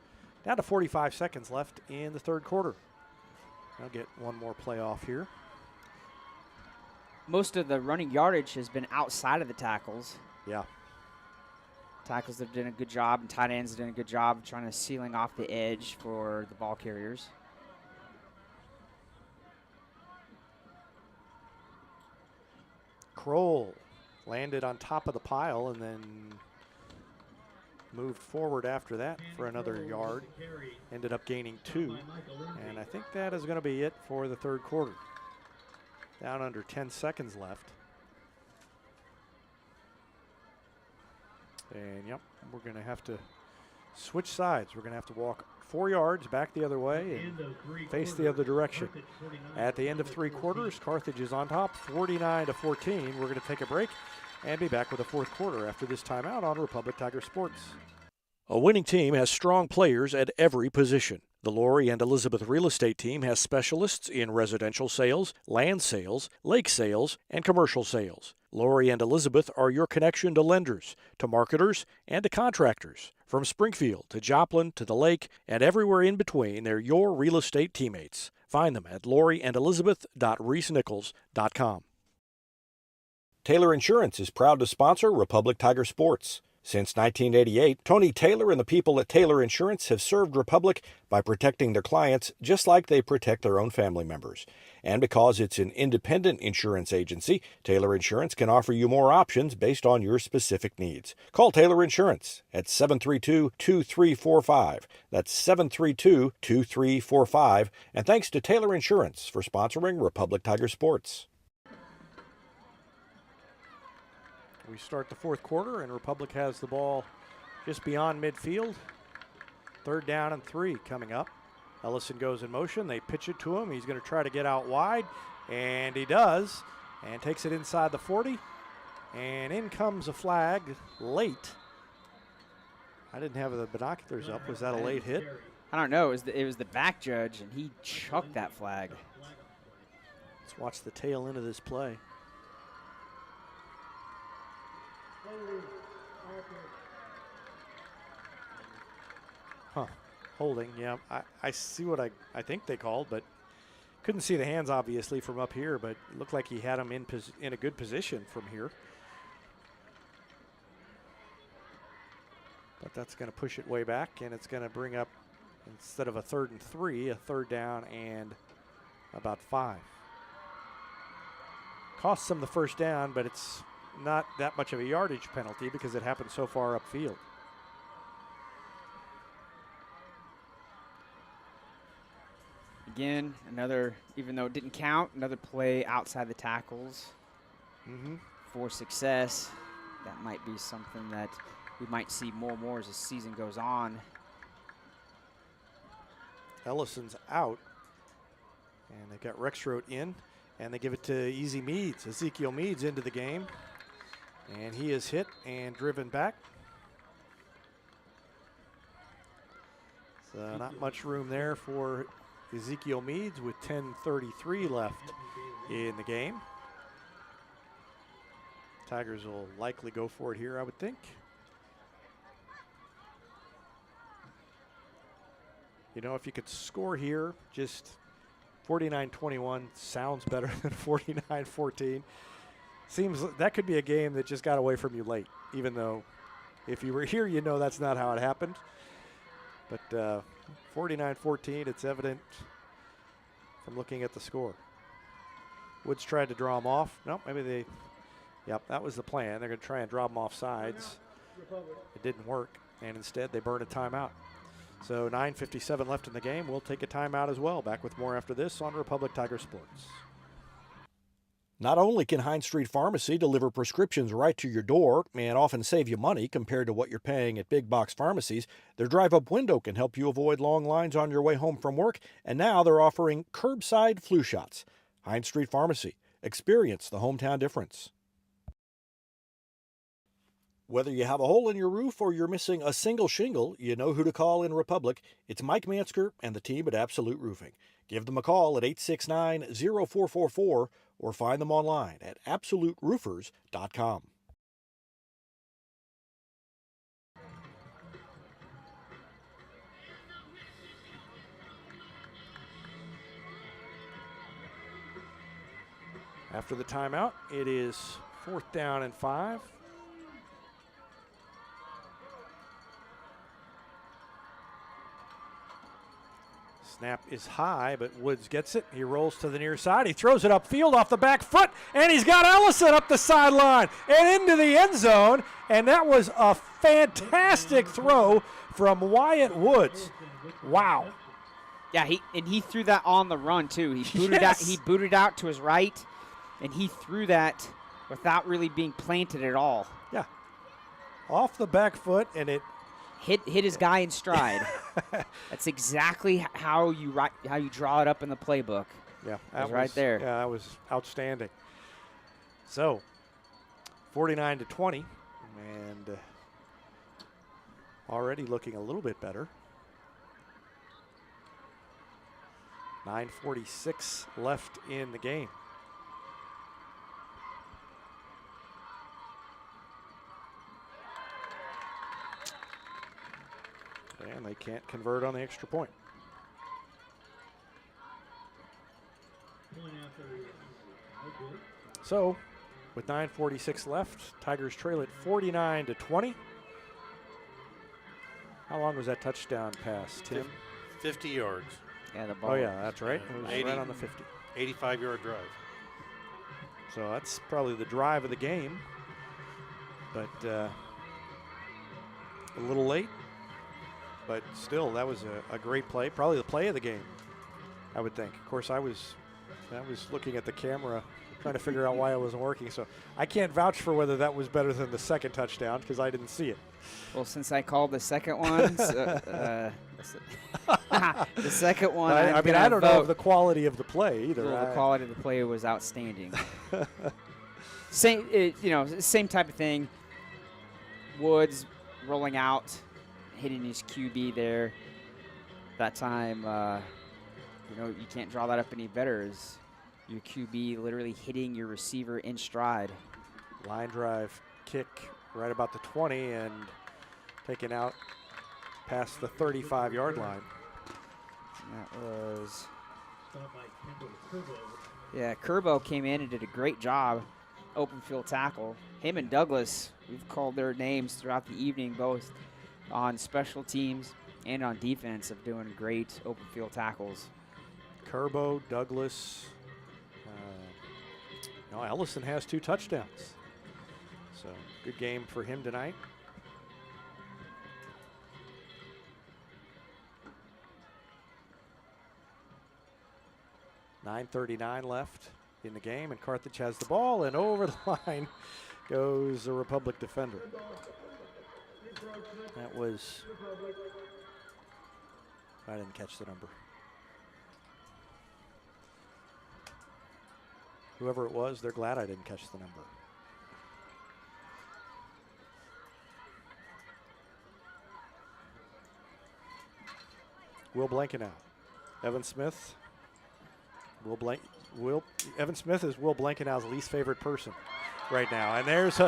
Down to 45 seconds left in the third quarter. I'll get one more play off here. Most of the running yardage has been outside of the tackles. Yeah. Tackles have done a good job, and tight ends have done a good job trying to sealing off the edge for the ball carriers. Kroll landed on top of the pile and then moved forward after that for another yard. Ended up gaining 2. And I think that is going to be it for the third quarter. Down under 10 seconds left. And yep, we're going to have to switch sides. We're going to have to walk 4 yards back the other way and face the other direction. At the end of 3 quarters, Carthage is on top, 49-14. We're going to take a break and be back with the fourth quarter after this timeout on Republic Tiger Sports. A winning team has strong players at every position. The Lori and Elizabeth Real Estate Team has specialists in residential sales, land sales, lake sales, and commercial sales. Lori and Elizabeth are your connection to lenders, to marketers, and to contractors. From Springfield to Joplin to the lake and everywhere in between, they're your real estate teammates. Find them at loriandelizabeth.reesenichols.com. Taylor Insurance is proud to sponsor Republic Tiger Sports. Since 1988, Tony Taylor and the people at Taylor Insurance have served Republic by protecting their clients just like they protect their own family members. And because it's an independent insurance agency, Taylor Insurance can offer you more options based on your specific needs. Call Taylor Insurance at 732-2345. That's 732-2345. And thanks to Taylor Insurance for sponsoring Republic Tiger Sports. We start the fourth quarter, and Republic has the ball just beyond midfield. Third down and 3 coming up. Ellison goes in motion. They pitch it to him. He's going to try to get out wide, and he does, and takes it inside the 40. And in comes a flag late. I didn't have the binoculars up. Was that a late hit? I don't know. It was the back judge, and he chucked that flag. Let's watch the tail end of this play. Huh. Holding, yeah. I see what I think they called, but couldn't see the hands obviously from up here, but it looked like he had him in a good position from here. But that's going to push it way back, and it's going to bring up, instead of a 3rd and 3, a 3rd down and about 5. Costs them the first down, but it's not that much of a yardage penalty because it happened so far upfield. Again, another, even though it didn't count, another play outside the tackles for success. That might be something that we might see more and more as the season goes on. Ellison's out, and they got Rexroth in, and they give it to Easy Meads. Ezekiel Meads into the game, and he is hit and driven back. So not much room there for Ezekiel Meads with 10:33 left in the game. Tigers will likely go for it here, I would think. You know, if you could score here, just 49-21 sounds better than 49-14. Seems that could be a game that just got away from you late, even though if you were here, you know that's not how it happened. But 49-14, it's evident from looking at the score. Woods tried to draw him off. No, maybe they, yep, that was the plan. They're going to try and draw him off sides. It didn't work, and instead they burned a timeout. So 9:57 left in the game. We'll take a timeout as well. Back with more after this on Republic Tiger Sports. Not only can Hines Street Pharmacy deliver prescriptions right to your door and often save you money compared to what you're paying at big box pharmacies, their drive-up window can help you avoid long lines on your way home from work, and now they're offering curbside flu shots. Hines Street Pharmacy. Experience the hometown difference. Whether you have a hole in your roof or you're missing a single shingle, you know who to call in Republic. It's Mike Mansker and the team at Absolute Roofing. Give them a call at 869-0444 or find them online at absoluteroofers.com. After the timeout, it is 4th down and 5. Snap is high, but Woods gets it. He rolls to the near side. He throws it upfield off the back foot, and he's got Ellison up the sideline and into the end zone. And that was a fantastic throw from Wyatt Woods. Wow. Yeah, he threw that on the run too. He booted out. He booted out to his right, and he threw that without really being planted at all. Yeah, off the back foot, and it hit his guy in stride. That's exactly how you draw it up in the playbook. Yeah, that was right there. Yeah, that was outstanding. So, 49-20, and already looking a little bit better. 9:46 left in the game. And they can't convert on the extra point. So, with 9:46 left, Tigers trail it 49-20. How long was that touchdown pass, Tim? 50 yards. Yeah, the ball. Oh, yeah, that's right. It was right on the 50. 85-yard drive. So that's probably the drive of the game. But a little late. But still, that was a great play. Probably the play of the game, I would think. Of course, I was looking at the camera, trying to figure out why it wasn't working. So I can't vouch for whether that was better than the second touchdown because I didn't see it. Well, since I called the second one, the second one. I mean, I don't know of the quality of the play either. Well, the quality of the play was outstanding. Same type of thing. Woods rolling out, hitting his QB there. That time, you can't draw that up any better. Is your QB literally hitting your receiver in stride. Line drive kick right about the 20 and taken out past the 35-yard line. That was, yeah, Kerbo came in and did a great job, open field tackle. Him and Douglas, we've called their names throughout the evening, both on special teams and on defense, of doing great open field tackles. Kerbo, Douglas, Ellison has 2 touchdowns. So good game for him tonight. .9:39 left in the game, and Carthage has the ball, and over the line goes a Republic defender. That was, I didn't catch the number. Whoever it was, they're glad I didn't catch the number. Will Blankenau. Evan Smith. Evan Smith is Will Blankenau's least favorite person right now. And there's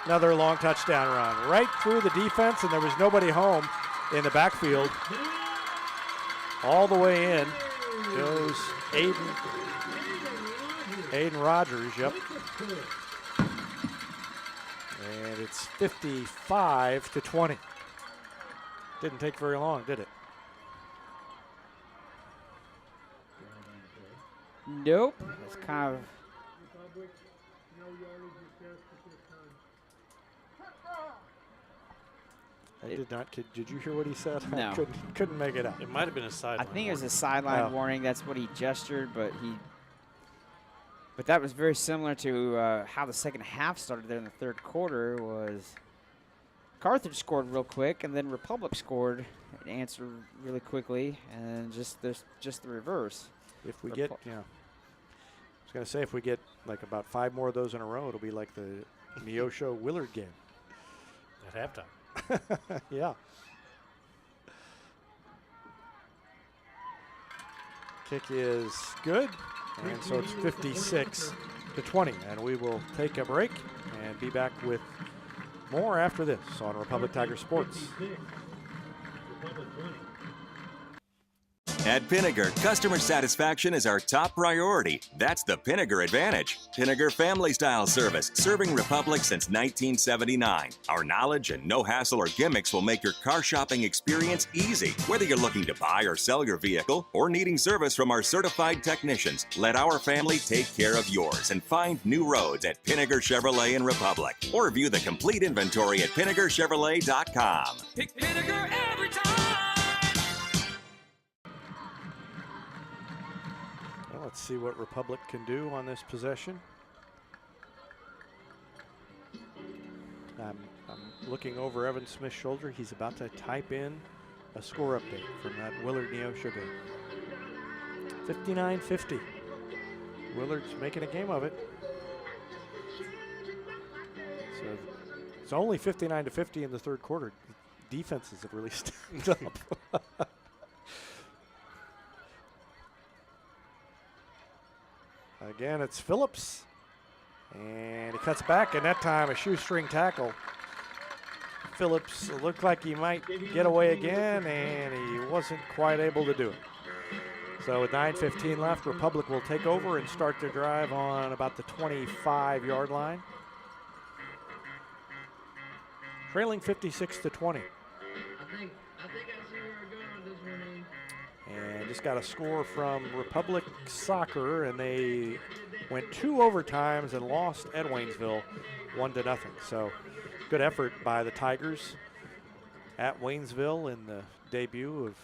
another long touchdown run right through the defense, and there was nobody home in the backfield. All the way in goes Aiden Rogers, yep. And it's 55-20. Didn't take very long, did it? Nope. It's kind of. I did not. Did you hear what he said? No. I couldn't make it out. It might have been a sideline. I think it was a sideline warning. That's what he gestured, but that was very similar to how the second half started there in the third quarter. Was Carthage scored real quick, and then Republic scored and answered really quickly, and just the reverse. If we get, I was going to say, if we get like about 5 more of those in a row, it'll be like the Neosho Willard game at halftime. Yeah. Kick is good, and so it's 56-20, and we will take a break and be back with more after this on Republic Tiger Sports. At Pinnaker, customer satisfaction is our top priority. That's the Pinnaker Advantage. Pinnaker Family Style Service, serving Republic since 1979. Our knowledge and no hassle or gimmicks will make your car shopping experience easy. Whether you're looking to buy or sell your vehicle or needing service from our certified technicians, let our family take care of yours and find new roads at Pinnaker Chevrolet in Republic. Or view the complete inventory at PinnakerChevrolet.com. Pick Pinnaker every time. Let's see what Republic can do on this possession. I'm looking over Evan Smith's shoulder. He's about to type in a score update from that Willard Neosho game. 59-50. Willard's making a game of it. So it's only 59-50 in the third quarter. Defenses have really stepped up. Again, it's Phillips, and he cuts back, and that time a shoestring tackle. Phillips looked like he might get away again, and he wasn't quite able to do it. So with 9:15 left, Republic will take over and start their drive on about the 25-yard line. Trailing 56-20. And just got a score from Republic Soccer, and they went 2 overtimes and lost at Waynesville 1-0. So good effort by the Tigers at Waynesville in the debut of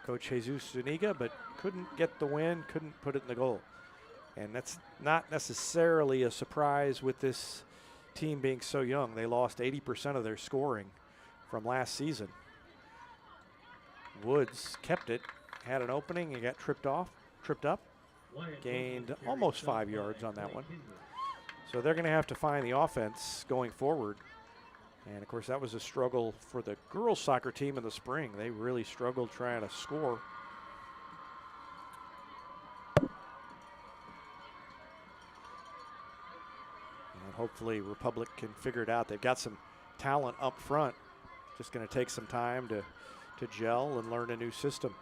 Coach Jesus Zuniga, but couldn't get the win, couldn't put it in the goal. And that's not necessarily a surprise with this team being so young. They lost 80% of their scoring from last season. Woods kept it, had an opening, and got tripped up, gained almost 5 yards on that one. So they're going to have to find the offense going forward. And of course, that was a struggle for the girls soccer team in the spring. They really struggled trying to score. And hopefully Republic can figure it out. They've got some talent up front. Just going to take some time to to gel and learn a new system.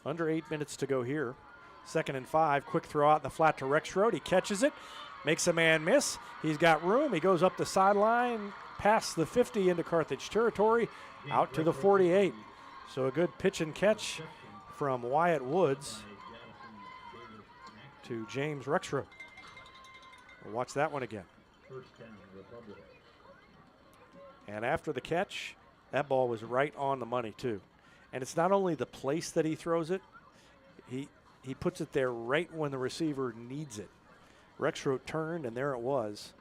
Under 8 minutes to go here. 2nd and 5, quick throw out in the flat to Rexroad. He catches it, makes a man miss. He's got room. He goes up the sideline, past the 50 into Carthage territory, out to the 48. So a good pitch and catch from Wyatt Woods to James Rexroad. We'll watch that one again. And after the catch, that ball was right on the money too. And it's not only the place that he throws it, he puts it there right when the receiver needs it. Rexroad turned, and there it was.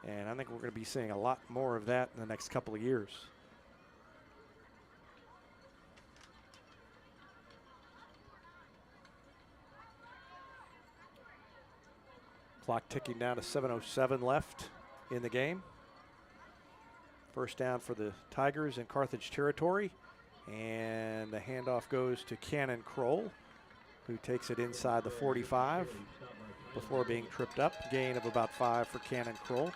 And I think we're going to be seeing a lot more of that in the next couple of years. Clock ticking down to 7:07 left in the game. First down for the Tigers in Carthage territory. And the handoff goes to Cannon Kroll, who takes it inside the 45 before being tripped up. Gain of about 5 for Cannon Kroll.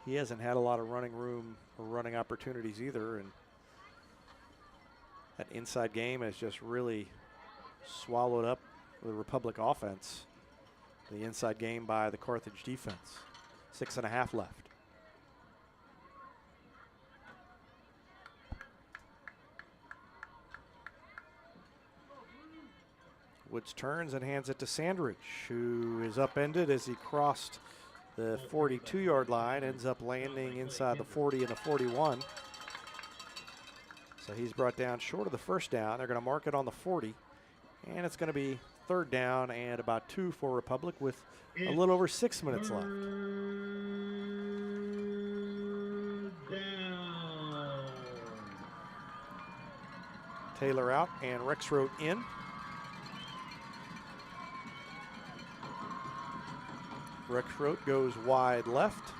He hasn't had a lot of running room or running opportunities either, and that inside game has just really swallowed up the Republic offense. The inside game by the Carthage defense. 6.5 left. Woods turns and hands it to Sandridge, who is upended as he crossed the 42-yard line, ends up landing inside the 40 and the 41. So he's brought down short of the first down. They're going to mark it on the 40, and it's going to be 3rd down and about 2 for Republic with a little over 6 minutes left. Taylor out and Rexroad in. Rexroad goes wide left.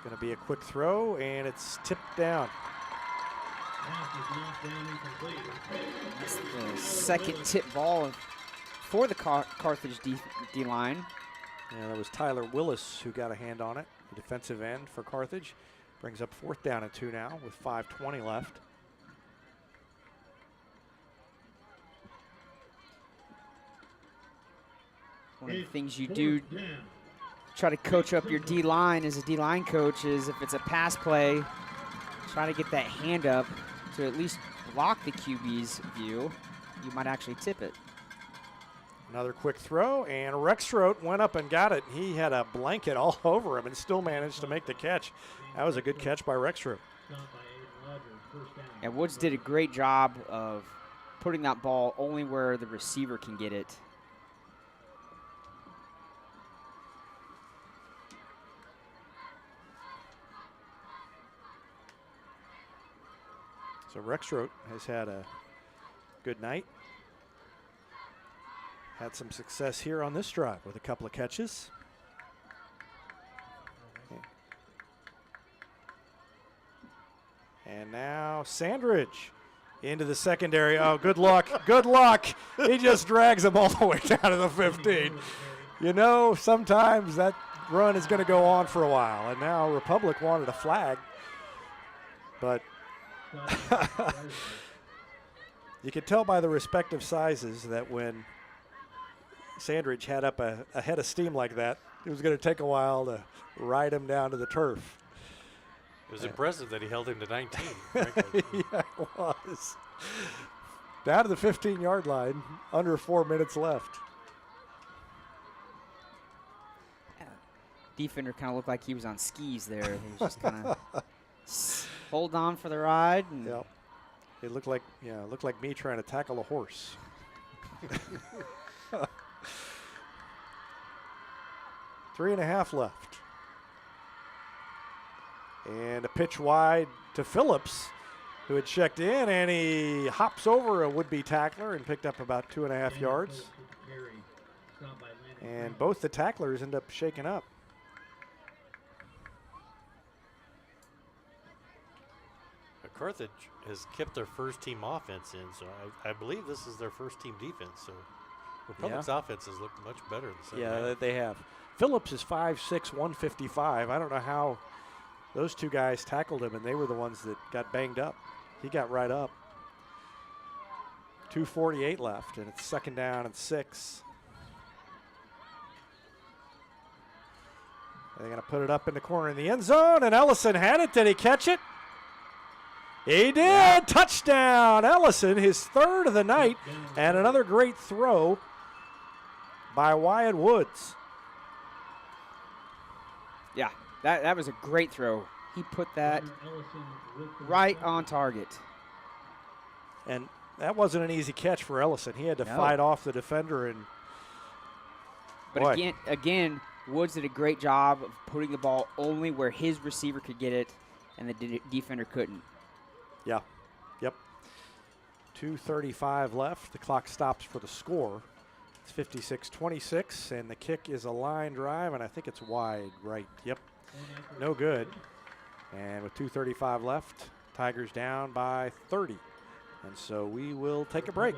Going to be a quick throw, and it's tipped down. That's the second tip ball for the Carthage D-line. Yeah, that was Tyler Willis who got a hand on it, the defensive end for Carthage. Brings up 4th down and 2 now with 5:20 left. One of the things you do try to coach up your D-line as a D-line coach is if it's a pass play, try to get that hand up to at least block the QB's view. You might actually tip it. Another quick throw, and Rexroad went up and got it. He had a blanket all over him and still managed to make the catch. That was a good catch by Rexroad. And Woods did a great job of putting that ball only where the receiver can get it. So Rexroad has had a good night. Had some success here on this drive with a couple of catches. And now Sandridge into the secondary. Oh, good luck. Good luck. He just drags him all the way down to the 15. You know, sometimes that run is going to go on for a while. And now Republic wanted a flag. But you can tell by the respective sizes that when Sandridge had up a head of steam like that, it was going to take a while to ride him down to the turf. It was impressive that he held him to 19, frankly. Yeah, it was. Down to the 15-yard line, under 4 minutes left. Defender kind of looked like he was on skis there. He was just kind of hold on for the ride. And yep. It looked like me trying to tackle a horse. 3.5 left. And a pitch wide to Phillips, who had checked in, and he hops over a would-be tackler and picked up about 2.5 yards. And both the tacklers end up shaking up. Carthage has kept their first team offense in, so I believe this is their first team defense. So Republic's offense has looked much better in the second half. They have. Phillips is 5'6", 155. I don't know how those two guys tackled him, and they were the ones that got banged up. He got right up. 2:48 left, and it's 2nd down and 6. They're going to put it up in the corner in the end zone, and Ellison had it. Did he catch it? He did. Yeah. Touchdown, Ellison, his 3rd of the night, and another great throw by Wyatt Woods. Yeah, that was a great throw. He put that right on target. And that wasn't an easy catch for Ellison. He had to fight off the defender. But again, Woods did a great job of putting the ball only where his receiver could get it and the defender couldn't. Yeah. Yep. 2:35 left. The clock stops for the score. It's 56-26, and the kick is a line drive, and I think it's wide right. Yep. No good. And with 2:35 left, Tigers down by 30. And so we will take a break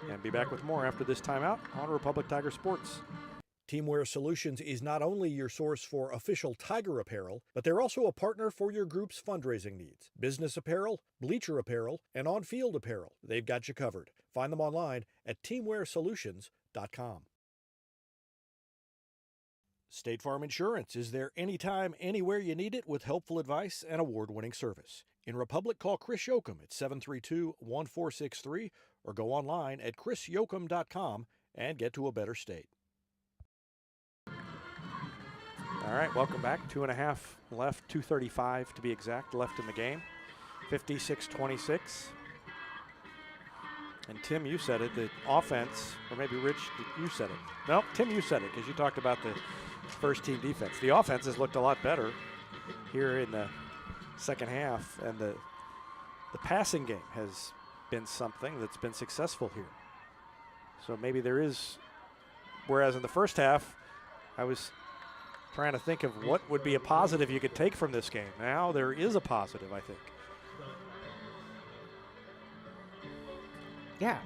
and be back with more after this timeout on Republic Tiger Sports. Teamwear Solutions is not only your source for official Tiger apparel, but they're also a partner for your group's fundraising needs. Business apparel, bleacher apparel, and on-field apparel. They've got you covered. Find them online at teamwearsolutions.com. State Farm Insurance is there anytime, anywhere you need it with helpful advice and award-winning service. In Republic, call Chris Yoakum at 732-1463 or go online at chrisyoakum.com and get to a better state. All right, welcome back. 2.5 left, 2:35 to be exact, left in the game. 56-26. And Tim, you said it, the offense, or maybe Rich, you said it. No, Tim, you said it, because you talked about the first team defense. The offense has looked a lot better here in the second half, and the passing game has been something that's been successful here. So maybe there is, whereas in the first half, I was trying to think of what would be a positive you could take from this game. Now there is a positive, I think. Yeah,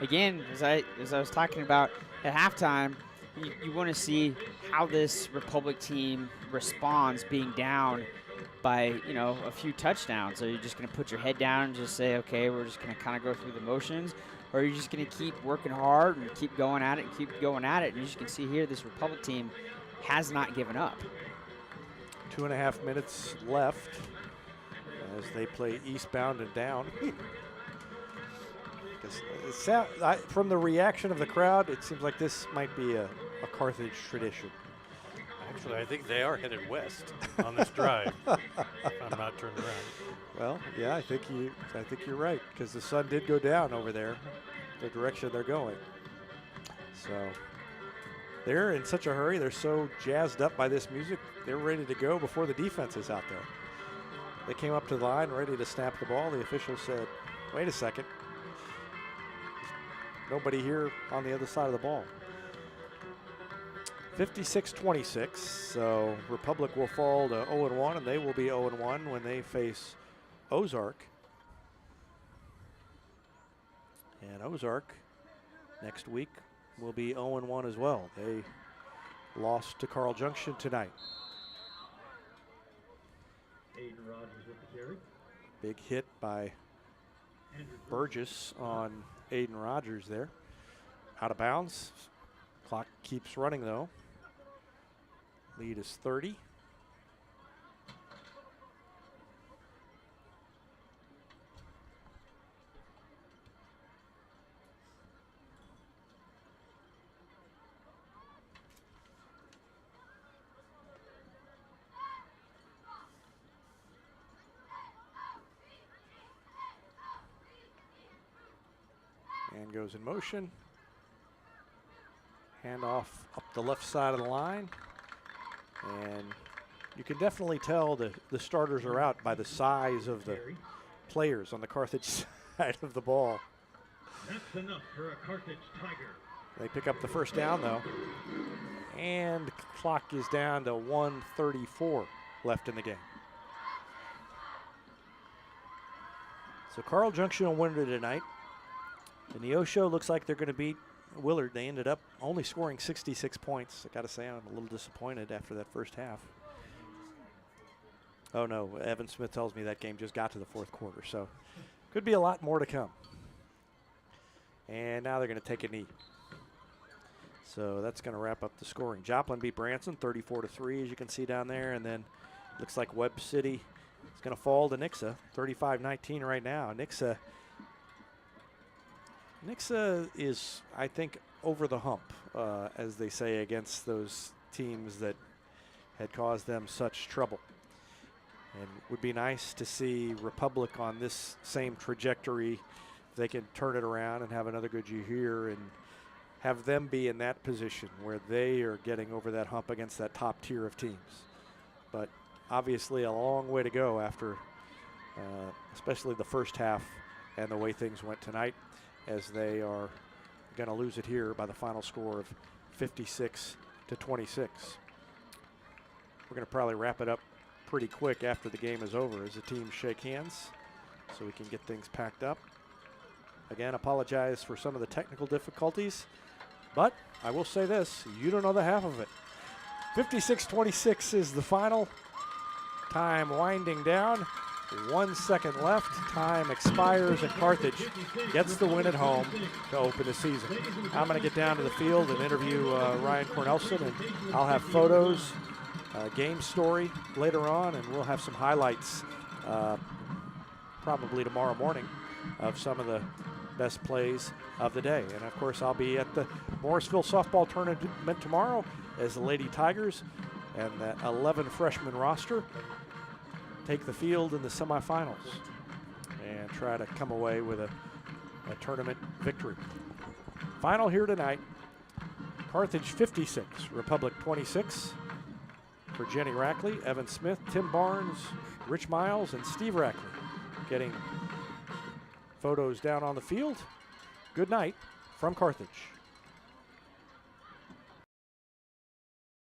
again, as I was talking about at halftime, you want to see how this Republic team responds being down by, a few touchdowns. Are you just going to put your head down and just say, okay, we're just going to kind of go through the motions? Or are you just going to keep working hard and keep going at it and keep going at it? And as you can see here, this Republic team has not given up. 2.5 minutes left as they play eastbound and down. From the reaction of the crowd, it seems like this might be a Carthage tradition. Actually, I think they are headed west on this drive. If I'm not turned around. Well, yeah, I think you're right, because the sun did go down over there, the direction they're going. So they're in such a hurry. They're so jazzed up by this music. They're ready to go before the defense is out there. They came up to the line ready to snap the ball. The official said, wait a second. Nobody here on the other side of the ball. 56-26, so Republic will fall to 0-1, and they will be 0-1 when they face Ozark. And Ozark next week will be 0-1 as well. They lost to Carl Junction tonight. Aiden Rogers with the carry. Big hit by Burgess on Aiden Rogers there. Out of bounds. Clock keeps running though. Lead is 30. And goes in motion. Handoff up the left side of the line. And you can definitely tell the starters are out by the size of the players on the Carthage side of the ball. That's enough for a Carthage Tiger. They pick up the first down though. And the clock is down to 1:34 left in the game. So Carl Junction will win it tonight. And the Osho looks like they're going to beat Willard. They ended up only scoring 66 points. I got to say, I'm a little disappointed after that first half. Oh, no. Evan Smith tells me that game just got to the fourth quarter. So could be a lot more to come. And now they're going to take a knee. So that's going to wrap up the scoring. Joplin beat Branson 34-3, as you can see down there. And then looks like Webb City is going to fall to Nixa 35-19 right now. Nixa is, I think, over the hump, as they say, against those teams that had caused them such trouble. And it would be nice to see Republic on this same trajectory. If they can turn it around and have another good year here and have them be in that position where they are getting over that hump against that top tier of teams. But obviously a long way to go after especially the first half and the way things went tonight, as they are going to lose it here by the final score of 56-26. We're going to probably wrap it up pretty quick after the game is over as the teams shake hands so we can get things packed up. Again, apologize for some of the technical difficulties, but I will say this, you don't know the half of it. 56-26 is the final. Time winding down. 1 second left. Time expires, and Carthage gets the win at home to open the season. I'm going to get down to the field and interview Ryan Cornelson, and I'll have photos, game story later on, and we'll have some highlights probably tomorrow morning of some of the best plays of the day. And of course, I'll be at the Morrisville softball tournament tomorrow as the Lady Tigers and that 11 freshman roster take the field in the semifinals and try to come away with a tournament victory. Final here tonight, Carthage 56, Republic 26. For Jenny Rackley, Evan Smith, Tim Barnes, Rich Miles, and Steve Rackley getting photos down on the field. Good night from Carthage.